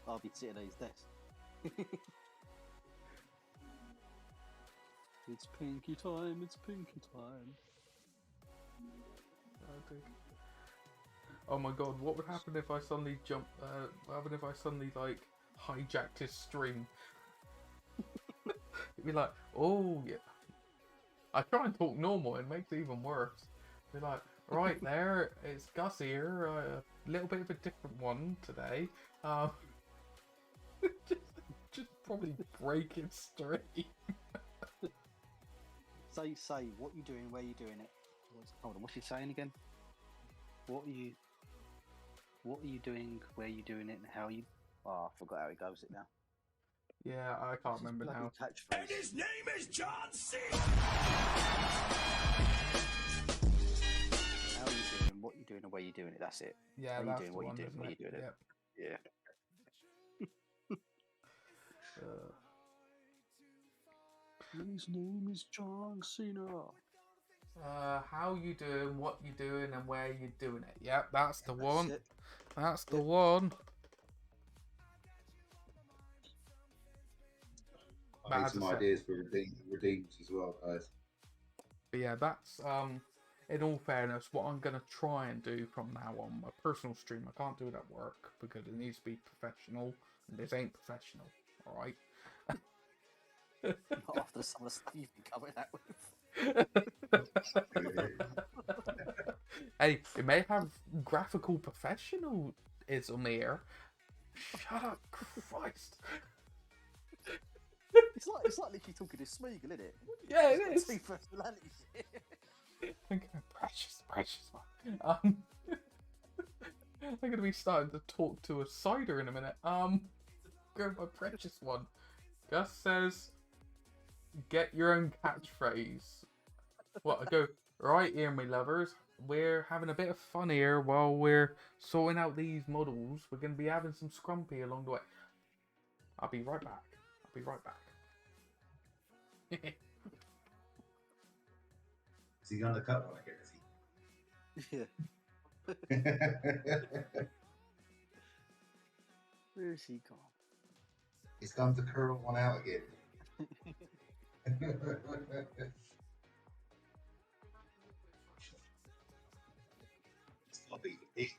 Speaker 3: I'll be sitting at his desk. It's pinky time. It's pinky time.
Speaker 2: Oh my god, what would happen if I suddenly what happened if I suddenly, hijacked his stream? It'd be like, oh, yeah. I try and talk normal, it makes it even worse. Be like, right there, it's Gus here, a little bit of a different one today. Just probably break it straight.
Speaker 3: Say, what you doing, where you doing it? Hold on, what's he saying again? What are you doing, where you doing it, and how you... Oh, I forgot how he goes it now.
Speaker 2: Yeah, I can't remember now.
Speaker 3: Catchphrase.
Speaker 1: And his name is John C.
Speaker 3: How are you doing, what you doing, and where you doing it, that's it.
Speaker 2: Yeah,
Speaker 3: how
Speaker 2: that's
Speaker 3: you doing,
Speaker 2: the
Speaker 3: what
Speaker 2: one,
Speaker 3: you doing,
Speaker 2: isn't
Speaker 3: where
Speaker 2: it?
Speaker 3: you doing it.
Speaker 2: Yep.
Speaker 3: Yeah. His name is John Cena.
Speaker 2: How you doing, what you doing, and where you doing it. Yep, that's the one.
Speaker 3: It.
Speaker 2: That's the one.
Speaker 6: I need some ideas for redeems as well, guys.
Speaker 2: But yeah, that's in all fairness, what I'm gonna try and do from now on. My personal stream, I can't do it at work because it needs to be professional, and this ain't professional. All right.
Speaker 3: Not after some of the stuff you've been covering that with.
Speaker 2: Hey, it may have graphical professionalism here. Shut up, Christ.
Speaker 3: It's like literally talking to Smeagol, isn't it?
Speaker 2: Yeah,
Speaker 3: It's
Speaker 2: it
Speaker 3: got
Speaker 2: is.
Speaker 3: two personalities.
Speaker 2: Okay, precious one. I'm gonna be starting to talk to a cider in a minute. Go my precious one. Gus says, "Get your own catchphrase." What I go right here, my lovers. We're having a bit of fun here while we're sorting out these models. We're gonna be having some scrumpy along the way. I'll be right back. I'll be right back.
Speaker 5: Is he undercut one again? Is
Speaker 3: Yeah.
Speaker 5: he?
Speaker 3: Where's he gone?
Speaker 5: He's gone to curl one out again.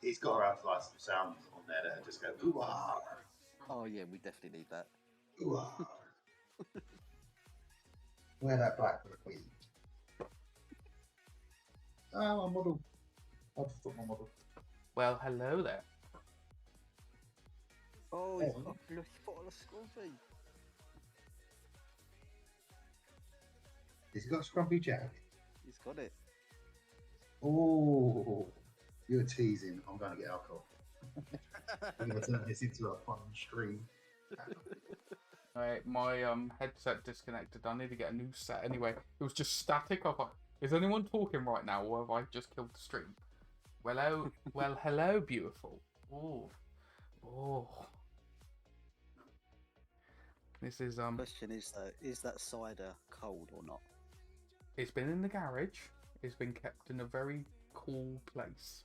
Speaker 5: He's got to have like some sounds on there that just go ooh ah,
Speaker 3: Oh yeah, we definitely need that.
Speaker 5: ooh ah. Wear that black for the queen. Oh, my model. I just took my model.
Speaker 2: Well, hello there.
Speaker 3: Oh, he's got a bloody bottle of Scrumpy.
Speaker 5: Has he got a scrumpy jack?
Speaker 3: He's got it.
Speaker 5: Oh, you're teasing. I'm going to get alcohol. I'm going to turn this into a fun stream.
Speaker 2: Alright, my headset disconnected. I need to get a new set anyway. It was just static. I was like, is anyone talking right now, or have I just killed the stream? Well, hello, beautiful. Oh. This is
Speaker 3: Question is that cider cold or not?
Speaker 2: It's been in the garage. It's been kept in a very cool place.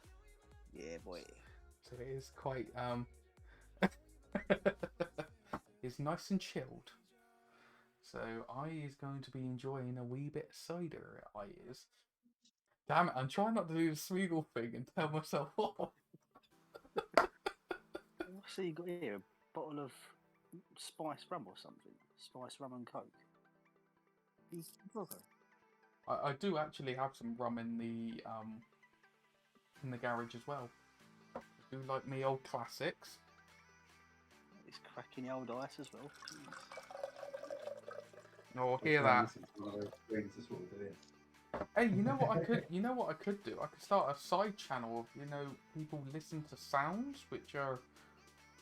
Speaker 3: Yeah, boy.
Speaker 2: So it is quite it's nice and chilled. So I is going to be enjoying a wee bit of cider. I is. Damn it! I'm trying not to do the Smeagol thing and tell myself off.
Speaker 3: What's he got here? A bottle of spice rum or something? Spice rum and coke. He's brother.
Speaker 2: I do actually have some rum in the garage as well. I do like me old classics.
Speaker 3: He's cracking the old ice as well. Jeez.
Speaker 2: Oh, hear that?
Speaker 5: That's what we're doing.
Speaker 2: Hey, you know what I could? You know what I could do? I could start a side channel of people listen to sounds which are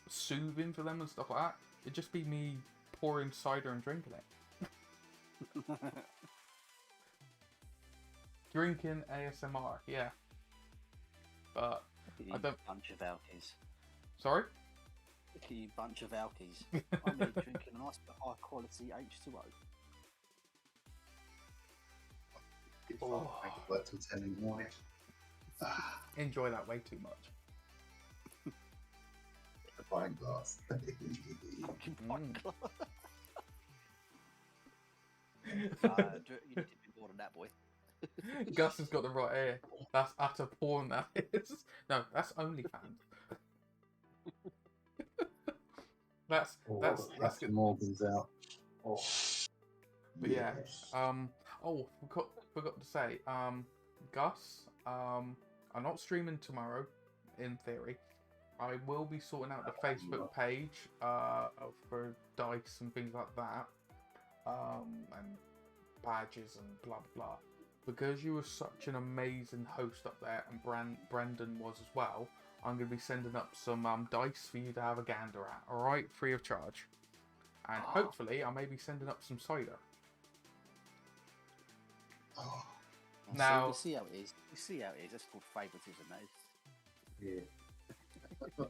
Speaker 2: soothing for them and stuff like that. It'd just be me pouring cider and drinking it. Drinking ASMR, yeah. But I don't.
Speaker 3: Bunch of alkies.
Speaker 2: Sorry.
Speaker 3: Look at you, bunch of alkies. I'm here drinking a nice but high quality H2O.
Speaker 5: Oh. I could work till 10 in the morning.
Speaker 2: Enjoy that way too much.
Speaker 5: A pint glass.
Speaker 3: Fucking
Speaker 2: Mm.
Speaker 3: pint glass. You need to be more than that, boy.
Speaker 2: Gus has got the right ear. That's utter porn, that is. No, that's OnlyFans. that's
Speaker 6: That's Morgan's out.
Speaker 5: Oh.
Speaker 2: But yeah, forgot to say, Gus, I'm not streaming tomorrow, in theory. I will be sorting out the Facebook page, for dice and things like that, and badges and blah blah. Because you were such an amazing host up there, and Brendan was as well, I'm going to be sending up some dice for you to have a gander at, alright? Free of charge. And hopefully I may be sending up some cider.
Speaker 5: Oh.
Speaker 2: Now-
Speaker 3: you see how it is. You see how it is. That's called favouritism, that is.
Speaker 5: Yeah.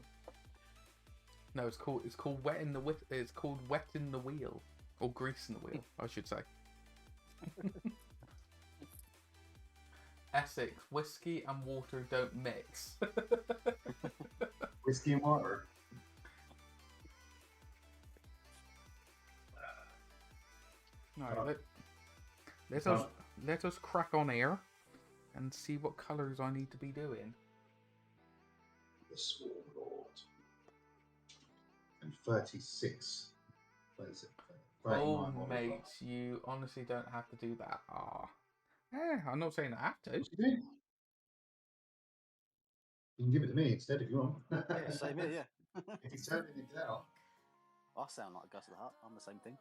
Speaker 2: No, it's called wetting the it's called wetting the wheel, or greasing the wheel, I should say. Essex, whiskey and water don't mix.
Speaker 5: Whiskey and water.
Speaker 2: No,
Speaker 5: Oh.
Speaker 2: let's
Speaker 5: Can't
Speaker 2: let us crack on here and see what colours I need to be doing.
Speaker 6: The Swarm Lord. And 36. 36. 39
Speaker 2: Oh,
Speaker 6: more.
Speaker 2: mate, you honestly don't have to do that. I'm not saying I have to.
Speaker 6: What's he doing? You can give it to me instead if you want.
Speaker 3: Yeah, same here. Yeah.
Speaker 6: If you turn it down.
Speaker 3: I sound like a Gus of the Hut. I'm the same thing.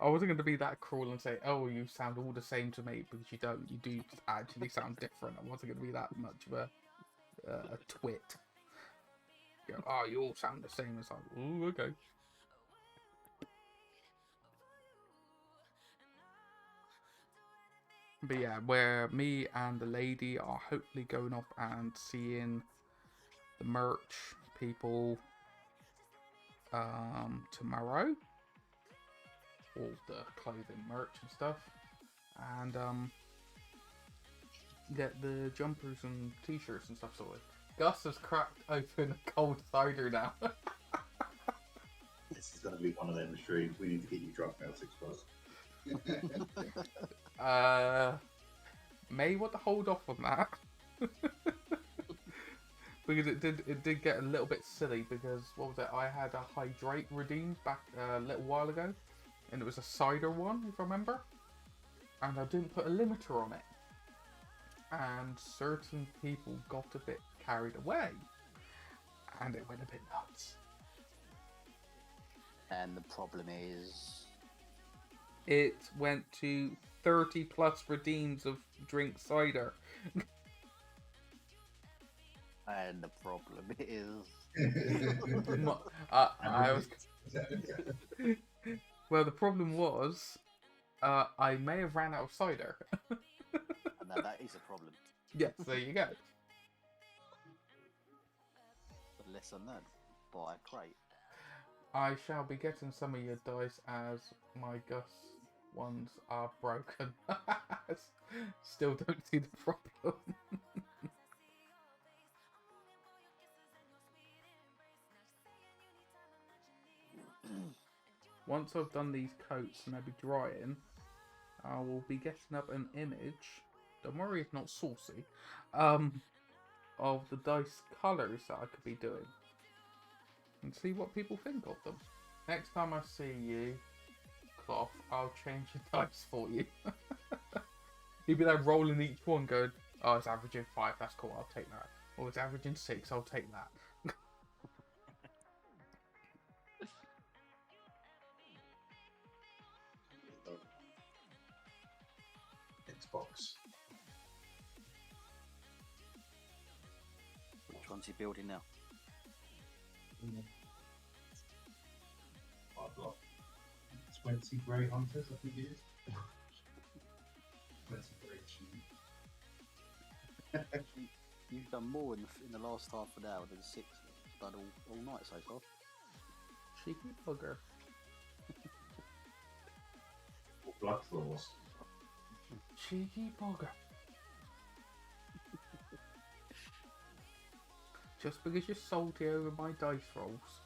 Speaker 2: I wasn't going to be that cruel and say, oh, you sound all the same to me, because you don't. You do actually sound different. I wasn't going to be that much of a twit. Go, oh, you all sound the same. It's like, oh, okay. But yeah, where me and the lady are hopefully going up and seeing the merch people tomorrow. All the clothing merch and stuff. And get the jumpers and t-shirts and stuff sorted. Gus has cracked open a cold cider now.
Speaker 6: This is going to be one of them streams. We need to get you drunk now, 6 plus.
Speaker 2: May want to hold off on that. Because it did get a little bit silly, because what was it? I had a hydrate redeemed back a little while ago, and it was a cider one, if I remember. And I didn't put a limiter on it. And certain people got a bit carried away. And it went a bit nuts.
Speaker 3: And the problem is...
Speaker 2: It went to 30 plus redeems of drink cider.
Speaker 3: And the problem is...
Speaker 2: I was... Well, the problem was, I may have ran out of cider.
Speaker 3: No, that is a problem.
Speaker 2: Yes, there you go.
Speaker 3: But less than that, buy a crate.
Speaker 2: I shall be getting some of your dice as my Gus ones are broken. Still don't see the problem. Once I've done these coats and they'll be drying, I will be getting up an image. Don't worry, it's not saucy. Of the dice colours that I could be doing, and see what people think of them. Next time I see you, Cloth, I'll change your dice for you. You'd be like rolling each one, going, "Oh, it's averaging 5. That's cool. I'll take that." Or it's averaging 6. I'll take that.
Speaker 6: Xbox.
Speaker 3: Which one's he building now?
Speaker 6: I've got 20 Grey Hunters, I think it is. 20 Grey Chiefs.
Speaker 3: You've done more in the last half an hour than 6. You've done all night so far.
Speaker 2: Cheeky bugger.
Speaker 6: Or Blood Claws.
Speaker 2: Cheeky bugger. Just because you're salty over my dice rolls.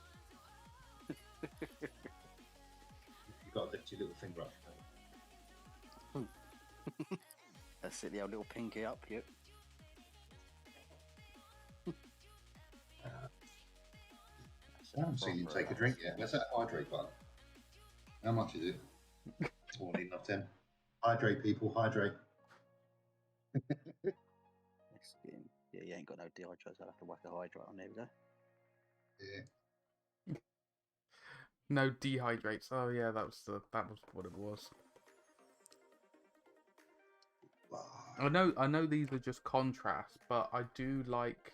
Speaker 6: You've got to lift your little finger up.
Speaker 3: That's it, the old little pinky up, yep.
Speaker 6: I haven't seen you take a drink yet. Where's that hydrate button? How much is it? It's all need enough 10. Hydrate, people, hydrate.
Speaker 3: Yeah, you ain't got no dehydrates. I'll have to whack a hydrate on. There we go.
Speaker 6: Yeah.
Speaker 2: No dehydrates. Oh yeah, that was what it was. I know these are just contrast, but I do like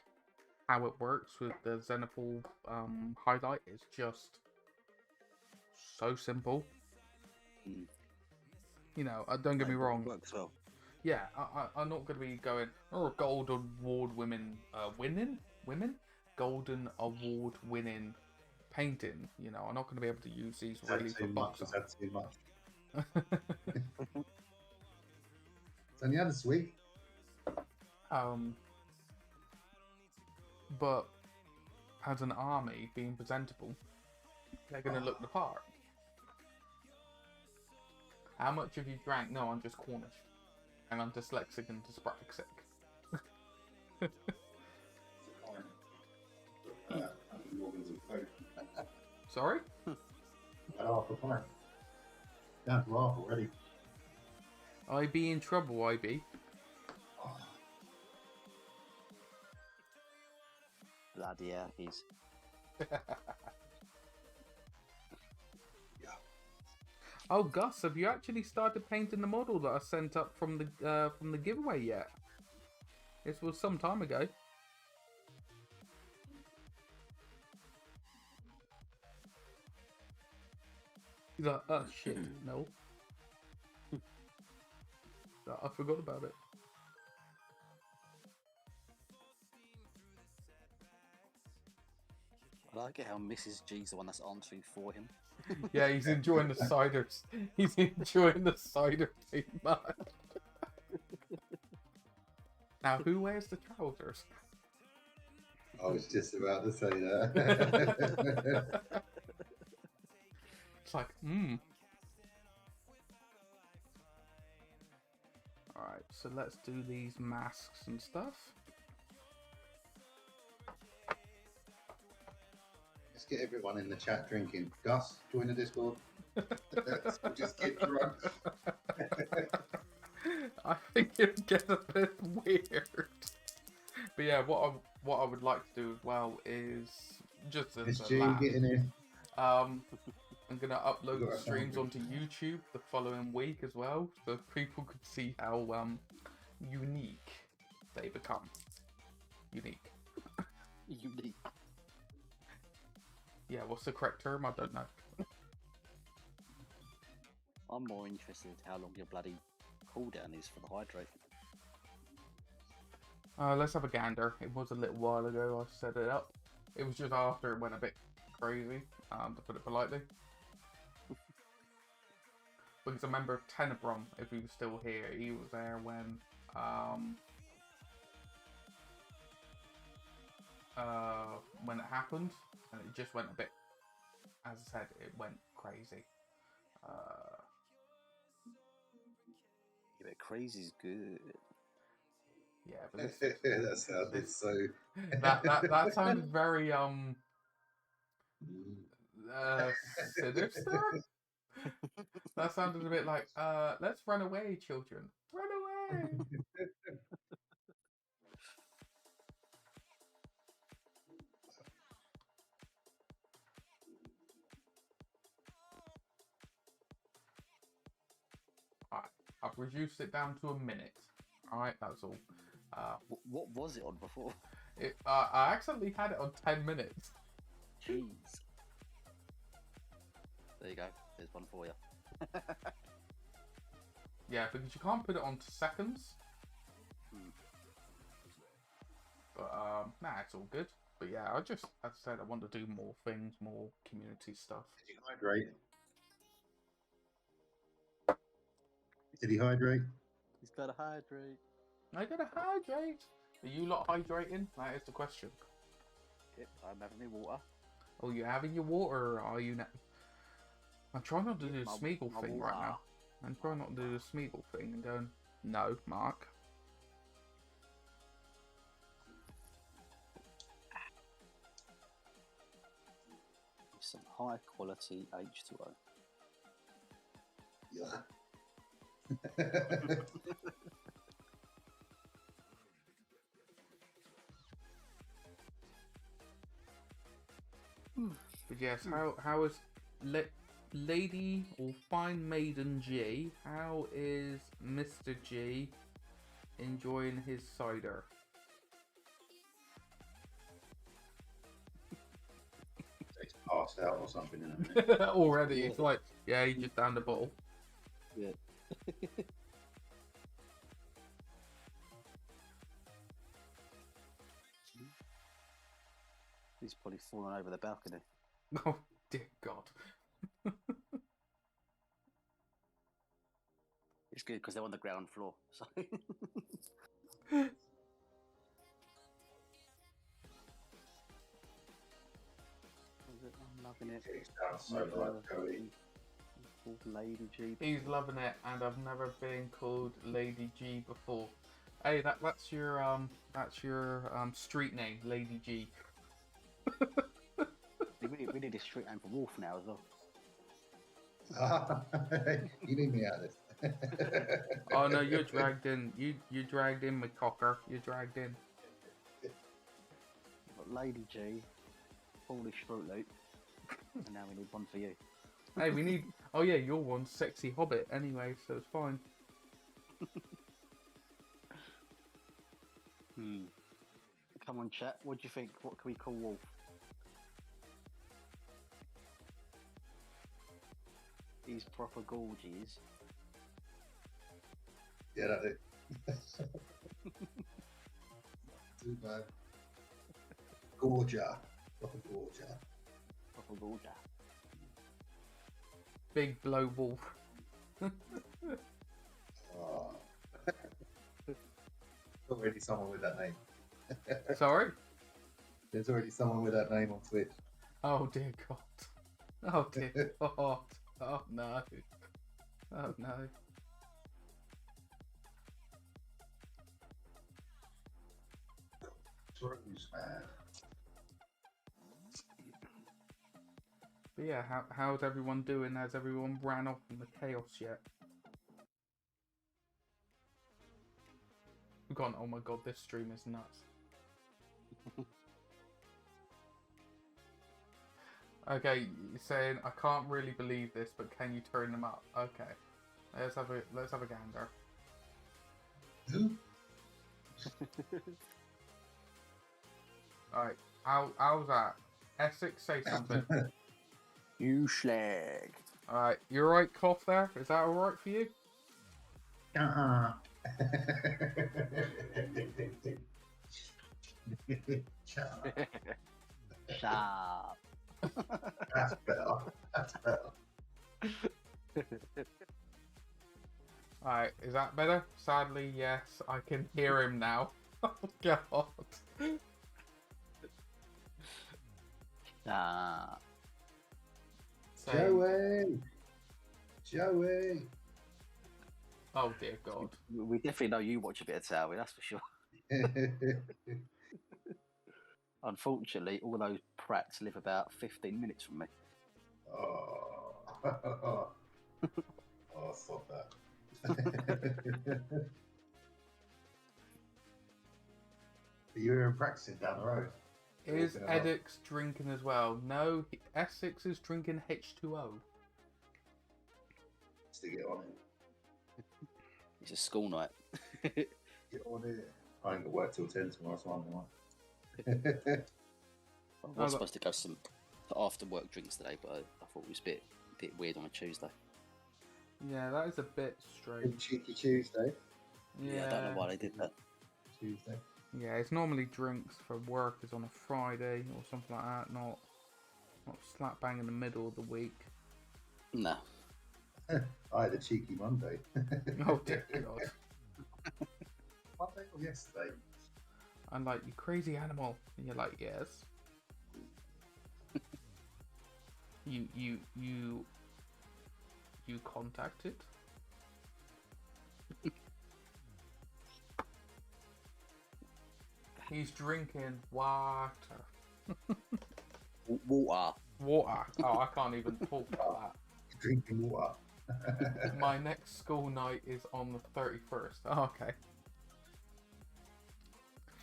Speaker 2: how it works with the Zenithal highlight. It's just so simple. You know, don't get me wrong.
Speaker 3: Works well.
Speaker 2: Yeah, I'm not going to be going, oh, Golden Award Golden Award winning painting. You know, I'm not going to be able to use these really for box art.
Speaker 6: That's too much. It's only other sweet.
Speaker 2: But as an army being presentable, they're going to look the part. How much have you drank? No, I'm just Cornish. And I'm dyslexic and dyspraxic. Sorry?
Speaker 5: Half a pint. Down to half already.
Speaker 2: I be in trouble, I be.
Speaker 3: Bloody hell, he's.
Speaker 2: Oh, Gus, have you actually started painting the model that I sent up from the giveaway yet? This was some time ago. He's like, oh shit, no. I forgot about it.
Speaker 3: I like it how Mrs. G's the one that's answering for him.
Speaker 2: Yeah, he's enjoying the cider. He's enjoying the cider too much. Now, who wears the trousers?
Speaker 5: I was just about to say that.
Speaker 2: It's like, Alright, so let's do these masks and stuff.
Speaker 5: Let's get everyone in the chat drinking. Gus, join the Discord. We'll just get drunk.
Speaker 2: I think it'd get a bit weird. But yeah, what I would like to do as well is just as
Speaker 5: Miss
Speaker 2: a
Speaker 5: G
Speaker 2: laugh.
Speaker 5: getting in.
Speaker 2: I'm gonna upload the streams onto YouTube the following week as well, so people could see how unique they become. Unique.
Speaker 3: Unique.
Speaker 2: Yeah, what's the correct term? I don't know.
Speaker 3: I'm more interested in how long your bloody cooldown is for the hydrate.
Speaker 2: Let's have a gander. It was a little while ago I set it up. It was just after it went a bit crazy, to put it politely. Because I remember Tenebron, if he was still here, he was there when it happened, and it just went a bit, as I said, it went crazy.
Speaker 3: Yeah, but crazy's good.
Speaker 2: Yeah, but this,
Speaker 5: That sounded so.
Speaker 2: that sounded very sinister. That sounded a bit like let's run away, children, run away. Alright, I've reduced it down to a minute. Alright, that's all.
Speaker 3: What was it on before?
Speaker 2: I accidentally had it on 10 minutes.
Speaker 3: Jeez. There you go. There's one for you.
Speaker 2: Yeah, because you can't put it onto seconds. But nah, it's all good. But yeah, I just, as I said, I want to do more things, more community stuff.
Speaker 5: Did you hydrate? Did he hydrate?
Speaker 3: He's got to hydrate.
Speaker 2: I gotta hydrate. Are you lot hydrating? That is the question.
Speaker 3: Yep, I'm having my water.
Speaker 2: Oh, you having your water, or are you not? I'm trying not to do the Smeagol
Speaker 3: my
Speaker 2: thing
Speaker 3: water.
Speaker 2: right now. I'm trying not to do the Smeagol thing and going, no, Mark.
Speaker 3: Some high quality H2O.
Speaker 5: Yeah.
Speaker 2: But yes, how is Lady or Fine Maiden G? How is Mr. G enjoying his cider?
Speaker 5: He's passed out or something, isn't it?
Speaker 2: Already, it's like, yeah, he just downed the bottle.
Speaker 3: Yeah. He's probably fallen over the balcony.
Speaker 2: Oh dear God.
Speaker 3: It's good because they're on the ground floor. So I'm loving it.
Speaker 5: It sounds so like Cody.
Speaker 3: Called Lady G.
Speaker 2: He's loving it, and I've never been called Lady G before. Hey, that's your street name, Lady G.
Speaker 3: We need a street name for Wolf now as well.
Speaker 5: You need me out of this.
Speaker 2: Oh no, you're dragged in. You dragged in, McCocker. You're dragged in.
Speaker 3: Got Lady G, Polish Fruit Loop, and now we need one for you.
Speaker 2: Hey, we need. Oh yeah, you're one sexy hobbit anyway, so it's fine.
Speaker 3: Come on, chat. What do you think? What can we call Wolf? He's proper gorgeous.
Speaker 5: Yeah, that's it. Too bad. Gorgia. Proper Gorgia.
Speaker 3: Proper gorgeous.
Speaker 2: Big blow wolf.
Speaker 5: Oh. Already someone with that name.
Speaker 2: Sorry.
Speaker 5: There's already someone with that name on Twitch.
Speaker 2: Oh dear God. Oh dear God. Oh no. Oh no.
Speaker 5: Screws, man.
Speaker 2: But yeah, how's everyone doing? Has everyone ran off from the chaos yet? We've gone, oh my God, this stream is nuts. Okay, you're saying I can't really believe this, but can you turn them up? Okay, let's have a gander.
Speaker 5: Who?
Speaker 2: All right, how's that? Essex, say something.
Speaker 3: You slag.
Speaker 2: All right, you all right, cough there? Is that all right for you?
Speaker 5: Uh-huh.
Speaker 3: Sharp.
Speaker 5: That's better. That's better.
Speaker 2: Alright, is that better? Sadly, yes, I can hear him now. Oh God.
Speaker 3: Sharp.
Speaker 5: Joey! Joey!
Speaker 2: Oh dear God.
Speaker 3: We definitely know you watch a bit of Towie, that's for sure. Unfortunately, all those prats live about 15 minutes from me.
Speaker 5: Oh, oh, stop that. You were practicing down the road.
Speaker 2: Is
Speaker 5: Walking about.
Speaker 2: Edix drinking as well? No, Essex is drinking H2O.
Speaker 5: Stick it on it.
Speaker 3: It's a school night.
Speaker 5: Get on it. I ain't got work till 10 tomorrow, so I'm alright.
Speaker 3: I was supposed to go to after work drinks today, but I thought it was a bit weird on a Tuesday.
Speaker 2: Yeah, that is a bit strange.
Speaker 5: Cheeky Tuesday.
Speaker 3: Yeah, I don't know why they did that.
Speaker 5: Tuesday.
Speaker 2: Yeah, it's normally drinks for work is on a Friday or something like that, not slap bang in the middle of the week.
Speaker 3: No.
Speaker 5: I had a cheeky Monday.
Speaker 2: Oh dear God.
Speaker 5: Monday or yesterday?
Speaker 2: I'm like, you crazy animal. And you're like, yes. You contacted? He's drinking water.
Speaker 3: Water.
Speaker 2: Water. Oh, I can't even talk about that.
Speaker 5: Drinking water.
Speaker 2: My next school night is on the 31st. Oh, okay.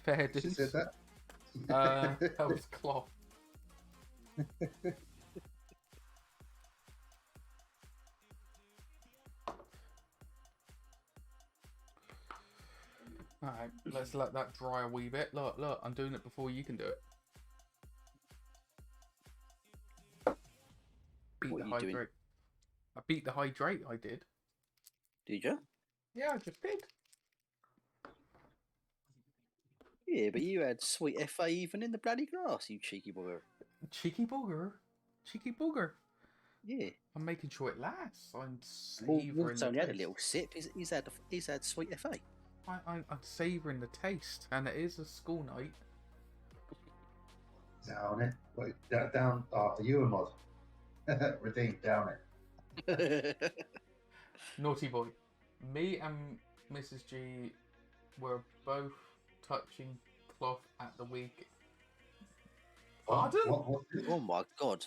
Speaker 2: Fair
Speaker 5: She
Speaker 2: dues.
Speaker 5: said that?
Speaker 2: That was cloth. Alright, let's let that dry a wee bit. Look, I'm doing it before you can do it. Beat
Speaker 3: What
Speaker 2: the
Speaker 3: are you
Speaker 2: hydrate.
Speaker 3: doing?
Speaker 2: I beat the hydrate, I did.
Speaker 3: Did you?
Speaker 2: Yeah, I just did.
Speaker 3: Yeah, but you had sweet FA even in the bloody grass, you cheeky bugger.
Speaker 2: Cheeky booger. Cheeky booger.
Speaker 3: Yeah.
Speaker 2: I'm making sure it lasts. I'm
Speaker 3: Well,
Speaker 2: savouring
Speaker 3: Wolf's
Speaker 2: the
Speaker 3: only had a
Speaker 2: taste.
Speaker 3: little sip. He's had sweet FA.
Speaker 2: I'm savouring the taste, and it is a school night.
Speaker 5: Down it. Wait, down. Are you a mod? Redeem down it.
Speaker 2: Naughty boy. Me and Mrs. G were both touching cloth at the week. Pardon?
Speaker 5: What?
Speaker 3: Oh my god.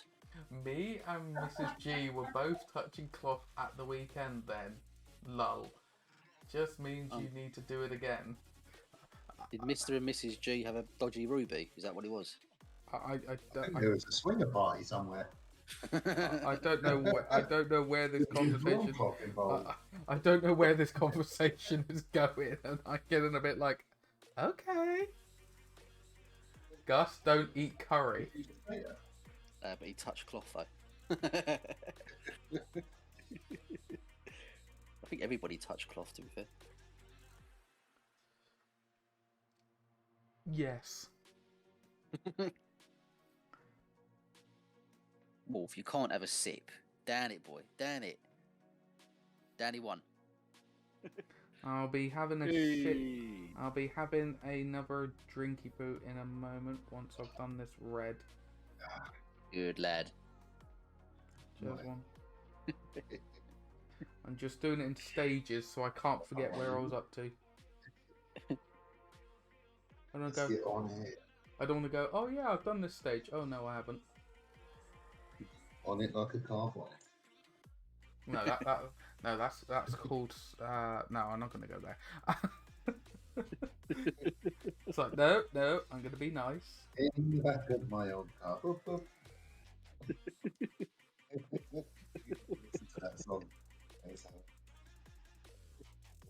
Speaker 2: Me and Mrs. G were both touching cloth at the weekend then. Lull. Just means you need to do it again.
Speaker 3: Did Mr. and Mrs. G have a dodgy ruby? Is that what it was?
Speaker 2: I
Speaker 5: There was a swinger party somewhere.
Speaker 2: don't know I don't know where this conversation.
Speaker 5: Clock involved.
Speaker 2: I don't know where this conversation is going, and I'm getting a bit like, okay. Gus, don't eat curry.
Speaker 3: But he touched cloth though. I think everybody touched cloth, to be fair.
Speaker 2: Yes.
Speaker 3: Wolf, you can't have a sip. Down it, boy. Down it. Danny won.
Speaker 2: I'll be having a sip. I'll be having another drinky poo in a moment once I've done this red.
Speaker 3: Good lad.
Speaker 2: Just one. I'm just doing it in stages so I can't forget where I was up to. I don't go.
Speaker 5: Get on it.
Speaker 2: I don't want to go. Oh yeah, I've done this stage. Oh no, I haven't.
Speaker 5: On it like a carboy.
Speaker 2: No, no, that's called. No, I'm not going to go there. It's like no, I'm going to be nice.
Speaker 5: In the back of my own car. Boop, boop. Listen to that song. It's like,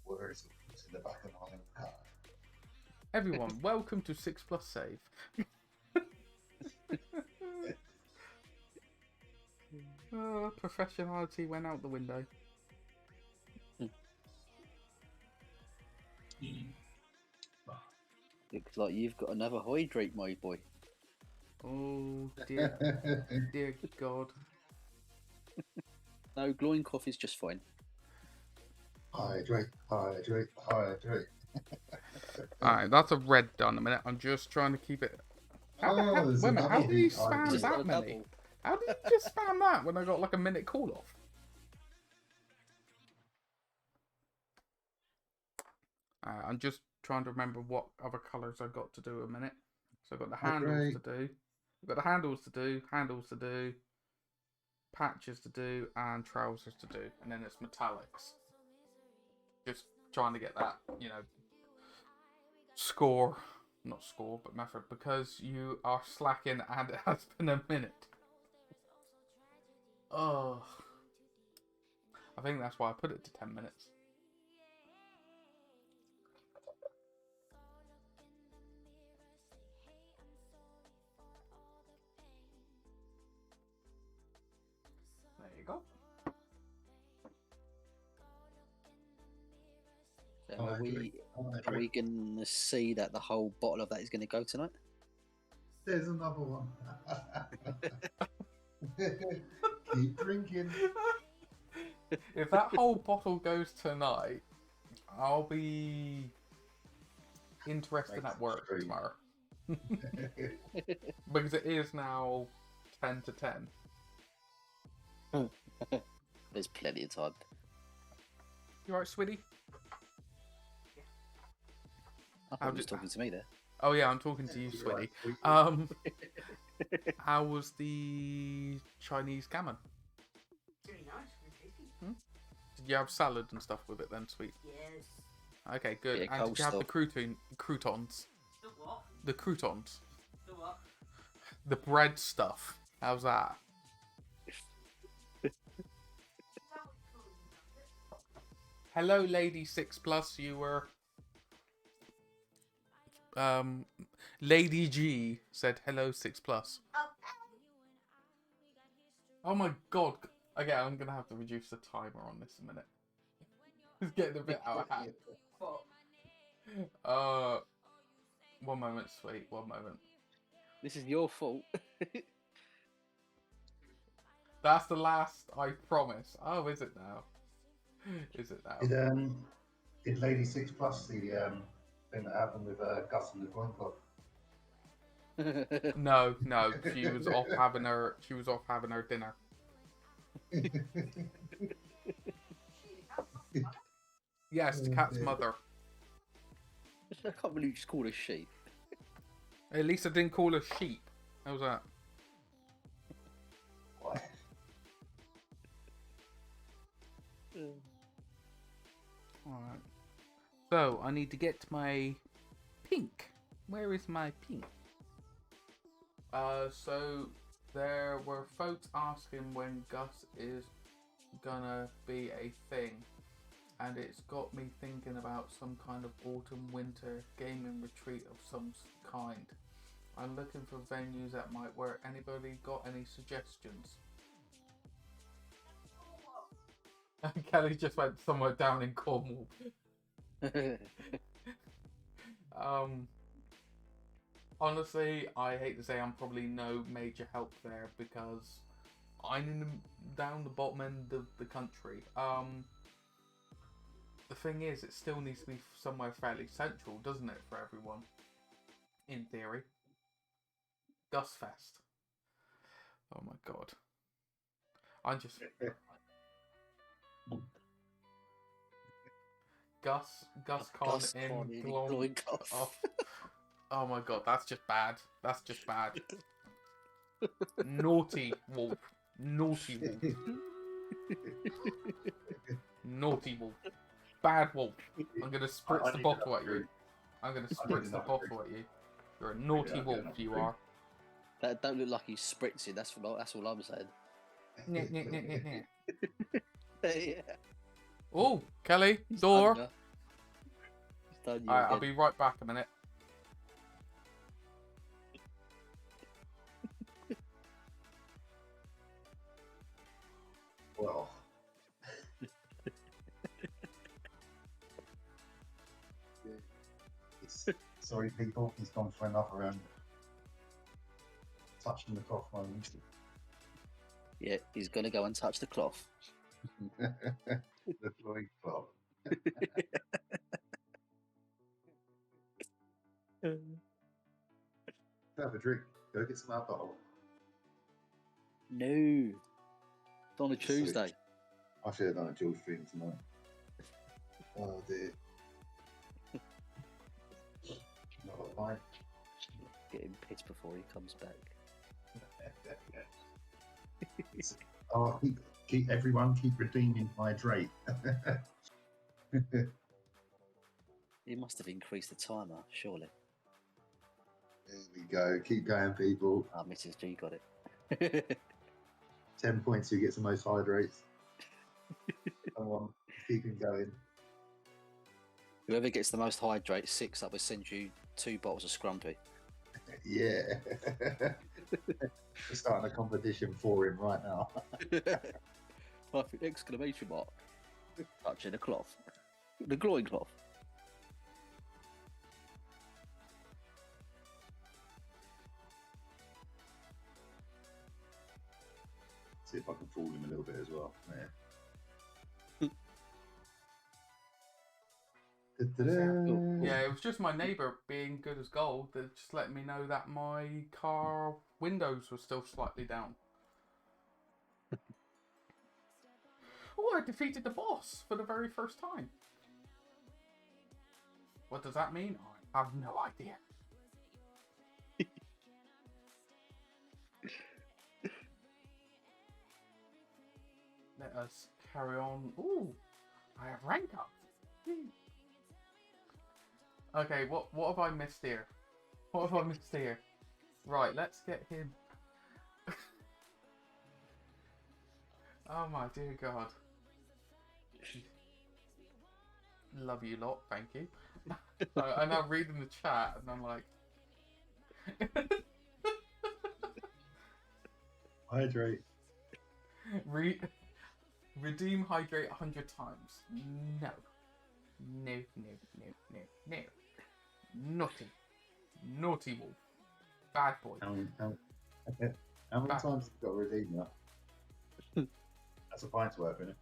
Speaker 5: words in the back of my own car.
Speaker 2: Everyone, welcome to 6 Plus Save. Professionality went out the window.
Speaker 3: Looks like you've got another hydrate, my boy.
Speaker 2: Oh dear, dear God.
Speaker 3: No, glowing cough is just fine.
Speaker 5: Hydrate.
Speaker 2: Alright, that's a red done a minute. I'm just trying to keep it. Wait a minute, how did you spam
Speaker 3: Just got
Speaker 2: that
Speaker 3: a
Speaker 2: many?
Speaker 3: double.
Speaker 2: How did you just spam that when I got like a minute call off? I'm just trying to remember what other colours I got to do a minute. So I've got the handles to do. I've got the handles to do, patches to do, and trousers to do. And then it's metallics. Just trying to get that, not score, but method, because you are slacking and it has been a minute. Oh, I think that's why I put it to 10 minutes. There you go.
Speaker 3: So are we going to see that the whole bottle of that is going to go tonight?
Speaker 5: There's another one. Keep drinking.
Speaker 2: If that whole bottle goes tonight, I'll be interested at work tomorrow. Because it is now 10 to 10.
Speaker 3: There's plenty of time.
Speaker 2: You alright, Swiddy?
Speaker 3: I thought you was talking to me there.
Speaker 2: Oh yeah, I'm talking to you, Swiddy. How was the Chinese gammon?
Speaker 4: Very nice, very tasty.
Speaker 2: Did you have salad and stuff with it then, sweet?
Speaker 4: Yes.
Speaker 2: Okay, good.
Speaker 3: Yeah,
Speaker 2: And did you have the
Speaker 3: coleslaw.
Speaker 2: croutons?
Speaker 4: The what?
Speaker 2: The croutons.
Speaker 4: The what?
Speaker 2: The bread stuff. How's that? Hello, Lady 6 Plus. You were. Lady G said hello 6 Plus. Oh my god. Okay, I'm gonna have to reduce the timer on this a minute. It's getting a bit out of hand.
Speaker 4: Fuck.
Speaker 2: 1 moment, sweet. 1 moment.
Speaker 3: This is your fault.
Speaker 2: That's the last, I promise. Oh, is it now? Is it now?
Speaker 5: Did Lady 6 Plus the thing that happened with Gus and the Coin Club?
Speaker 2: No, no, she was off having her dinner. Yes, the cat's mother.
Speaker 3: I can't believe you just called a sheep.
Speaker 2: At least I didn't call her sheep. How's that?
Speaker 5: Why?
Speaker 2: Alright. So, I need to get my pink. Where is my pink? So there were folks asking when Gus is gonna be a thing. And it's got me thinking about some kind of autumn-winter gaming retreat of some kind. I'm looking for venues that might work. Anybody got any suggestions? Kelly just went somewhere down in Cornwall. Honestly, I hate to say I'm probably no major help there because I'm down the bottom end of the country. The thing is, it still needs to be somewhere fairly central, doesn't it, for everyone? In theory. Gusfest. Oh my god. I'm just... Gus Con in glowing off. Oh my god, that's just bad. That's just bad. Naughty wolf. Naughty wolf. Naughty wolf. Bad wolf. I'm gonna spritz the bottle at you. I'm gonna spritz the bottle at you. You're a naughty wolf, you are.
Speaker 3: That don't look like he's spritzing. That's all I'm saying. Yeah.
Speaker 2: Oh, Kelly, door.
Speaker 3: He's done you
Speaker 2: Alright, I'll
Speaker 3: again.
Speaker 2: be right back a minute.
Speaker 5: Well. Sorry, people. He's gone for another round. Touching the cloth moment.
Speaker 3: Yeah, he's gonna go and touch the cloth.
Speaker 5: The flowing cloth. Have a drink. Go get some alcohol.
Speaker 3: No. It's on a Tuesday.
Speaker 5: I should have done a dual stream tonight. Oh dear. Not a pint.
Speaker 3: Get him pissed before he comes back.
Speaker 5: Oh, keep redeeming hydrate.
Speaker 3: He must have increased the timer, surely.
Speaker 5: There we go. Keep going, people.
Speaker 3: Ah, Mrs. G got it.
Speaker 5: 10 points. Who gets the most hydrates? Come on, keep him going.
Speaker 3: Whoever gets the most hydrate, 6 up, will send you 2 bottles of Scrumpy.
Speaker 5: Yeah. We're starting a competition for him right now.
Speaker 3: Perfect exclamation mark. Touching the cloth. The glowing cloth.
Speaker 5: See if I can fool him a little bit as well. Yeah.
Speaker 2: Yeah, it was just my neighbour being good as gold that just let me know that my car windows were still slightly down. Oh, I defeated the boss for the very first time. What does that mean? I have no idea. Let us carry on. Ooh, I have rank up. Okay, what have I missed here? What have I missed here? Right, let's get him. Oh my dear God. Love you lot, thank you. I'm now reading the chat and I'm like...
Speaker 5: Hydrate.
Speaker 2: Redeem hydrate 100 times. No. No, no, no, no, no. Naughty. Naughty wolf. Bad boy.
Speaker 5: How many times have you got to redeem that? That's a pint's worth, isn't it?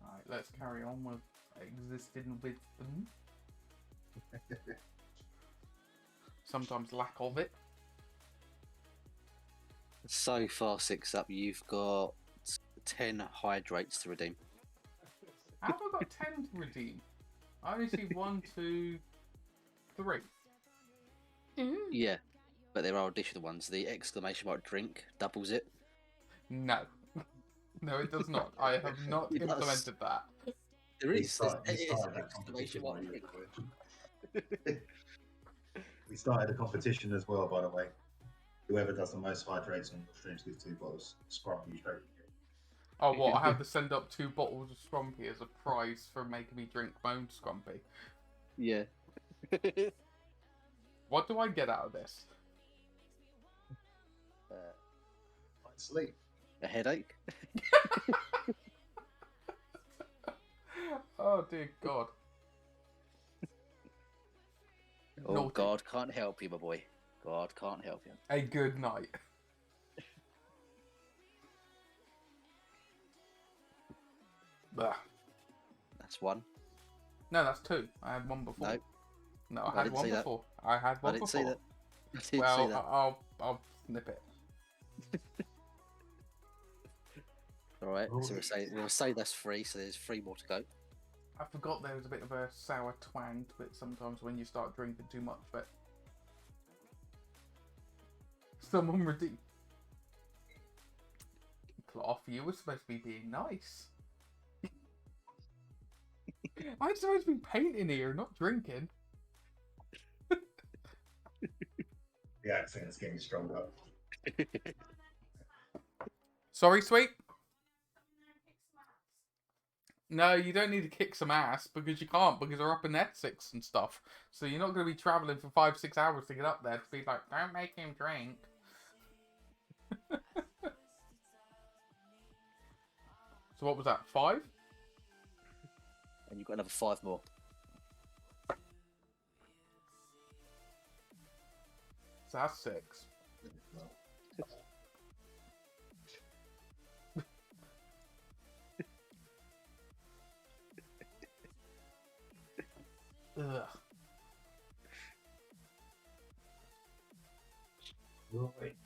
Speaker 2: Alright, let's carry on with existing with them. Sometimes lack of it.
Speaker 3: So far, 6 up. You've got 10 hydrates to redeem.
Speaker 2: How have I got 10 to redeem? I only see 1, 2, 3.
Speaker 3: Yeah, but there are additional ones. The exclamation mark drink doubles it.
Speaker 2: No. No, it does not. I have not
Speaker 3: It does.
Speaker 2: implemented that.
Speaker 3: There
Speaker 5: We
Speaker 3: is.
Speaker 5: started
Speaker 3: There's
Speaker 5: that
Speaker 3: exclamation
Speaker 5: competition.
Speaker 3: mark
Speaker 5: by the
Speaker 3: drink.
Speaker 5: way. We started a competition as well, by the way. Whoever does the most hydrates on the streams gets 2 bottles. Scrumpy straight.
Speaker 2: Oh, what? I have to send up 2 bottles of Scrumpy as a prize for making me drink my own Scrumpy.
Speaker 3: Yeah.
Speaker 2: What do I get out of this?
Speaker 5: Sleep.
Speaker 3: A headache.
Speaker 2: Oh, dear God.
Speaker 3: Oh,
Speaker 2: Naughty.
Speaker 3: God can't help you, my boy. God can't help you.
Speaker 2: A good night. Bah.
Speaker 3: That's 1.
Speaker 2: No, that's 2. I had 1 before.
Speaker 3: No,
Speaker 2: No, I
Speaker 3: I
Speaker 2: had
Speaker 3: didn't
Speaker 2: 1
Speaker 3: see that.
Speaker 2: before. I had 1
Speaker 3: I didn't
Speaker 2: before.
Speaker 3: see that. I didn't see
Speaker 2: Well,
Speaker 3: that.
Speaker 2: I'll snip it.
Speaker 3: All right. So we'll say that's 3. So there's 3 more to go.
Speaker 2: I forgot there was a bit of a sour twang to it sometimes when you start drinking too much, but... Someone redeemed. Cloth, you were supposed to be being nice. I'm supposed to be painting here, not drinking.
Speaker 5: The accent's getting stronger.
Speaker 2: Sorry, sweet? No, you don't need to kick some ass because you can't, because they're up in Essex and stuff. So you're not going to be travelling for 5-6 hours to get up there to be like, don't make him drink. So what was that, 5?
Speaker 3: And you've got another 5 more.
Speaker 2: So that's 6. Ugh.
Speaker 5: Right.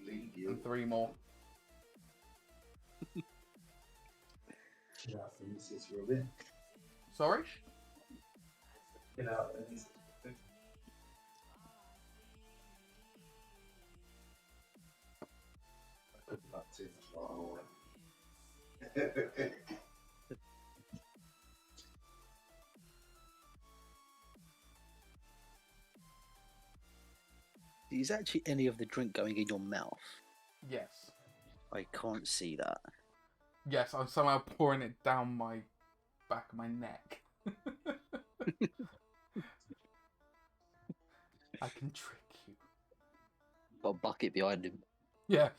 Speaker 5: Leave you.
Speaker 2: And 3 more.
Speaker 5: Get out from this for a bit.
Speaker 2: Sorry?
Speaker 5: Get out of this. I couldn't have too much.
Speaker 3: Is actually any of the drink going in your mouth?
Speaker 2: Yes.
Speaker 3: I can't see that.
Speaker 2: Yes, I'm somehow pouring it down my back of my neck. I can trick you.
Speaker 3: Got a bucket behind him.
Speaker 2: Yeah.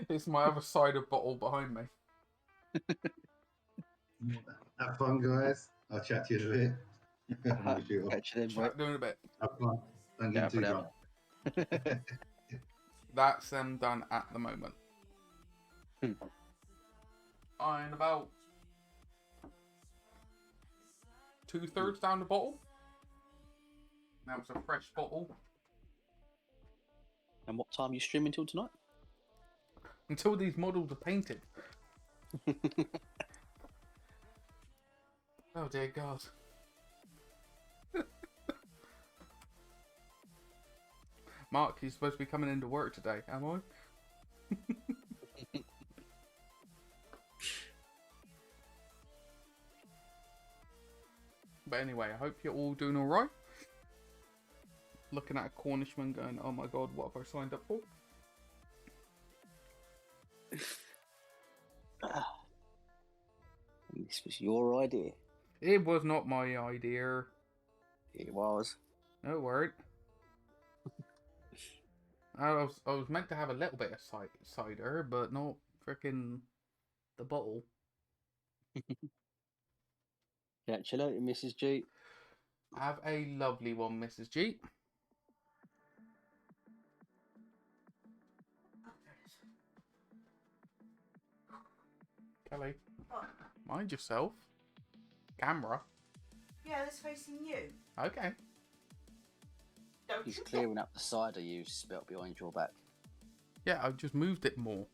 Speaker 2: It's my other cider bottle behind me.
Speaker 5: Have fun, guys. I'll chat to you in a bit.
Speaker 3: Catch them,
Speaker 2: Chat doing a bit.
Speaker 5: Have fun. Don't get too drunk.
Speaker 2: That's them done at the moment. I'm about 2/3 down the bottle. Now it's a fresh bottle.
Speaker 3: And what time are you streaming till tonight?
Speaker 2: Until these models are painted. Oh dear God. Mark, you're supposed to be coming into work today, am I? But anyway, I hope you're all doing alright. Looking at a Cornishman going, oh my God, what have I signed up for?
Speaker 3: This was your idea.
Speaker 2: It was not my idea.
Speaker 3: It was.
Speaker 2: No word. I was meant to have a little bit of cider, but not frickin' the bottle.
Speaker 3: Catch you later, Mrs. G.
Speaker 2: Have a lovely one, Mrs. G. Kelly,
Speaker 4: What?
Speaker 2: mind yourself. Camera.
Speaker 4: Yeah, that's facing you.
Speaker 2: Okay.
Speaker 4: Don't
Speaker 3: He's
Speaker 4: you
Speaker 3: clearing up the cider you spilt behind your back.
Speaker 2: Yeah, I've just moved it more.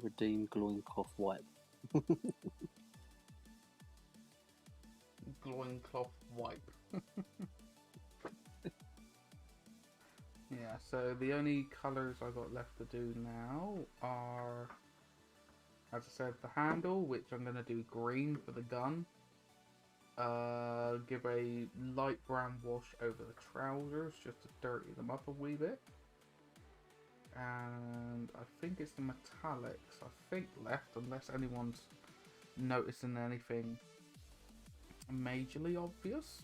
Speaker 3: Redeem loincloth wipe.
Speaker 2: Loincloth wipe. Yeah, so the only colours I got left to do now are, as I said, the handle, which I'm going to do green for the gun. Give a light brown wash over the trousers just to dirty them up a wee bit. And I think it's the metallics, I think, left, unless anyone's noticing anything majorly obvious.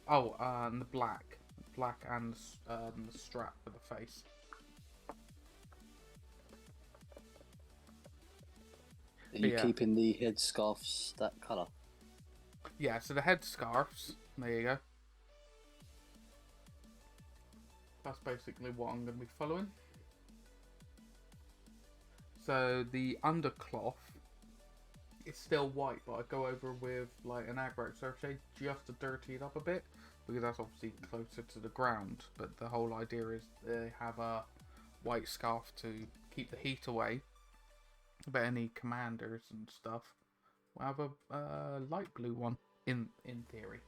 Speaker 2: Oh, and the black and the strap for the face.
Speaker 3: Are you
Speaker 2: Yeah.
Speaker 3: keeping the headscarves that colour?
Speaker 2: Yeah, so the head scarves, there you go. That's basically what I'm going to be following. So the undercloth is still white, but I go over with like an aggro surf shade just to dirty it up a bit, because that's obviously closer to the ground. But the whole idea is they have a white scarf to keep the heat away. But any commanders and stuff will have a light blue one in theory.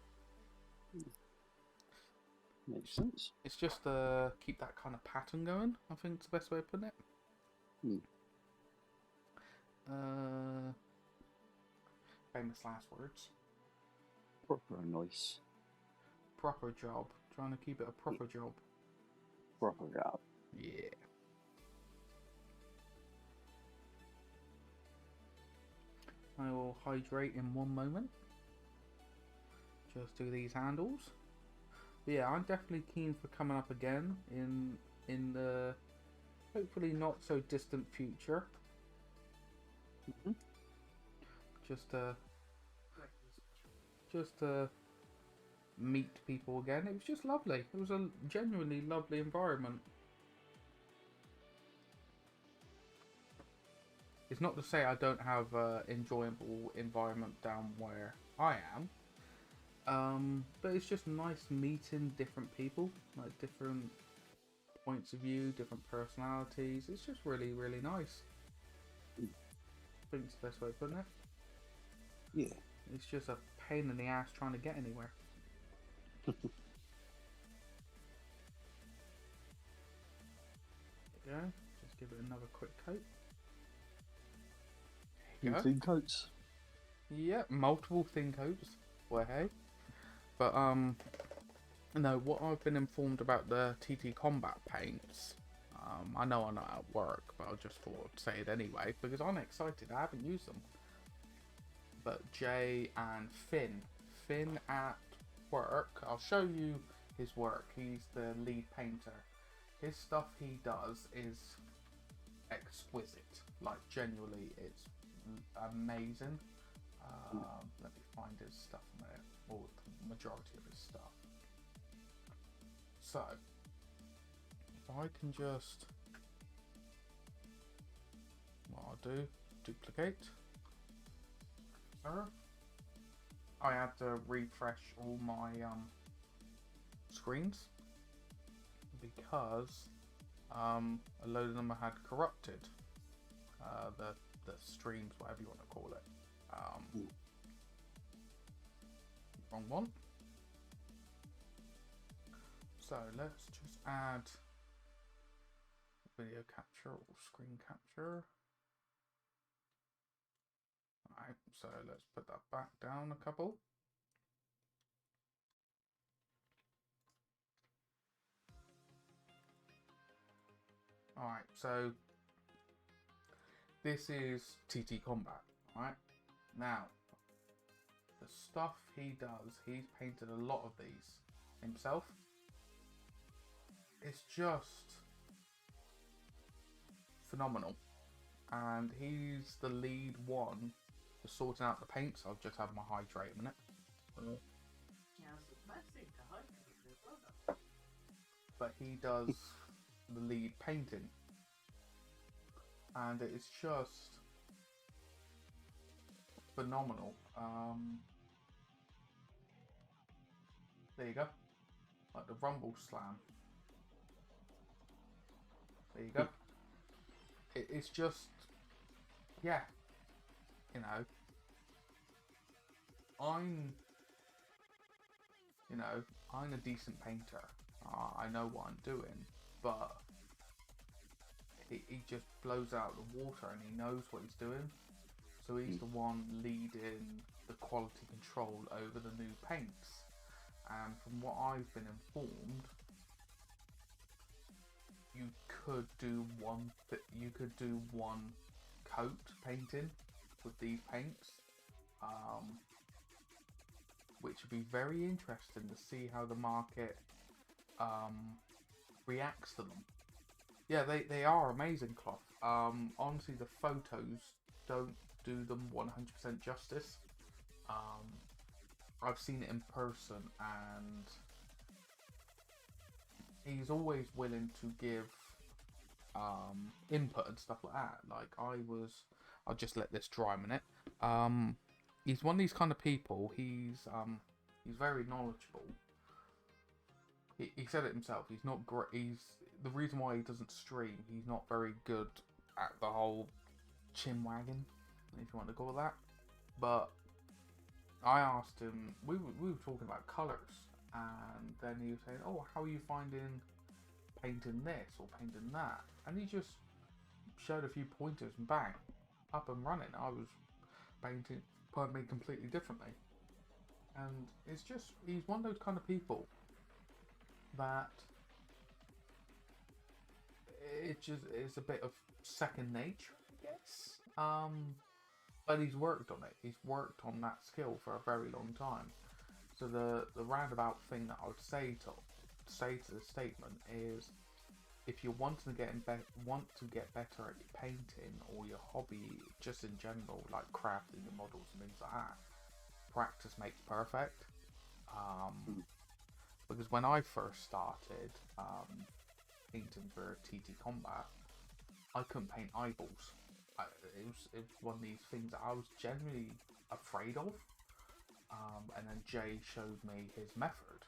Speaker 3: Makes sense.
Speaker 2: It's just to keep that kind of pattern going, I think it's the best way of putting it. Famous last words.
Speaker 3: Proper nice.
Speaker 2: Proper job. Trying to keep it a proper job.
Speaker 3: Proper job.
Speaker 2: Yeah. I will hydrate in one moment. Just do these handles. But yeah, I'm definitely keen for coming up again in the hopefully not so distant future. Just to meet people again. It was just lovely. It was a genuinely lovely environment. It's not to say I don't have an enjoyable environment down where I am. But it's just nice meeting different people, like different points of view, different personalities. It's just really, really nice. I think it's the best way of putting it.
Speaker 3: Yeah.
Speaker 2: It's just a pain in the ass trying to get anywhere. There you go. Just give it another quick coat.
Speaker 3: Thin coats.
Speaker 2: Yeah, multiple thin coats. Well, hey. But no, what I've been informed about the TT Combat paints, I know I'm not at work, but I just thought I'd say it anyway because I'm excited. I haven't used them. But Jay and Finn at work, I'll show you his work. He's the lead painter. His stuff he does is exquisite. Like, genuinely, it's amazing. Let me find his stuff a minute, or the majority of his stuff. So, if I can just, what I'll do, duplicate. I had to refresh all my screens because a load of them had corrupted. The streams, whatever you want to call it. Wrong one. So let's just add video capture or screen capture. Alright, so let's put that back down a couple. Alright, so this is TT Combat, right? Now, the stuff he does, he's painted a lot of these himself. It's just phenomenal. And he's the lead one for sorting out the paints. I'll just have my hydrate a minute. But he does the lead painting. and it's just phenomenal. There you go, like the Rumble Slam. There you go. It's just, yeah, you know, I'm a decent painter. I know what I'm doing, but he just blows out the water and he knows what he's doing. So he's the one leading the quality control over the new paints. And from what I've been informed, you could do one coat painting with these paints, which would be very interesting to see how the market reacts to them. Yeah, they are amazing cloth. Honestly, the photos don't do them 100% justice. I've seen it in person, and he's always willing to give input and stuff like that. Like I'll just let this dry a minute. He's one of these kind of people. He's very knowledgeable. He said it himself. He's not great. The reason why he doesn't stream. He's not very good at the whole chin wagging, if you want to call it that. But I asked him. We were talking about colours, and then he was saying, "Oh, how are you finding painting this or painting that?" And he just showed a few pointers and bang, up and running. I was painting, pardon me, completely differently. And it's just, he's one of those kind of people that it's a bit of second nature, I guess. But he's worked on it. He's worked on that skill for a very long time. So the roundabout thing that I would say to the statement is, if you're wanting to get better at your painting or your hobby, just in general, like crafting your models and things like that, practice makes perfect. Because when I first started painting for TT Combat, I couldn't paint eyeballs. It was one of these things that I was genuinely afraid of. And then Jay showed me his method,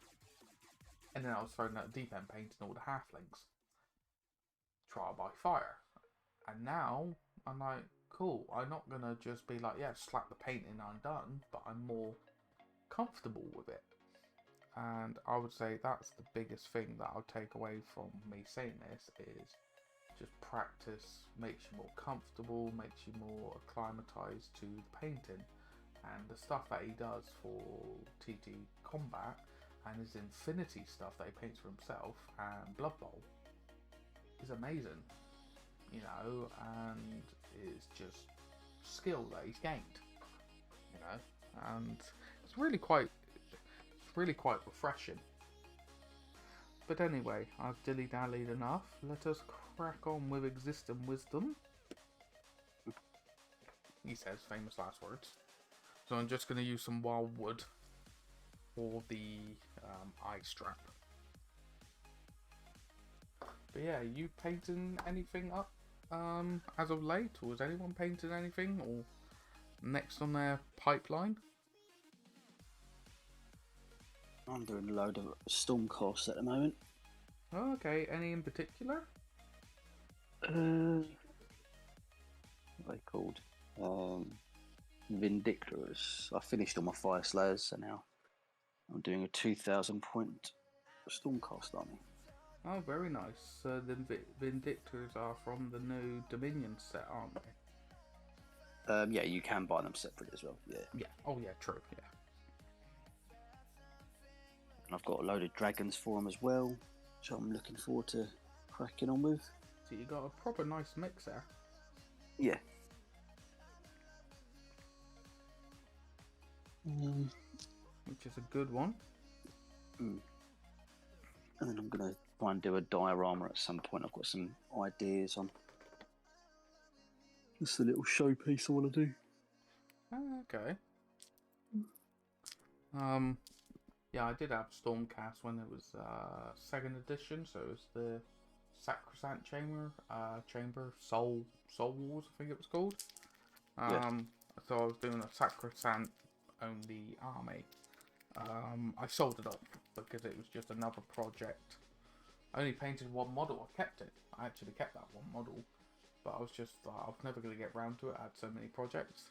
Speaker 2: and then I was thrown at the deep end painting all the halflings. Trial by fire. And now I'm like, cool, I'm not gonna just be like, yeah, slap the paint in, I'm done, but I'm more comfortable with it. And I would say that's the biggest thing that I'll take away from me saying this, is just practice makes you more comfortable, makes you more acclimatized to the painting. And the stuff that he does for TT Combat and his Infinity stuff that he paints for himself and Blood Bowl is amazing, you know, and it's just skill that he's gained, you know, and it's really quite refreshing. But anyway, I've dilly-dallied enough. Let us crack on with existing wisdom. He says famous last words. So I'm just going to use some wild wood for the eye strap. But yeah, you painting anything up as of late, or has anyone painted anything or next on their pipeline?
Speaker 3: I'm doing a load of Stormcast at the moment.
Speaker 2: Oh, okay, any in particular?
Speaker 3: What are they called? Vindictors. I finished all my Fire Slayers, so now I'm doing a 2,000 point Stormcast army.
Speaker 2: Oh, very nice. The Vindictors are from the new Dominion set, aren't they?
Speaker 3: Yeah, you can buy them separate as well. Yeah.
Speaker 2: Yeah. Oh, yeah, true. Yeah.
Speaker 3: And I've got a load of dragons for them as well, which I'm looking forward to cracking on with.
Speaker 2: So you got a proper nice mix there.
Speaker 3: Yeah.
Speaker 2: Which is a good one.
Speaker 3: And then I'm going to try and do a diorama at some point. I've got some ideas on. Just a little showpiece I want to do.
Speaker 2: Oh, okay. Yeah, I did have Stormcast when it was 2nd edition, so it was the Sacrosanct Chamber, Soul Wars, I think it was called.
Speaker 3: Yeah.
Speaker 2: So I was doing a Sacrosanct only army. I sold it off because it was just another project. I only painted one model. I kept it. I actually kept that one model, but I was just I was never going to get round to it. I had so many projects.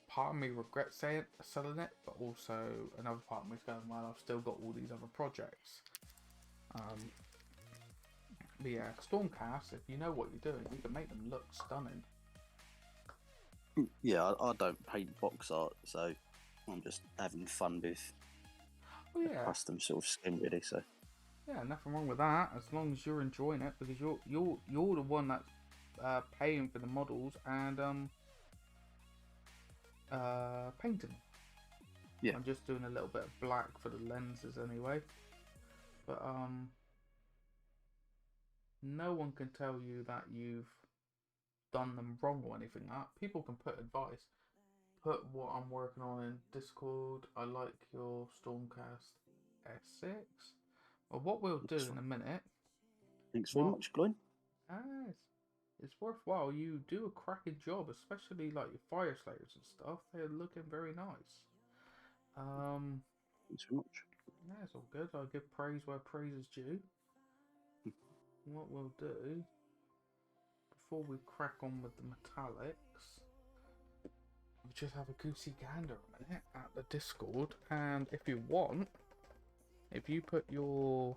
Speaker 2: Part of me regrets selling it, but also another part of me is going, well, I've still got all these other projects. But yeah, Stormcast, if you know what you're doing, you can make them look stunning.
Speaker 3: Yeah, I don't paint box art, so I'm just having fun with
Speaker 2: Oh yeah,
Speaker 3: custom sort of skin, really. So
Speaker 2: yeah, nothing wrong with that as long as you're enjoying it, because you're the one that's paying for the models and painting them.
Speaker 3: yeah,
Speaker 2: I'm just doing a little bit of black for the lenses anyway, but no one can tell you that you've done them wrong or anything like that. People can put advice. Put what I'm working on in Discord. I like your Stormcast S6. Well, what we'll do in a minute.
Speaker 3: thanks very much, Gloin.
Speaker 2: It's worthwhile. You do a cracking job, especially like your Fire Slayers and stuff. They're looking very nice.
Speaker 3: Thanks very much.
Speaker 2: Yeah, it's all good. I'll give praise where praise is due. What we'll do before we crack on with the metallics, we'll just have a goosey gander a minute at the Discord, and if you want, if you put your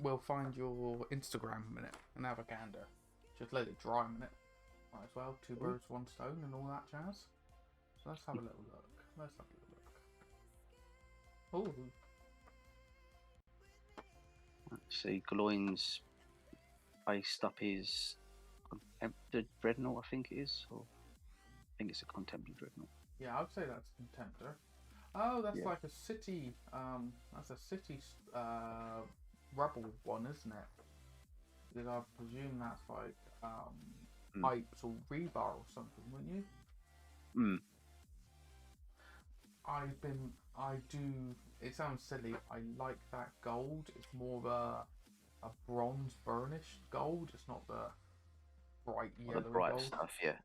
Speaker 2: we'll find your Instagram a minute and have a gander. Just let it dry a minute. Might as well. Two birds, one stone, and all that jazz. So let's have a little look. Let's have a little look. Oh.
Speaker 3: Let's see, Gloin's based up his Contemptor Dreadnought, I think it is, or I think it's a Contemptor Dreadnought.
Speaker 2: Yeah, I'd say that's Contemptor. Oh, that's
Speaker 3: Yeah.
Speaker 2: like a city. That's a city rebel one, isn't it? Because I presume that's like pipes or rebar or something, wouldn't you? I do. It sounds silly. I like that gold. It's more of a bronze burnished gold. It's not the bright yellow
Speaker 3: The bright
Speaker 2: gold.
Speaker 3: stuff, yeah.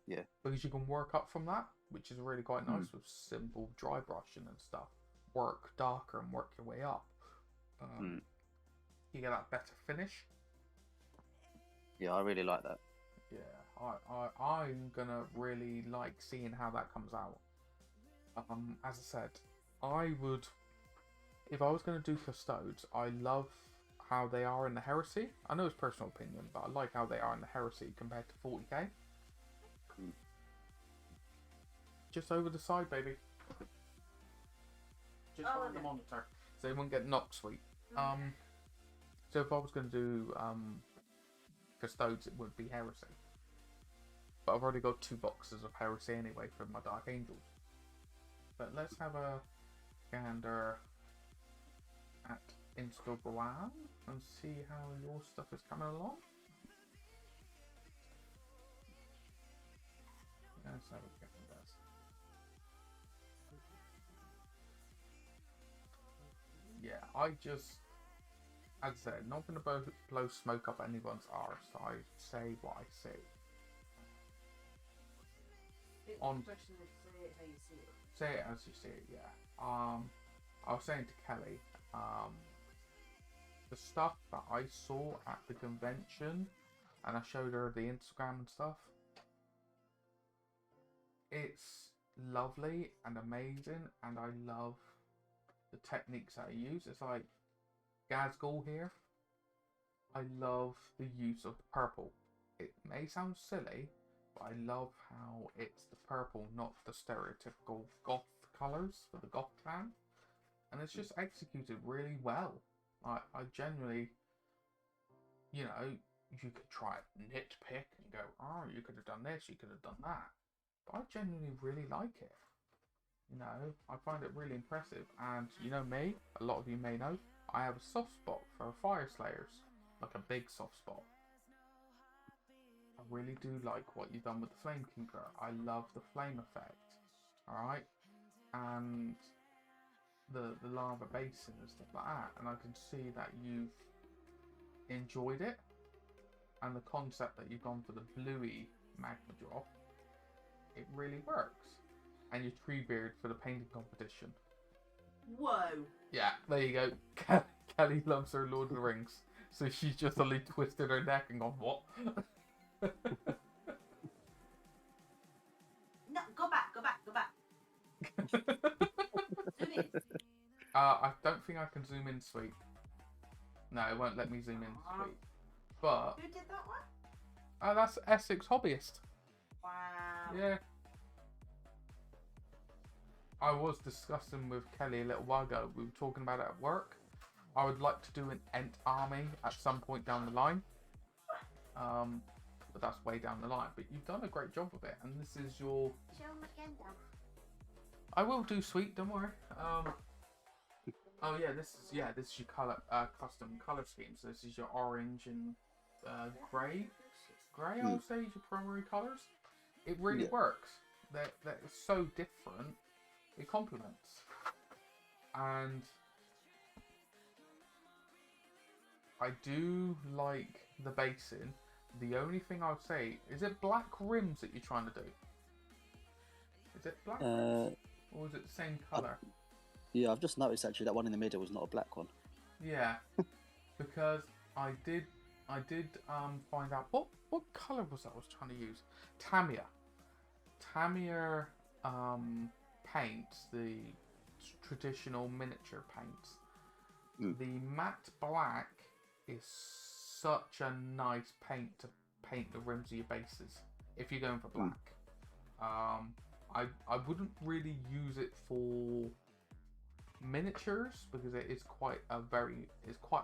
Speaker 3: Yeah.
Speaker 2: Because you can work up from that, which is really quite nice with simple dry brushing and stuff. Work darker and work your way up. You get that better finish.
Speaker 3: Yeah, I really like that.
Speaker 2: Yeah, I'm gonna really like seeing how that comes out. As I said, I would, if I was gonna do Custodes, I love how they are in the Heresy. I know it's personal opinion, but I like how they are in the Heresy compared to 40k. Just over the side, baby. Just behind the monitor, so they won't get knocked, sweet. So if I was going to do Custodes, it would be Heresy. But I've already got 2 boxes of Heresy anyway for my Dark Angels. But let's have a gander at Instagram and see how your stuff is coming along. Let's have a gander. Yeah, I just, as I said, not going to blow smoke up anyone's arse. I say what I say. On
Speaker 4: say it how you see it.
Speaker 2: say it as you see it, yeah. I was saying to Kelly, the stuff that I saw at the convention, and I showed her the Instagram and stuff. It's lovely and amazing, and I love the techniques that I use. It's like Gazgul here. I love the use of the purple. It may sound silly, but I love how it's the purple, not the stereotypical goth colours for the goth clan. And it's just executed really well. I genuinely, you know, you could try and nitpick and go, oh, you could have done this, you could have done that. But I genuinely really like it. You know, I find it really impressive. And you know me, a lot of you may know, I have a soft spot for Fire Slayers. Like a big soft spot. I really do like what you've done with the Flame Keeper. I love the flame effect. Alright? And the lava basin and stuff like that, and I can see that you've enjoyed it, and the concept that you've gone for the bluey magma drop, it really works. And your Treebeard for the painting competition.
Speaker 4: Whoa.
Speaker 2: Yeah, there you go. Kelly loves her Lord of the Rings, so she's just only twisted her neck and gone, what?
Speaker 4: No, go back. Zoom in.
Speaker 2: I don't think I can zoom in, sweet. No, it won't let me zoom in, sweet. But
Speaker 4: Who did that one?
Speaker 2: that's Essex Hobbyist.
Speaker 4: Wow.
Speaker 2: Yeah. I was discussing with Kelly a little while ago. We were talking about it at work. I would like to do an Ent army at some point down the line. But that's way down the line. But you've done a great job of it, and this is your.
Speaker 4: Show them again, Dan.
Speaker 2: I will do sweet. Don't worry. Oh yeah, this is your color custom color scheme. So this is your orange and grey. Grey, I would say, is your primary colors. It really works. They're so different. It complements, and I do like the basin. The only thing I would say is it black rims that you're trying to do. Is it black rims, or is it the same color?
Speaker 3: Yeah, I've just noticed actually that one in the middle was not a black one.
Speaker 2: Yeah, because I did find out what color was that I was trying to use. Tamiya paints, the traditional miniature paints. The matte black is such a nice paint to paint the rims of your bases if you're going for black. I wouldn't really use it for miniatures because it is quite a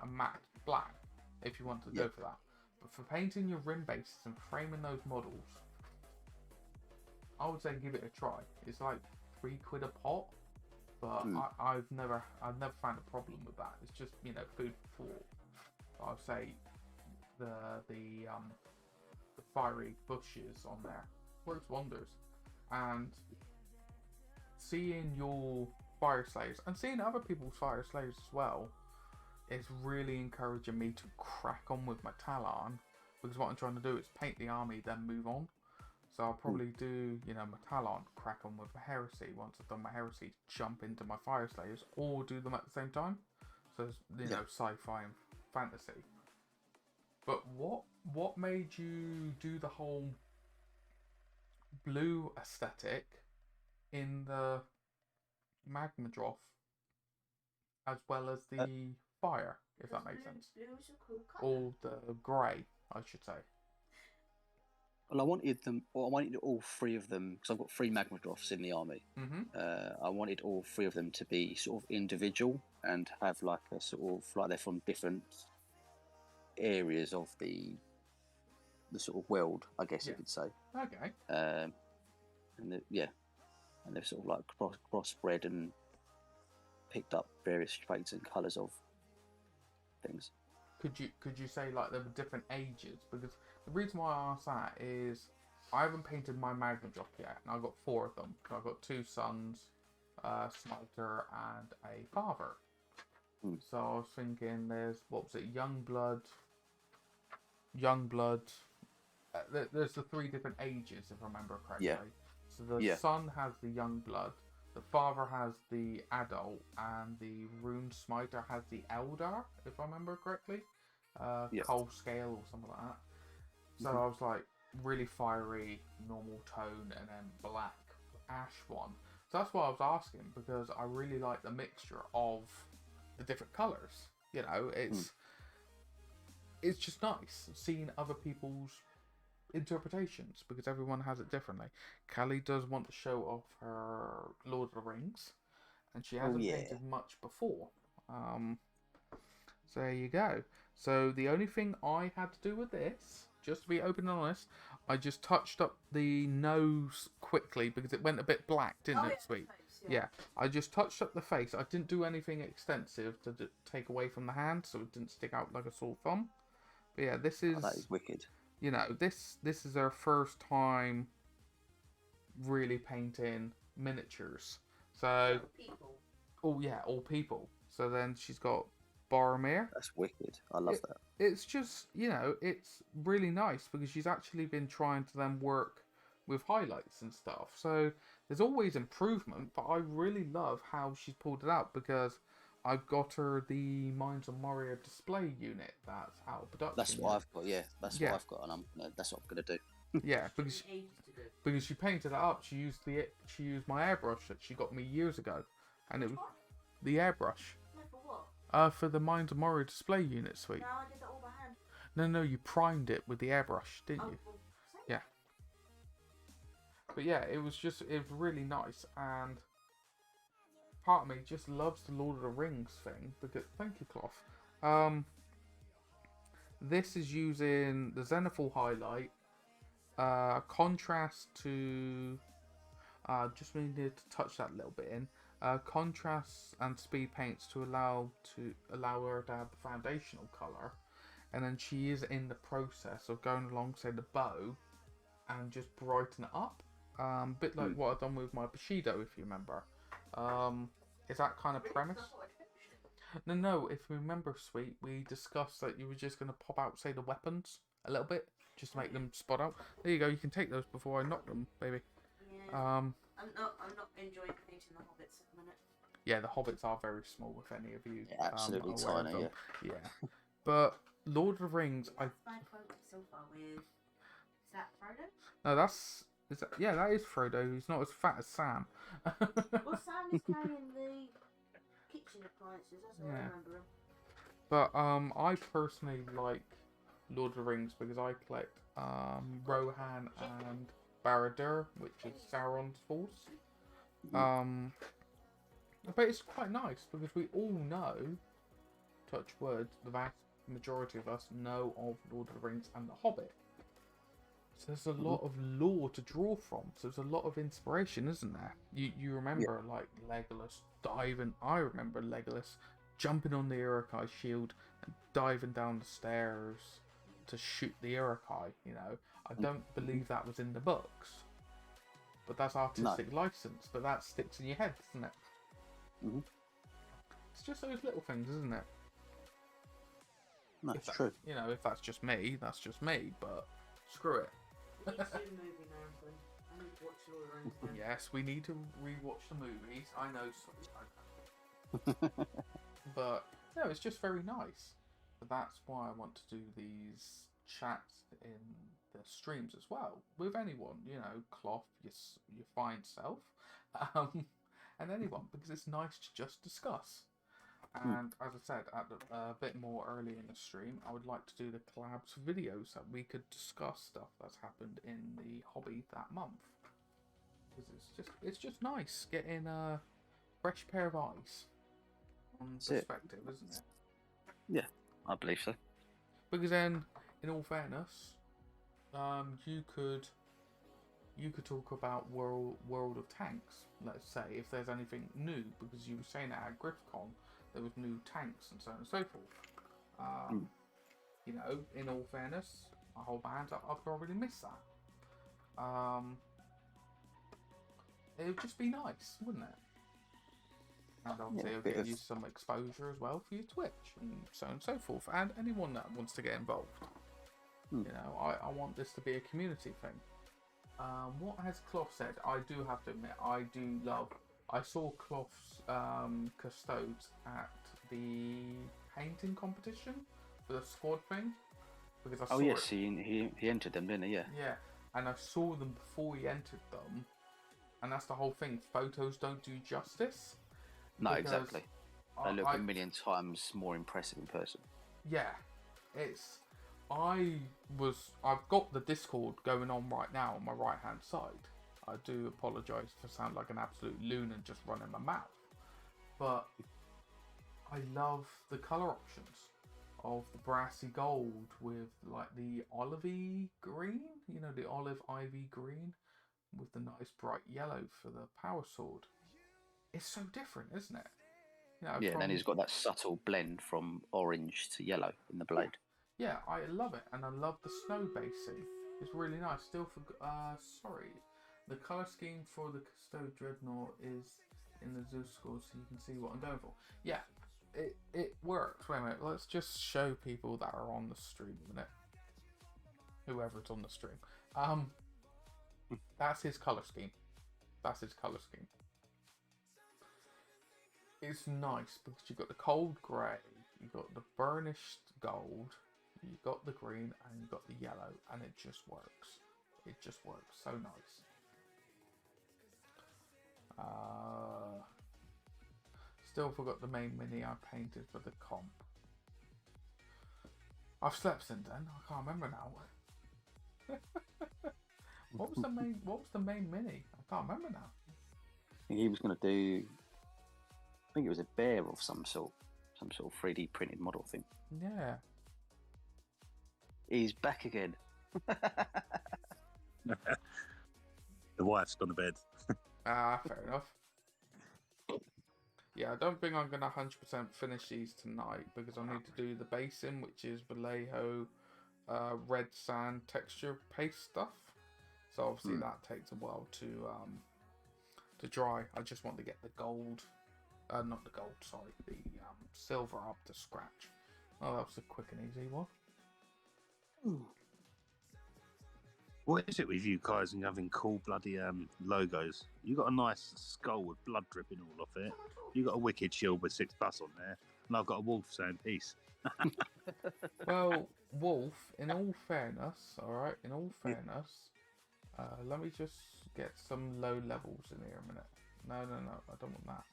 Speaker 2: matte black if you want to go for that. But for painting your rim bases and framing those models, I would say give it a try. It's like £3 a pot, but I've never found a problem with that. It's just food for thought. I'll say the fiery bushes on there works wonders, and seeing your fire slayers and seeing other people's fire slayers as well is really encouraging me to crack on with my Tallarn, because what I'm trying to do is paint the army then move on. So I'll probably do, my Tallarn, crack on with my Heresy. Once I've done my Heresy, jump into my Fire Slayers, or do them at the same time. So, sci-fi and fantasy. But what made you do the whole blue aesthetic in the Magma Droff, as well as the fire, if that makes sense?
Speaker 4: Blue's a cool colour.
Speaker 2: Or the grey, I should say.
Speaker 3: Well, I wanted all three of them, because I've got 3 Magma Droffs in the army. I wanted all 3 of them to be sort of individual and have like a sort of like they're from different areas of the sort of world, I guess you could say.
Speaker 2: Okay.
Speaker 3: And they're sort of like crossbred and picked up various traits and colours of things.
Speaker 2: Could you say like there were different ages? Because the reason why I asked that is I haven't painted my Magma Drop yet, and I've got 4 of them. I've got 2 sons, a Smiter, and a father. So I was thinking, there's Youngblood. There's the 3 different ages, if I remember correctly.
Speaker 3: Yeah.
Speaker 2: So the son has the Youngblood, the father has the adult, and the Rune Smiter has the elder, if I remember correctly. Coal scale or something like that. So I was like, really fiery, normal tone, and then black ash one. So that's why I was asking, because I really like the mixture of the different colours. It's just nice seeing other people's interpretations, because everyone has it differently. Callie does want to show off her Lord of the Rings, and she hasn't painted much before. So there you go. So the only thing I had to do with this, just to be open and honest, I just touched up the nose quickly because it went a bit black, didn't it, sweet? Yeah, I just touched up the face. I didn't do anything extensive to take away from the hand, so it didn't stick out like a sore thumb. But yeah, this is...
Speaker 3: that is wicked.
Speaker 2: This is our first time really painting miniatures. So... Oh yeah, all people. So then she's got Boromir.
Speaker 3: That's wicked. I love that.
Speaker 2: It's just, it's really nice because she's actually been trying to then work with highlights and stuff. So there's always improvement, but I really love how she's pulled it out because I've got her the Minds of Moria display unit that's out of production.
Speaker 3: That's what I've got. Yeah, that's what I've got, and that's what I'm gonna do.
Speaker 2: Yeah, because she painted it up. She used my airbrush that she got me years ago, and it was the airbrush.
Speaker 4: No, for what?
Speaker 2: For the Minds of Moria display unit suite.
Speaker 4: No, I did that all by hand.
Speaker 2: No, you primed it with the airbrush, didn't you?
Speaker 4: Well,
Speaker 2: Yeah. But yeah, it was really nice, and part of me just loves the Lord of the Rings thing because thank you, Cloth. This is using the Zenithal highlight, contrast to just needed to touch that a little bit in. Contrasts and speed paints to allow her to have the foundational color, and then she is in the process of going alongside the bow and just brighten it up, bit like what I've done with my Bushido, if you remember. Is that kind of premise? No. If you remember, Sweet, we discussed that you were just going to pop out, say, the weapons a little bit, just to make them spot out. There you go. You can take those before I knock them, baby.
Speaker 4: Yeah. I'm not enjoying painting the hobbits at the minute.
Speaker 2: Yeah, the hobbits are very small. If any of you,
Speaker 3: absolutely
Speaker 2: aware
Speaker 3: tiny.
Speaker 2: of them. Yeah. But Lord of the Rings,
Speaker 4: Find photos so far with. Is that Frodo?
Speaker 2: No, that is Frodo. He's not as fat as Sam.
Speaker 4: Well, Sam is carrying the kitchen appliances. That's what I remember him.
Speaker 2: But I personally like Lord of the Rings because I collect Rohan and Barad-dûr, which is Sauron's force. But it's quite nice because we all know, touch wood, the vast majority of us know of Lord of the Rings and The Hobbit. So there's a lot of lore to draw from. So there's a lot of inspiration, isn't there? You remember like Legolas diving. I remember Legolas jumping on the Uruk-hai shield and diving down the stairs to shoot the Uruk-hai. I don't believe that was in the books, but that's artistic license. But that sticks in your head, doesn't it?
Speaker 3: Mm-hmm.
Speaker 2: It's just those little things, isn't it?
Speaker 3: That's true.
Speaker 2: If that's just me, that's just me. But screw it.
Speaker 4: We need to do a movie now, Anthony. I need to watch Lord of the Rings now.
Speaker 2: Yes, we need to rewatch the movies. I know, but no, it's just very nice. But that's why I want to do these chats in the streams as well with anyone. Cloth, your fine self, and anyone, because it's nice to just discuss. And as I said, a bit more early in the stream, I would like to do the collabs videos that we could discuss stuff that's happened in the hobby that month. Because it's just nice getting a fresh pair of eyes on perspective, isn't it?
Speaker 3: Yeah, I believe so.
Speaker 2: Because then, in all fairness, you could talk about World of Tanks. Let's say if there's anything new, because you were saying that at GriffCon there was new tanks and so on and so forth. In all fairness, I hold my hands up. I've already missed that. It would just be nice, wouldn't it? And obviously it'll get you some exposure as well for your Twitch and so on and so forth. And anyone that wants to get involved. I want this to be a community thing. What has Cloth said? I do have to admit, I saw Cloth's custodes at the painting competition for the squad thing. Because I saw
Speaker 3: he entered them, didn't he? Yeah.
Speaker 2: Yeah, and I saw them before he entered them. And that's the whole thing. Photos don't do justice.
Speaker 3: No, exactly. They look a million times more impressive in person.
Speaker 2: Yeah, I've got the Discord going on right now on my right hand side. I do apologise for sound like an absolute loon and just running my mouth. But I love the colour options of the brassy gold with like the olivey green, the olive ivy green with the nice bright yellow for the power sword. It's so different, isn't it?
Speaker 3: And then he's got that subtle blend from orange to yellow in the blade.
Speaker 2: Yeah, I love it, and I love the snow basing. It's really nice. The colour scheme for the Custode Dreadnought is in the Zeus score so you can see what I'm going for. Yeah, it works. Wait a minute, let's just show people that are on the stream a minute. Whoever's on the stream. That's his colour scheme. That's his colour scheme. It's nice because you've got the cold grey, you've got the burnished gold, you've got the green, and you've got the yellow, and it just works. It just works so nice. Still forgot the main mini I painted for the comp. I've slept since then. I can't remember now. What was the main mini? I can't remember now.
Speaker 3: I think he was going to do. I think it was a bear of some sort of 3D printed model thing.
Speaker 2: Yeah.
Speaker 3: He's back again.
Speaker 7: The wife's gone to bed.
Speaker 2: Fair enough. Yeah, I don't think I'm going to 100% finish these tonight because I need to do the basing, which is Vallejo red sand texture paste stuff. So obviously that takes a while to dry. I just want to get the gold, not the gold, sorry, the silver up to scratch. Oh, that was a quick and easy one.
Speaker 7: What is it with you guys and having cool bloody logos? You got a nice skull with blood dripping all off it. You got a wicked shield with 6+ on there, and I've got a wolf saying peace.
Speaker 2: Well, wolf. In all fairness, all right. In all fairness, let me just get some low levels in here a minute. No, I don't want that.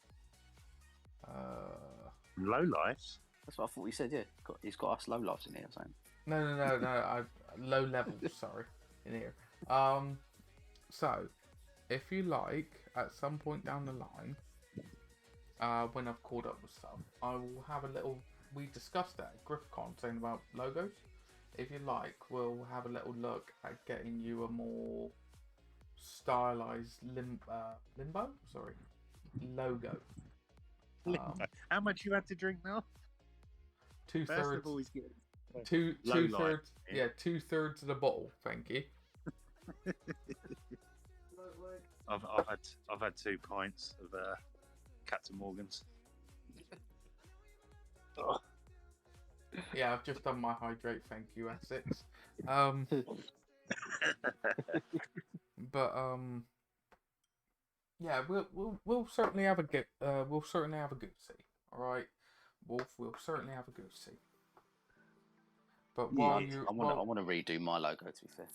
Speaker 7: Low lights.
Speaker 3: That's what I thought he said. Yeah, he's got us low lights in here. Or something.
Speaker 2: No. Low levels. Sorry, in here. So, if you like, at some point down the line, when I've caught up with stuff, I will have a little. We discussed that at GriffCon, saying about logos. If you like, we'll have a little look at getting you a more stylized limbo. Sorry, logo.
Speaker 7: How much you had to drink now?
Speaker 2: 2/3.
Speaker 7: First of all, he's getting
Speaker 2: Two-thirds. Yeah, 2/3 of the bottle. Thank you.
Speaker 7: I've had 2 pints of Captain Morgan's. Oh.
Speaker 2: Yeah, I've just done my hydrate. Thank you, Essex. But yeah, we'll certainly have a go. We'll certainly have a goosey. All right, Wolf. We'll certainly have a goosey. But while
Speaker 3: I want to redo my logo. To be fair.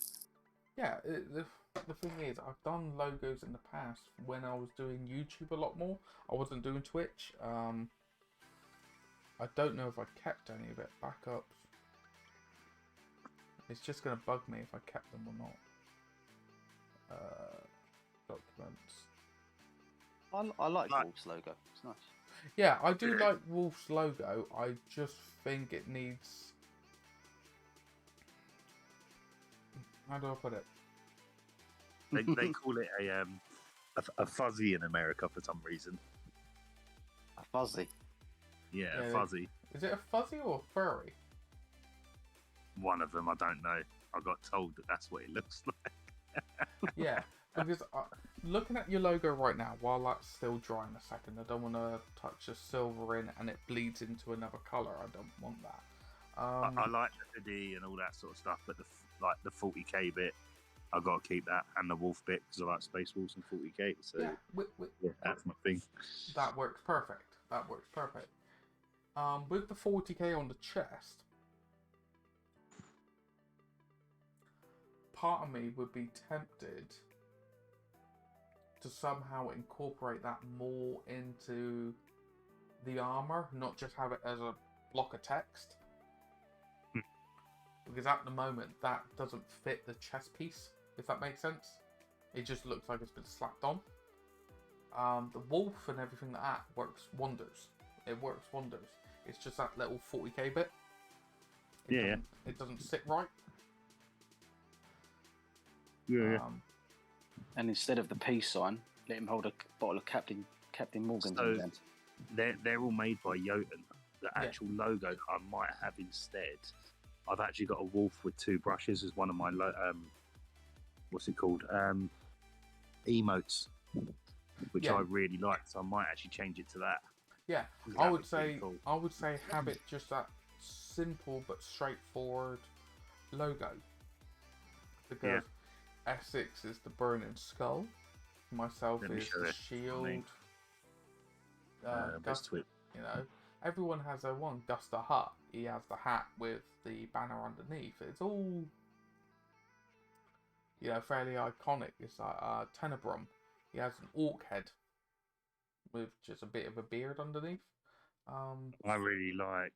Speaker 2: Yeah, the thing is, I've done logos in the past when I was doing YouTube a lot more. I wasn't doing Twitch. I don't know if I kept any of it backups. It's just going to bug me if I kept them or not. Documents.
Speaker 3: I like Wolf's logo. It's nice.
Speaker 2: Yeah, I do like Wolf's logo. I just think it needs... How do I put it?
Speaker 7: They call it a fuzzy in America for some reason.
Speaker 3: A fuzzy.
Speaker 7: Yeah, a fuzzy.
Speaker 2: Is it a fuzzy or a furry?
Speaker 7: One of them, I don't know. I got told that that's what it looks like.
Speaker 2: Yeah, because looking at your logo right now, while that's still drying a second, I don't want to touch the silver in and it bleeds into another colour. I don't want that.
Speaker 7: I like the hoodie and all that sort of stuff, but the 40k bit, I got to keep that, and the wolf bit because I like Space Wolves and 40k. So yeah, that's my thing.
Speaker 2: That works perfect. That works perfect. With the 40k on the chest, part of me would be tempted to somehow incorporate that more into the armor, not just have it as a block of text. Because at the moment, that doesn't fit the chest piece, if that makes sense. It just looks like it's been slapped on. The wolf and everything like that works wonders. It works wonders. It's just that little 40k bit. It doesn't sit right.
Speaker 7: Yeah.
Speaker 3: And instead of the peace sign, let him hold a bottle of Captain Morgan's.
Speaker 7: So they're all made by Jotun. The actual logo I might have instead, I've actually got a wolf with 2 brushes as one of my what's it called? Emotes. which I really like. So I might actually change it to that.
Speaker 2: Yeah, I would say have it just that simple but straightforward logo, because Essex is the burning skull, myself is the shield. Gus, you know, everyone has their one. Gus the Hutt, he has the hat with the banner underneath. It's all, you know, fairly iconic. It's like Tenebrum. He has an orc head with just a bit of a beard underneath.
Speaker 7: I really like.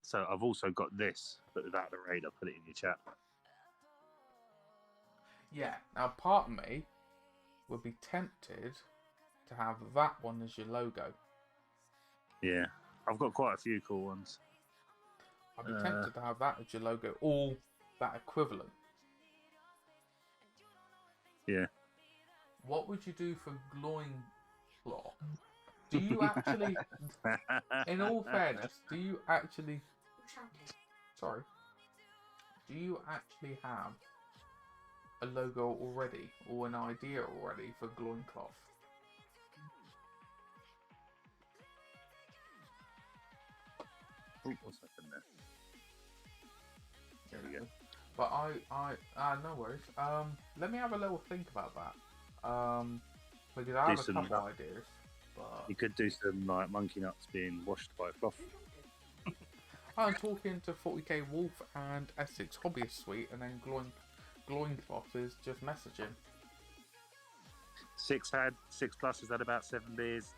Speaker 7: So I've also got this, but without the raid. I'll put it in your chat.
Speaker 2: Yeah. Now, part of me would be tempted to have that one as your logo.
Speaker 7: Yeah, I've got quite a few cool ones.
Speaker 2: I'd be tempted to have that as your logo, or that equivalent.
Speaker 7: Yeah.
Speaker 2: What would you do for Gloin Claw? Do you actually, in all fairness, do you actually have a logo already, or an idea already for Gloincloth?
Speaker 7: What's happened there?
Speaker 2: There we go. But no worries. Let me have a little think about that. Because I have a couple ideas. But
Speaker 7: you could do some like monkey nuts being washed by a cloth.
Speaker 2: I'm talking to 40k Wolf and Essex Hobbyist Suite, and then Gloincloth is just messaging.
Speaker 7: 6 plus has had about 7 beers.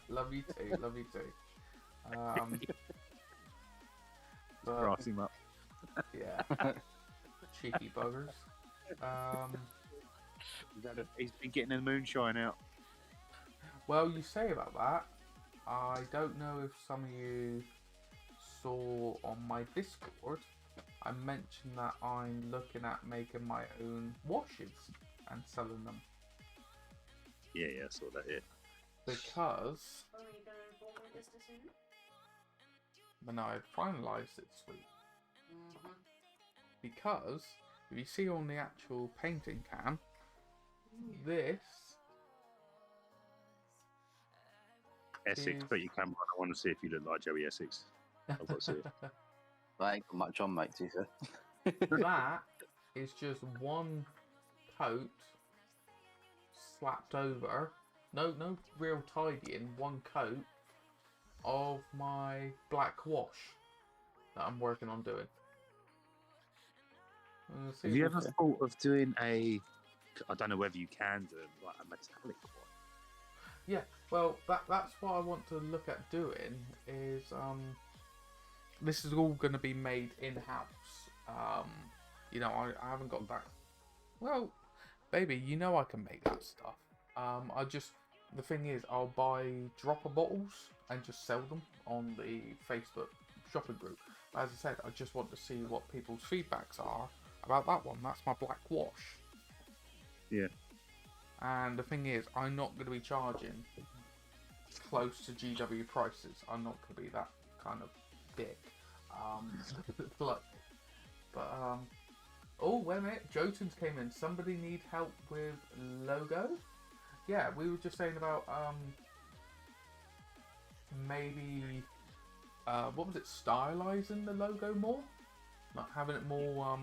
Speaker 2: Love you too. Love you too.
Speaker 7: Grass him up.
Speaker 2: Yeah. Cheeky buggers.
Speaker 7: He's been getting the moonshine out.
Speaker 2: Well, you say about that. I don't know if some of you saw on my Discord, I mentioned that I'm looking at making my own washes and selling them.
Speaker 7: Yeah, I saw that here.
Speaker 2: Because when I finalised it, sweet. Because if you see on the actual painting cam, this
Speaker 7: Essex, put your camera on. I want to see if you look like Joey Essex. I've got to see it.
Speaker 3: That ain't got much on, mate, to you,
Speaker 2: that is just one coat slapped over. No real tidying. One coat of my black wash that I'm working on doing.
Speaker 7: Have you ever thought of doing I don't know whether you can do it, like a metallic one?
Speaker 2: Yeah, well, that's what I want to look at doing. Is this is all going to be made in house. You know, I haven't got that. Well, baby, you know I can make that stuff. The thing is, I'll buy dropper bottles and just sell them on the Facebook shopping group. As I said, I just want to see what people's feedbacks are about that one. That's my black wash.
Speaker 7: Yeah.
Speaker 2: And the thing is, I'm not going to be charging close to GW prices. I'm not going to be that kind of dick. Oh, wait a minute. Jotun's came in. Somebody need help with logo? Yeah, we were just saying about maybe what was it? Stylizing the logo more, not having it more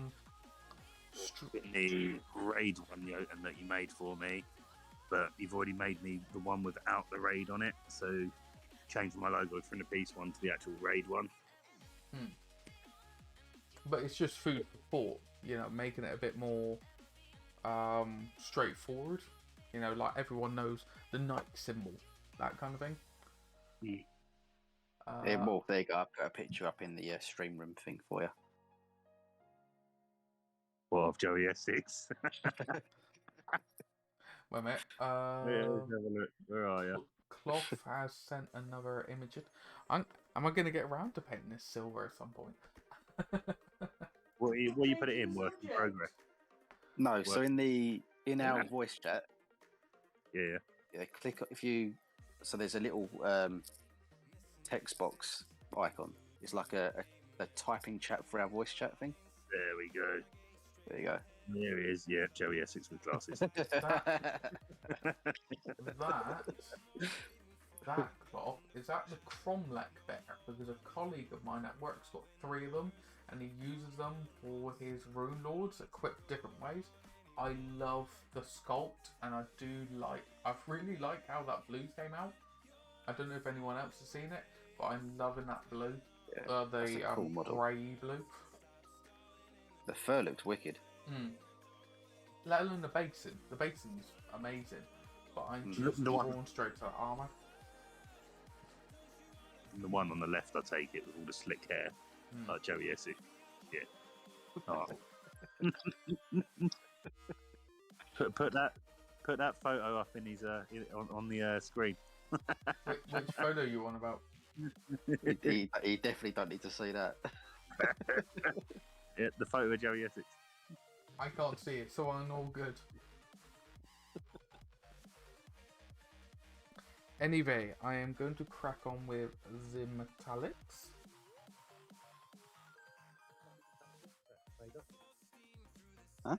Speaker 7: in the raid one that you made for me, but you've already made me the one without the raid on it, so change my logo from the piece one to the actual raid one.
Speaker 2: But it's just food for thought, you know, making it a bit more straightforward, you know, like everyone knows the Nike symbol, that kind of thing.
Speaker 3: Well, there you go. I'll put a picture up in the stream room thing for you.
Speaker 7: What, of Joey Essex?
Speaker 2: Wait a minute.
Speaker 7: Yeah, let's have a look. Where are you?
Speaker 2: Cloth has sent another image. Am I going to get around to painting this silver at some point?
Speaker 7: What you put it in? Work in progress.
Speaker 3: No, so in our voice chat.
Speaker 7: Yeah.
Speaker 3: Click So there's a little text box icon. It's like a typing chat for our voice chat thing.
Speaker 7: There we go.
Speaker 3: There you go.
Speaker 7: There he is. Yeah, Joey Essex with glasses.
Speaker 2: That cloth is at the Cromlech bear because a colleague of mine at work's got 3 of them and he uses them for his rune lords equipped different ways. I love the sculpt and I really like how that blue came out. I don't know if anyone else has seen it, but I'm loving that blue.
Speaker 3: Yeah, that's a cool model.
Speaker 2: Grey blue.
Speaker 3: The fur looks wicked.
Speaker 2: Let alone the basin. The basin's amazing, but I'm just drawn straight to that armour.
Speaker 7: The one on the left, I take it, with all the slick hair, like Joey Essex. Yeah. Oh. put that photo up in his on the screen.
Speaker 2: Which photo you on about?
Speaker 3: He definitely don't need to see that.
Speaker 7: Yeah, the photo of Joey Essex.
Speaker 2: I can't see it, so I'm all good. Anyway, I am going to crack on with the metallics.
Speaker 3: Huh?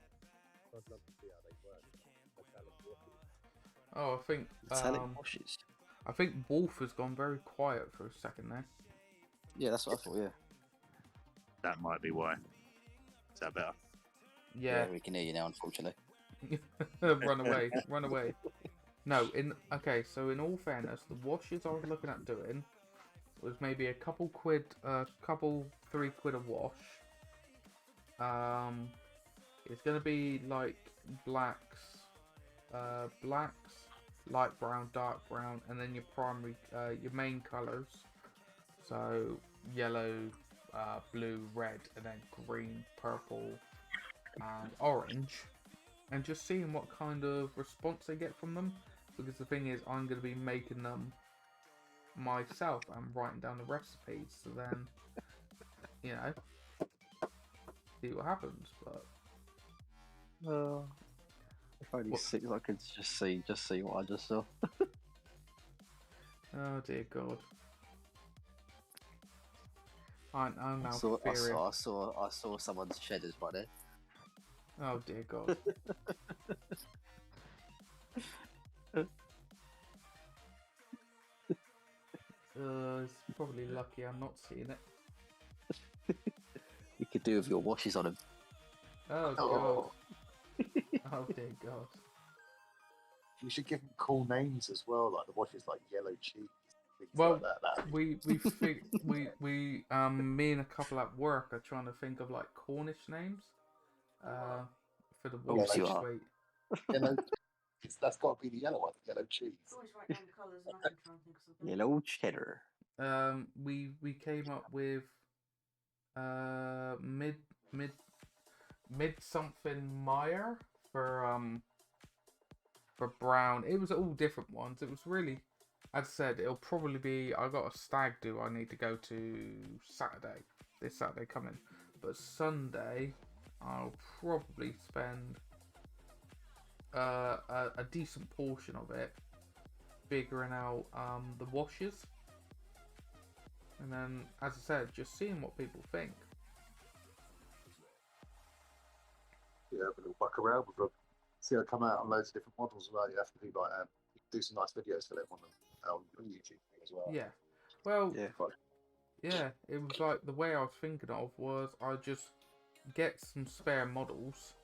Speaker 2: Oh, I think
Speaker 3: Metallic washes.
Speaker 2: I think Wolf has gone very quiet for a second there.
Speaker 3: Yeah, that's what I thought. Yeah.
Speaker 7: That might be why. Is that better?
Speaker 2: Yeah.
Speaker 3: We can hear you now, unfortunately.
Speaker 2: Run away, run away. No, so in all fairness, the washes I was looking at doing was maybe a couple 3 quid a wash. It's gonna be like blacks, light brown, dark brown, and then your primary, your main colours. So yellow, blue, red, and then green, purple, and orange. And just seeing what kind of response they get from them. Because the thing is, I'm going to be making them myself and writing down the recipes. So then, see what happens. But
Speaker 3: if only 6, I could just see what I just saw.
Speaker 2: Oh dear God! I'm now
Speaker 3: I saw someone's cheddars by there.
Speaker 2: Oh dear God! It's probably lucky I'm not seeing it.
Speaker 3: You could do with your washes on them.
Speaker 2: Oh God! Oh dear God!
Speaker 6: You should give them cool names as well, like the washes, like Yellow Cheese.
Speaker 2: Well,
Speaker 6: like
Speaker 2: that. Me and a couple at work are trying to think of like Cornish names, for the wash suite.
Speaker 6: Yellow. That's got to be the yellow one, Yellow Cheese.
Speaker 3: Yellow cheddar.
Speaker 2: We came up with mid something Meyer for brown. It was all different ones. It was really, as I said, it'll probably be. I got a stag do I need to go to Saturday. This Saturday coming, but Sunday I'll probably spend a decent portion of it figuring out the washes, and then, as I said, just seeing what people think.
Speaker 6: Yeah, have a little buck around with them. See, I come out on loads of different models. Well, you have to do like do some nice videos for them on YouTube as well.
Speaker 2: Yeah, well,
Speaker 3: yeah,
Speaker 2: it was like the way I was thinking of was I just get some spare models,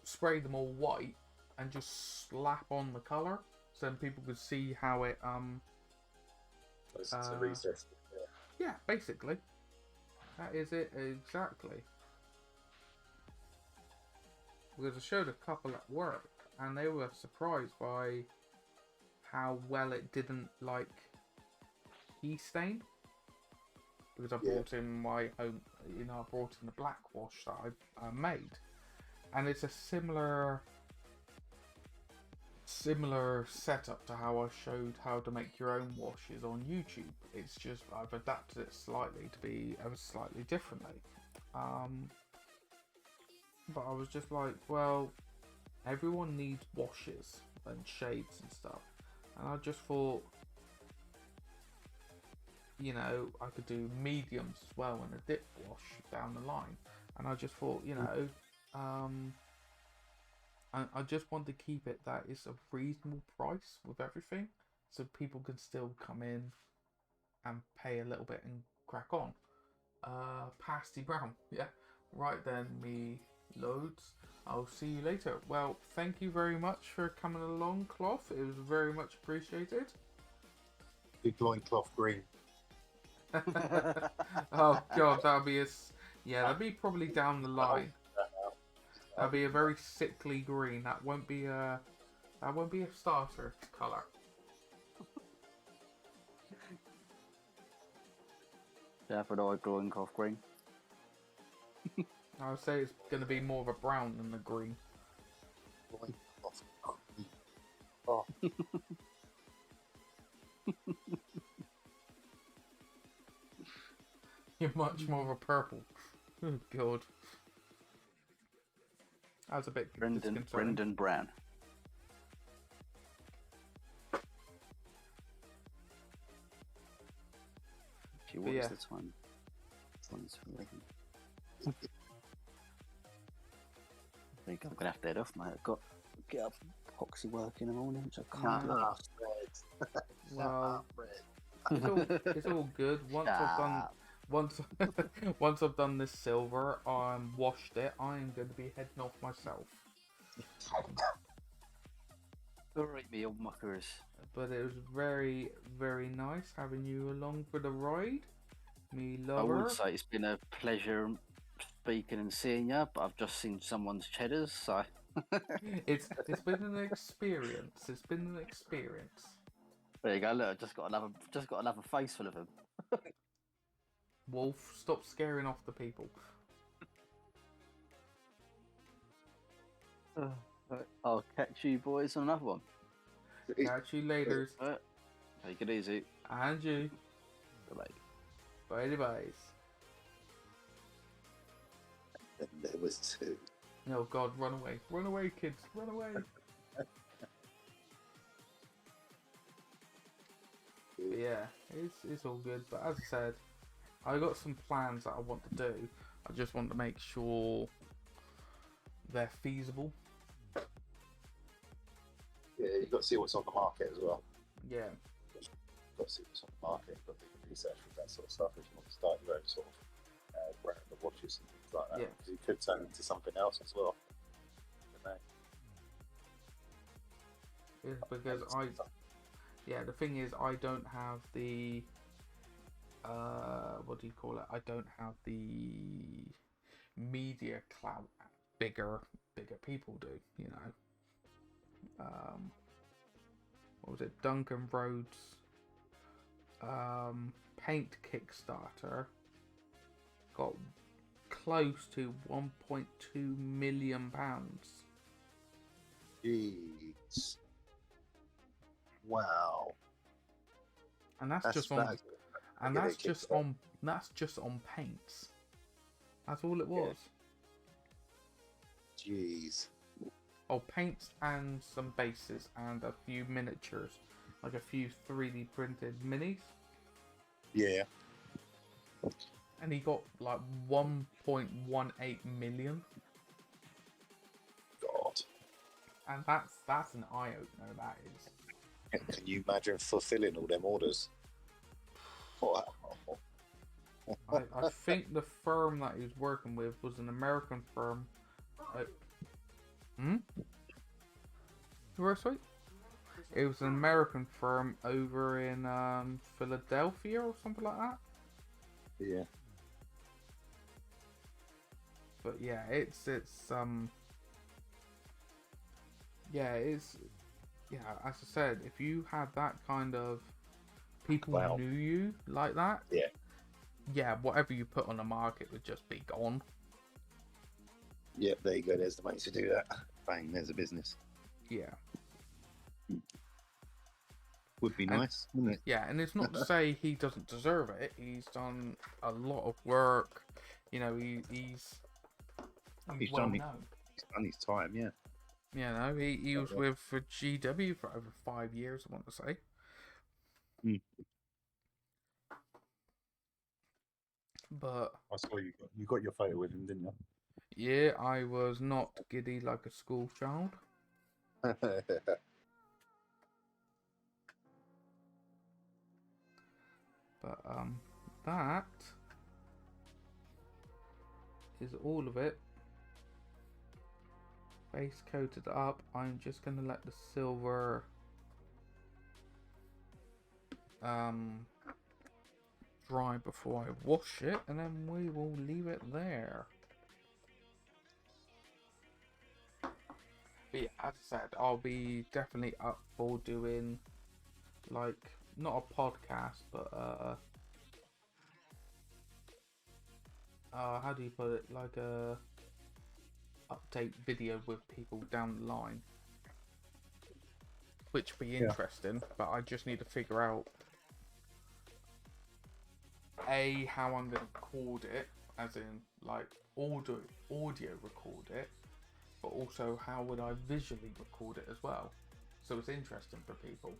Speaker 2: spray them all white, and just slap on the colour, so then people could see how it
Speaker 6: It's a recess.
Speaker 2: Yeah, basically, that is it exactly. Because I showed a couple at work, and they were surprised by how well it didn't like key stain. Because I brought in my own, I brought in the black wash that I made, and it's a similar setup to how I showed how to make your own washes on YouTube. It's just I've adapted it slightly to be ever slightly differently. But I was just like, well, everyone needs washes and shades and stuff, and I just thought, I could do mediums as well and a dip wash down the line, and I just thought, I just want to keep it that it's a reasonable price with everything, so people can still come in and pay a little bit and crack on. Pasty Brown, yeah. Right then, me loads. I'll see you later. Well, thank you very much for coming along, Cloth. It was very much appreciated.
Speaker 7: Big loincloth green.
Speaker 2: Oh god, that'll be that'll be probably down the line. That'll be a very sickly green. That won't be a starter colour.
Speaker 3: Yeah, for the glowing cough green.
Speaker 2: I would say it's going to be more of a brown than a green.
Speaker 7: Loincloth green. Oh.
Speaker 2: You're much more of a purple. Oh god. That was a bit disconcerting.
Speaker 3: Brendan Brown. What is the time? One's I think I'm gonna have to head off, mate. I've got to get up and proxy work in the morning, which I can't do.
Speaker 2: Well, it's all good. Once I've done this silver, washed it, I'm going to be heading off myself.
Speaker 3: Alright, me old muckers.
Speaker 2: But it was very, very nice having you along for the ride. Me lover.
Speaker 3: I would say it's been a pleasure speaking and seeing you, but I've just seen someone's cheddars, so
Speaker 2: it's been an experience. It's been an experience.
Speaker 3: There you go. Look, just got another face full of them.
Speaker 2: Wolf, stop scaring off the people.
Speaker 3: I'll catch you boys on another one.
Speaker 2: Catch you later.
Speaker 3: Take it easy.
Speaker 2: And you.
Speaker 3: Bye.
Speaker 2: Bye.
Speaker 7: And there was two.
Speaker 2: Oh god, run away. Run away, kids. Run away. Yeah, it's all good. But as I said, I got some plans that I want to do. I just want to make sure they're feasible.
Speaker 7: Yeah, you've got to see what's on the market as well.
Speaker 2: Yeah.
Speaker 7: You've got to see what's on the market. You've got to do research with that sort of stuff if you want to start your own sort of brand of watches and things like that.
Speaker 2: Yeah.
Speaker 7: Because you could turn into something else as well.
Speaker 2: Yeah, because the thing is, I don't have the what do you call it? I don't have the media clout bigger people do, you know. What was it? Duncan Rhodes paint Kickstarter got close to £1.2 million.
Speaker 7: Jeez. Wow.
Speaker 2: And that's just on paints. That's all it was.
Speaker 7: Yeah. Jeez.
Speaker 2: Oh, paints and some bases and a few miniatures, like a few 3D printed minis.
Speaker 7: Yeah.
Speaker 2: And he got like 1.18 million.
Speaker 7: God.
Speaker 2: And that's an eye opener. That is.
Speaker 7: Can you imagine fulfilling all them orders? Wow.
Speaker 2: I think the firm that he was working with was an American firm. Where, sweet? It was an American firm over in Philadelphia or something like that.
Speaker 7: Yeah.
Speaker 2: But yeah, it's as I said, if you had that kind of people knew you like that, yeah, whatever you put on the market would just be gone.
Speaker 7: Yep, there you go. There's the money to do that. Bang, there's a business.
Speaker 2: Yeah.
Speaker 7: Would be nice, wouldn't it?
Speaker 2: Yeah, and it's not to say he doesn't deserve it. He's done a lot of work. You know, he's well known.
Speaker 7: He's done his time, yeah.
Speaker 2: You know, he was with GW for over 5 years, I want to say. But
Speaker 7: I saw you got your photo with him, didn't you?
Speaker 2: Yeah, I was not giddy like a school child. But that is all of it. Base coated up. I'm just gonna let the silver dry before I wash it, and then we will leave it there. But yeah, as I said, I'll be definitely up for doing, like, not a podcast, but how do you put it, like a update video with people down the line, which would be interesting. But I just need to figure out how I'm going to record it, as in like audio record it, but also how would I visually record it as well, so it's interesting for people.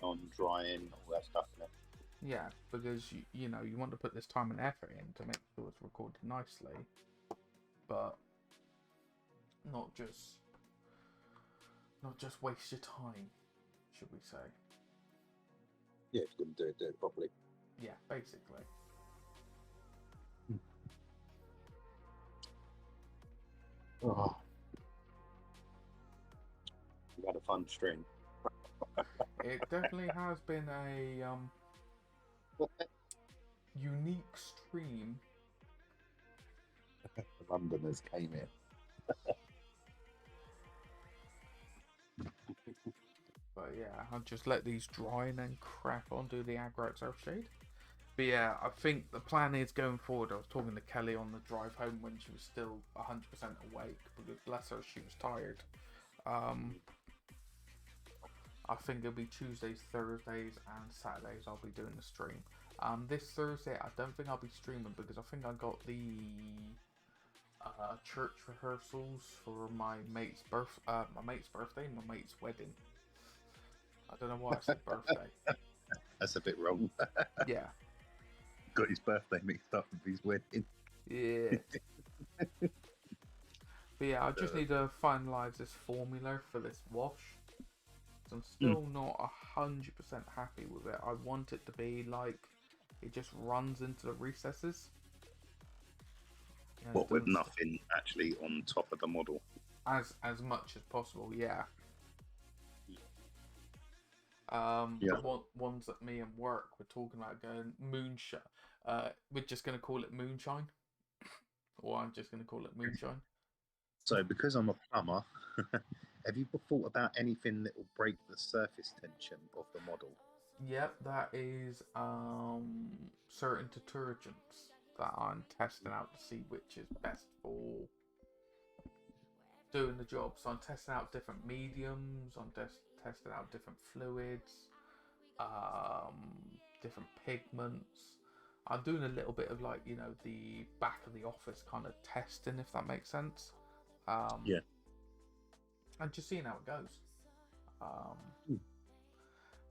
Speaker 7: On drying, all that stuff in it.
Speaker 2: Yeah, because you know, you want to put this time and effort in to make sure it's recorded nicely, but not just waste your time, should we say?
Speaker 7: Yeah, if you're going to do it properly.
Speaker 2: Yeah, basically.
Speaker 7: Oh. You had a fun stream.
Speaker 2: It definitely has been a unique stream.
Speaker 7: The Londoners came in.
Speaker 2: But yeah, I'll just let these dry and then crack on, do the aggro shade. But yeah, I think the plan is going forward. I was talking to Kelly on the drive home when she was still 100% awake, because bless her, she was tired. I think it'll be Tuesdays, Thursdays, and Saturdays I'll be doing the stream. This Thursday I don't think I'll be streaming because I think I got the church rehearsals for my mate's birthday, my mate's wedding. I don't know why I said birthday.
Speaker 7: That's a bit wrong.
Speaker 2: Yeah.
Speaker 7: Got his birthday mixed up with his wedding.
Speaker 2: Yeah. But yeah, I just need to finalise this formula for this wash. So I'm still not 100% happy with it. I want it to be like it just runs into the recesses. You know,
Speaker 7: what, with nothing actually on top of the model? As
Speaker 2: much as possible, yeah. The ones that me and work were talking about going moonshine. We're just going to call it moonshine. Or I'm just going to call it moonshine.
Speaker 7: So, because I'm a plumber, have you thought about anything that will break the surface tension of the model?
Speaker 2: Yep, that is certain detergents that I'm testing out to see which is best for doing the job. So I'm testing out different mediums, I'm testing out different fluids, different pigments. I'm doing a little bit of, like, you know, the back of the office kind of testing, if that makes sense.
Speaker 7: Yeah.
Speaker 2: And just seeing how it goes. But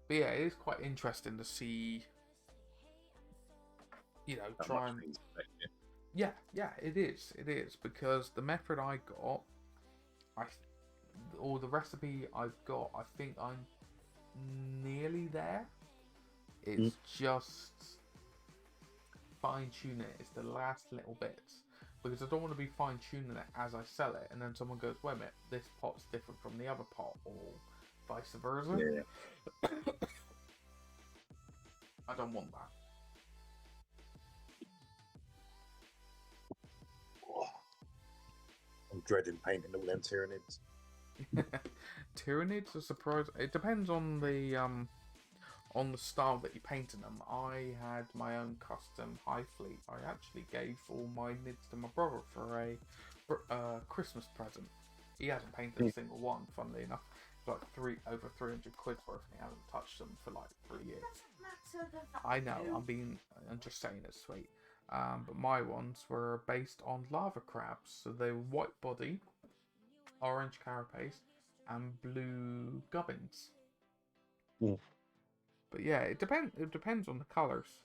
Speaker 2: yeah, it is quite interesting to see, you know, try and... Yeah, it is, because the method I got, or the recipe I've got, I think I'm nearly there. It's just fine-tuning it. It's the last little bits, because I don't want to be fine-tuning it as I sell it, and then someone goes, wait a minute, this pot's different from the other pot, or vice versa.
Speaker 7: Yeah.
Speaker 2: I don't want that.
Speaker 7: I'm dreading painting all them Tyranids.
Speaker 2: Tyranids are surprised. It depends on the style that you're painting them. I had my own custom high fleet. I actually gave all my nids to my brother for a Christmas present. He hasn't painted a single one, funnily enough. It's like over 300 quid worth, and he hasn't touched them for like 3 years. I know, I'm just saying it's sweet. But my ones were based on lava crabs, so they were white body, orange carapace, and blue gubbins. But yeah, it depends on the colours.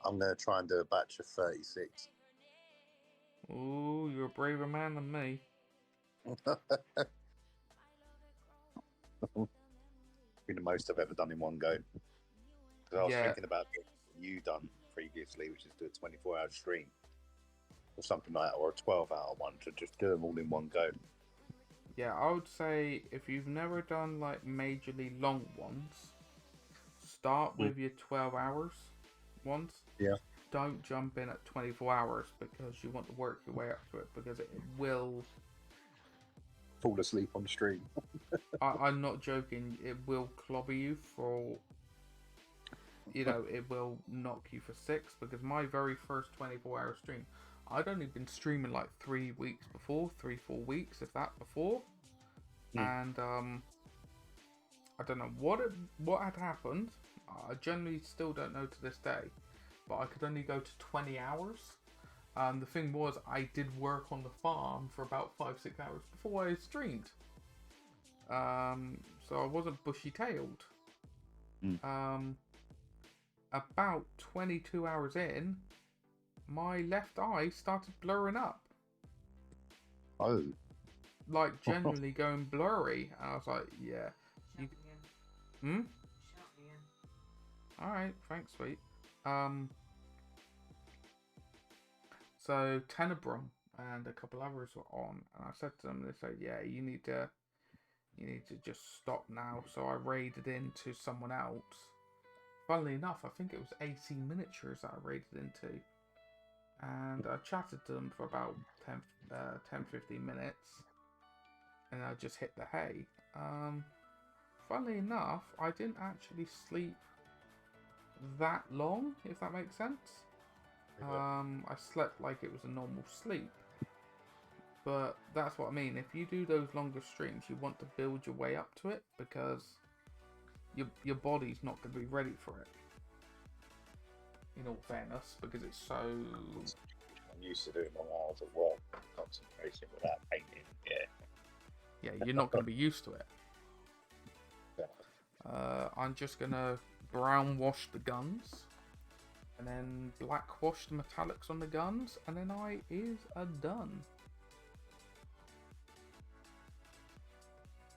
Speaker 7: I'm going to try and do a batch of 36.
Speaker 2: Ooh, you're a braver man than me.
Speaker 7: Been the most I've ever done in one go. Because I was
Speaker 2: Yeah.
Speaker 7: thinking about what you done previously, which is do a 24-hour stream or something like that, or a 12-hour one, to just do them all in one go.
Speaker 2: Yeah, I would say if you've never done like majorly long ones, start with your 12 hours ones.
Speaker 7: Yeah.
Speaker 2: Don't jump in at 24 hours because you want to work your way up to it, because it will...
Speaker 7: Fall asleep on the stream.
Speaker 2: I'm not joking, it will clobber you for... You know, it will knock you for 6, because my very first 24-hour stream, I'd only been streaming like 3 weeks before, 4 weeks, if that, before. And I don't know what had happened. I generally still don't know to this day, but I could only go to 20 hours. The thing was, I did work on the farm for about 5-6 hours before I streamed. So I wasn't bushy-tailed. About 22 hours in, my left eye started blurring up.
Speaker 7: Oh.
Speaker 2: Like, genuinely going blurry. And I was like, yeah. Alright, thanks, sweet. So Tenebrum and a couple others were on, and I said to them, they said, yeah, you need to just stop now. So I raided into someone else. Funnily enough, I think it was AC Miniatures that I raided into. And I chatted to them for about 10-15 minutes. And I just hit the hay. Funnily enough, I didn't actually sleep that long, if that makes sense. I slept like it was a normal sleep. But that's what I mean. If you do those longer streams, you want to build your way up to it, because your body's not going to be ready for it. In all fairness, because it's so...
Speaker 7: I'm used to doing long hours of work, concentration without painting.
Speaker 2: Yeah, you're not going to be used to it. I'm just going to brown wash the guns, and then black wash the metallics on the guns, and then I is a done.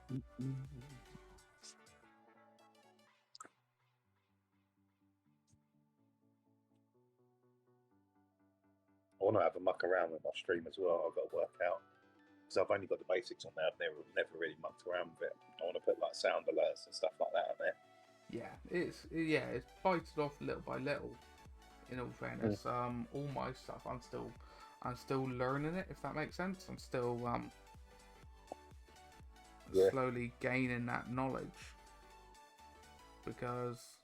Speaker 7: I want to have a muck around with my stream as well. I've got to work out, because I've only got the basics on there. I've never really mucked around with it. I want to put like sound alerts and stuff like that on there. Yeah,
Speaker 2: it's bited off little by little. In all fairness, all my stuff, I'm still learning it. If that makes sense, I'm still slowly gaining that knowledge. Because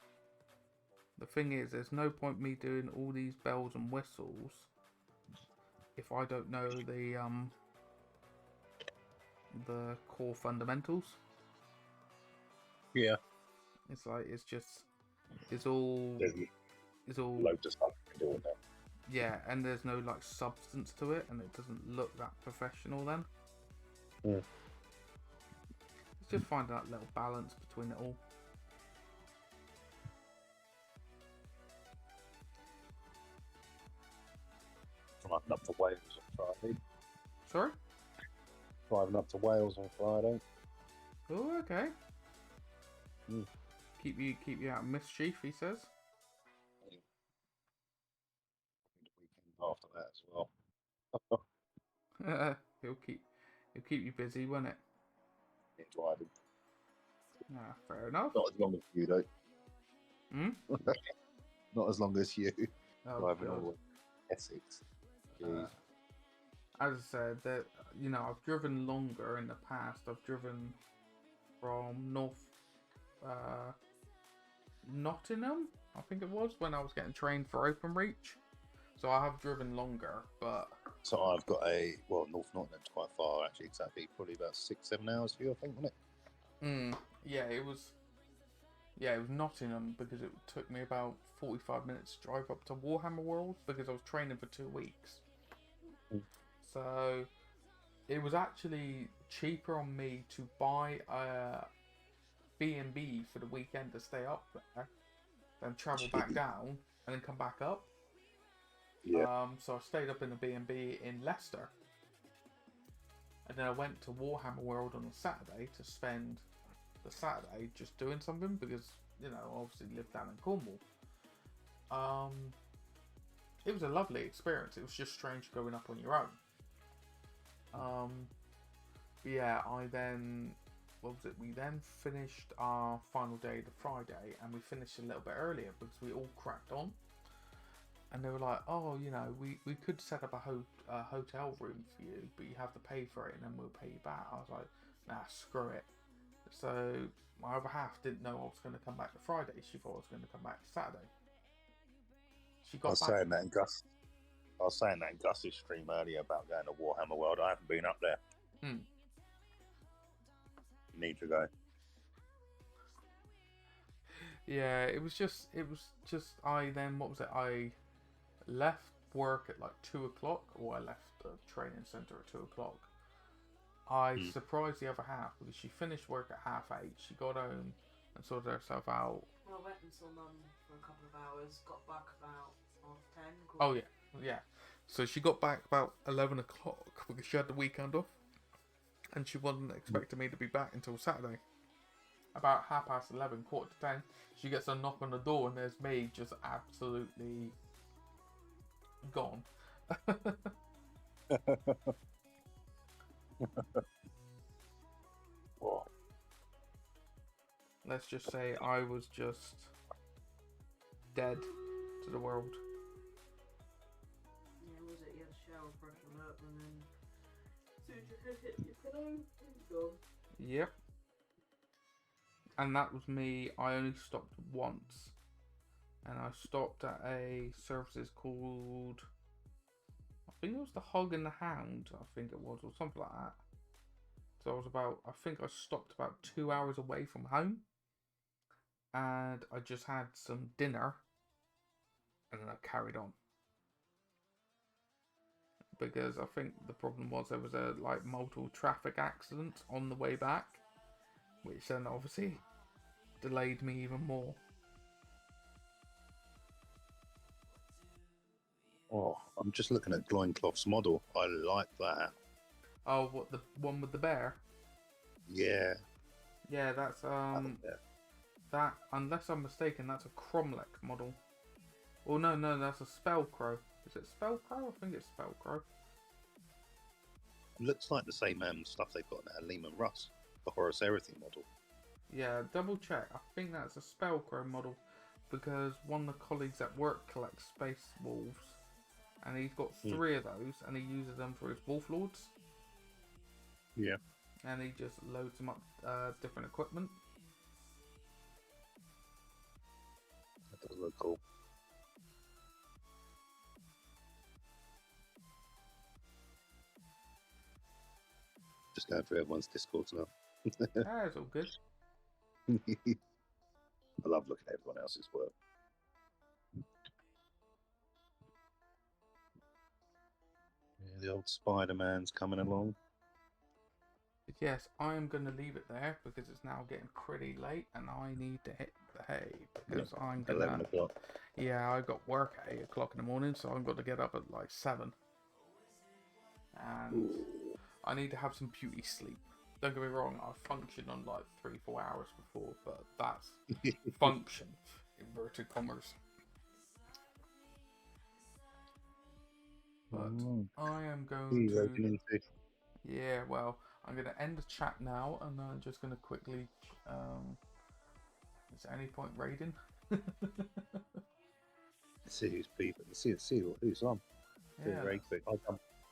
Speaker 2: the thing is, there's no point me doing all these bells and whistles if I don't know the core fundamentals.
Speaker 7: Yeah.
Speaker 2: It's like it's all
Speaker 7: loads of stuff you can do with that.
Speaker 2: Yeah, and there's no like substance to it, and it doesn't look that professional then. It's just finding that little balance between it all.
Speaker 7: Driving up to Wales on Friday.
Speaker 2: Sorry?
Speaker 7: Driving up to Wales on Friday.
Speaker 2: Oh, okay. Keep you out of mischief, he says.
Speaker 7: The weekend after that as well.
Speaker 2: He'll keep you busy, won't it?
Speaker 7: Yeah, driving.
Speaker 2: Nah, fair enough.
Speaker 7: Not as long as you, though. Not as long as you. Driving all the way to Essex.
Speaker 2: As I said, that I've driven longer in the past. I've driven from Nottingham, I think it was, when I was getting trained for Openreach. So I have driven longer, but...
Speaker 7: So I've got North Nottingham's quite far, actually, exactly. Probably about 6-7 hours for you, I think, wasn't it?
Speaker 2: Yeah, it was Nottingham, because it took me about 45 minutes to drive up to Warhammer World, because I was training for 2 weeks. So it was actually cheaper on me to buy a B&B for the weekend to stay up there, then travel back down, and then come back up.
Speaker 7: Yeah.
Speaker 2: So I stayed up in the B&B in Leicester. And then I went to Warhammer World on a Saturday to spend the Saturday just doing something because, you know, I obviously live down in Cornwall. It was a lovely experience. It was just strange going up on your own. Yeah, what was it? We then finished our final day the Friday, and we finished a little bit earlier because we all cracked on. And they were like, oh, you know, we could set up a hotel room for you, but you have to pay for it, and then we'll pay you back. I was like, nah, screw it. So my other half didn't know I was going to come back to Friday. She thought I was going to come back to Saturday. She got back.
Speaker 7: Saying that in Gus. I was saying that in Gus's stream earlier about going to Warhammer World. I haven't been up there. Need to go.
Speaker 2: Yeah, it was just I left work at like 2 o'clock, or I left the training centre at 2 o'clock. I surprised the other half because she finished work at 8:30. She got home and sorted herself out.
Speaker 4: Well, I went and saw Mum for a couple of hours, got back about 10:30.
Speaker 2: Oh yeah. So she got back about 11 o'clock because she had the weekend off, and she wasn't expecting me to be back until Saturday. About 11:30, 9:45, she gets a knock on the door, and there's me just absolutely gone. Let's just say I was just dead to the world.
Speaker 4: Yeah, was it? You had a shower, freshen up, and then as soon as your head hit your pillow, it's gone.
Speaker 2: Yep. And that was me. I only stopped once. And I stopped at a services called, I think it was the Hog and the Hound, I think it was, or something like that. So I think I stopped about 2 hours away from home. And I just had some dinner. And then I carried on. Because I think the problem was there was multiple traffic accidents on the way back. Which then obviously delayed me even more.
Speaker 7: Oh, I'm just looking at Loincloth's model. I like that.
Speaker 2: Oh, what, the one with the bear?
Speaker 7: Yeah.
Speaker 2: Yeah, that's that, unless I'm mistaken, that's a Cromlech model. Oh no, that's a Spellcrow. Is it Spellcrow? I think it's Spellcrow.
Speaker 7: Looks like the same stuff they've got now, Lehman Russ, the Horus Everything model.
Speaker 2: Yeah, double check. I think that's a Spellcrow model because one of the colleagues at work collects Space Wolves, and he's got 3 of those, and he uses them for his Wolf Lords.
Speaker 7: Yeah.
Speaker 2: And he just loads them up different equipment.
Speaker 7: That does look cool. Just going through everyone's Discords now.
Speaker 2: That's all good.
Speaker 7: I love looking at everyone else's work. Yeah, the old Spider-Man's coming along.
Speaker 2: Yes, I am going to leave it there because it's now getting pretty late and I need to hit the hay because I'm going to...
Speaker 7: 11 o'clock.
Speaker 2: Yeah, I got work at 8 o'clock in the morning, so I'm going to get up at like 7. And I need to have some beauty sleep. Don't get me wrong, I've functioned on like 3-4 hours before, but that's function, inverted commas. But I am going to... Yeah, well, I'm going to end the chat now, and I'm just going to quickly... is there any point raiding?
Speaker 7: See who's people. See who's on.
Speaker 2: Yeah.
Speaker 7: Very quick.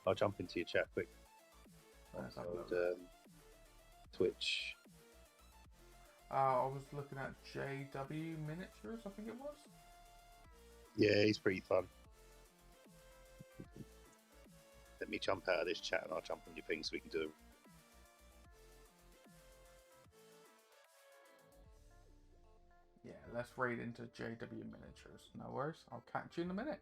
Speaker 7: I'll jump into your chat quick. Twitch.
Speaker 2: I was looking at JW Miniatures, I think it was.
Speaker 7: Yeah, he's pretty fun. Let me jump out of this chat and I'll jump on your thing so we can do it.
Speaker 2: Yeah, let's raid into JW Miniatures. No worries, I'll catch you in a minute.